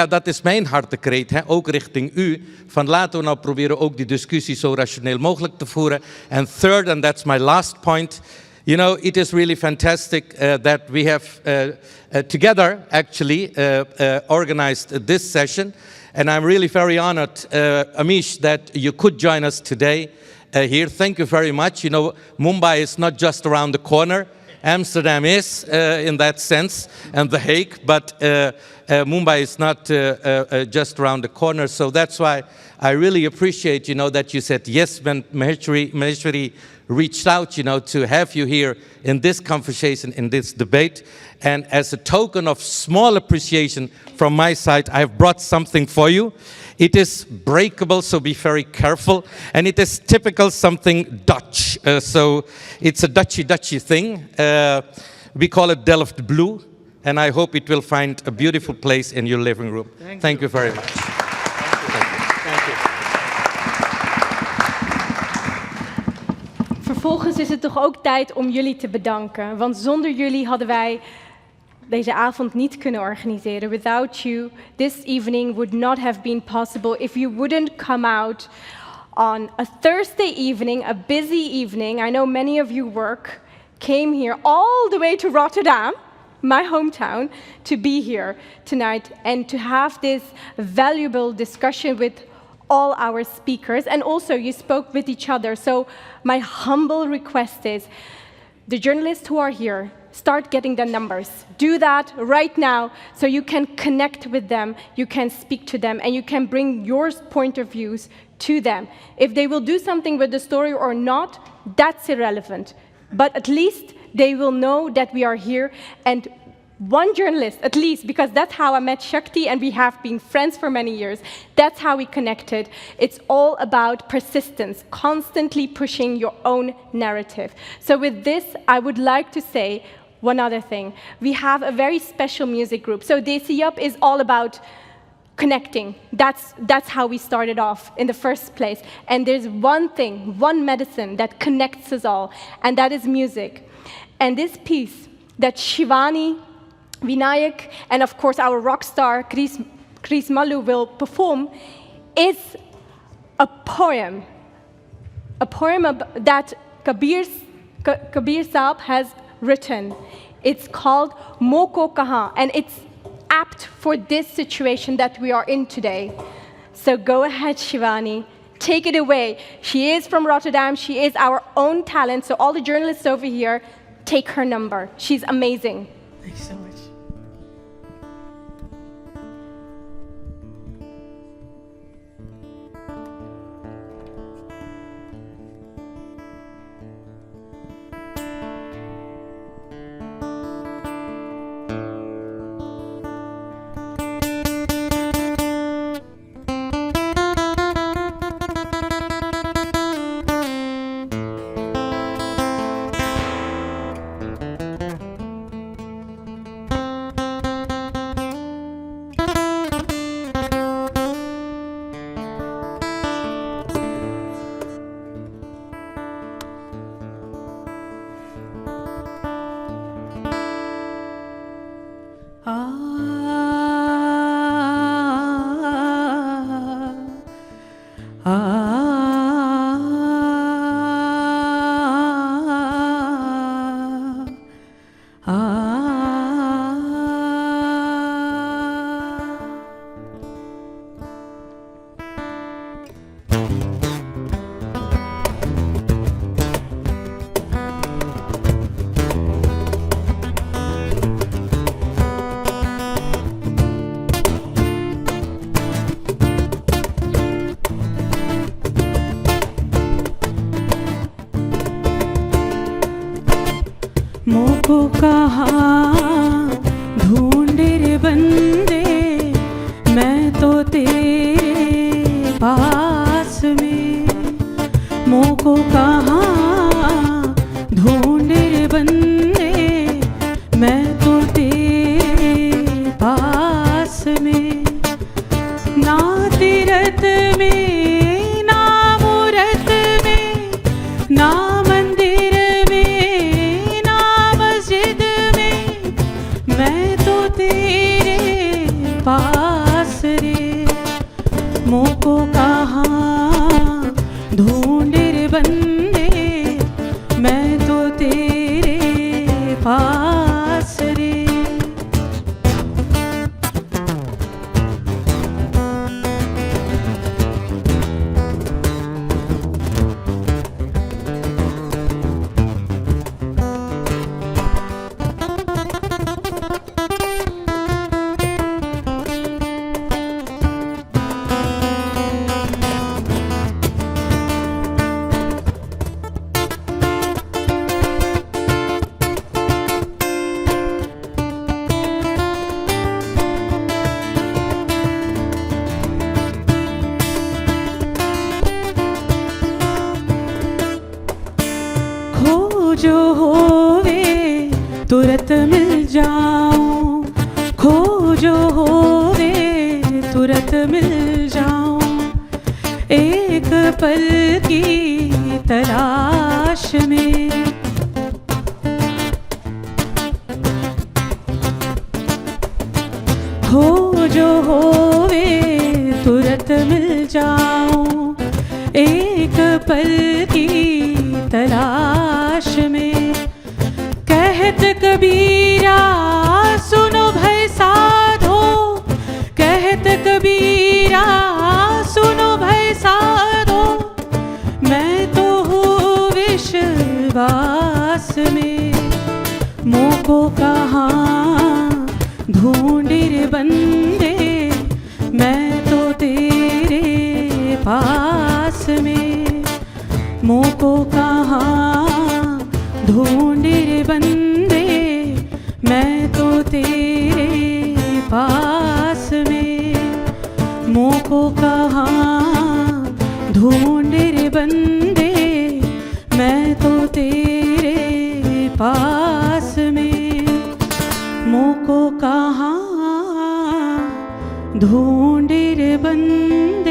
dat is mijn hartekreet, hè, ook richting u, van laten we nou proberen ook die discussie zo rationeel mogelijk te voeren. And third, and that's my last point, you know, it is really fantastic that we have together actually organized this session. And I'm really very honored, Amish, that you could join us today here. Thank you very much. You know, Mumbai is not just around the corner. Amsterdam is, in that sense, and The Hague, but Mumbai is not just around the corner. So that's why I really appreciate, you know, that you said yes when Maheshwari reached out, you know, to have you here in this conversation, in this debate. And as a token of small appreciation from my side, I have brought something for you. It is breakable, so be very careful. And it is typical something Dutch. So it's a Dutchy thing. We call it Delft Blue. And I hope it will find a beautiful place in your living room. Thank you very much. Thank you. Vervolgens is het toch ook tijd om jullie te bedanken. Want zonder jullie hadden wij deze avond niet kunnen organiseren. Without you, this evening would not have been possible if you wouldn't come out on a Thursday evening, a busy evening. I know many of you work, came here all the way to Rotterdam, my hometown, to be here tonight and to have this valuable discussion with all our speakers. And also you spoke with each other. So my humble request is, the journalists who are here, start getting their numbers. Do that right now so you can connect with them, you can speak to them, and you can bring your point of views to them. If they will do something with the story or not, that's irrelevant. But at least they will know that we are here, and one journalist, at least, because that's how I met Shakti and we have been friends for many years. That's how we connected. It's all about persistence, constantly pushing your own narrative. So with this, I would like to say one other thing. We have a very special music group. So DesiYUP is all about connecting. That's how we started off in the first place. And there's one thing, one medicine that connects us all, and that is music. And this piece that Shivani, Vinayak, and of course our rock star Chris Malu will perform is a poem that Kabir Sahib has written. It's called Moko Kahan, and it's apt for this situation that we are in today. So go ahead, Shivani, take it away. She is from Rotterdam, she is our own talent, so all the journalists over here, take her number. She's amazing. Thanks so much. मोको कहाँ ढूंढे रे बंदे, मैं तो तेरे पास में। मोको कहाँ ढूंढे रे बंदे, मैं तो तेरे पास में। ना तीरथ में ना मूरत में, ना मंदिर में ना मस्जिद में, मैं तो तेरे पास रे। मोको कहाँ ढूंढे रे बंदे, मैं तो तेरे पास रे। खोजो होवे तुरत मिल जाऊं, खोजो होवे तुरत मिल जाऊं, एक पल की तलाश में। खोजो होवे तुरत मिल जाऊं, एक पल की तलाश में। कहत कबीरा सुनो भाई साधो, कहत कबीरा सुनो भाई साधो, मैं तो हूँ विश्वास में। मोको कहाँ ढूंढे रे बंदे, मैं तो तेरे पास में। मोको कहाँ ढूंढे रे बंदे, मैं तो तेरे पास में। मोको कहाँ ढूंढे रे बंदे, मैं तो तेरे पास में। मोको कहाँ ढूंढे रे बंदे,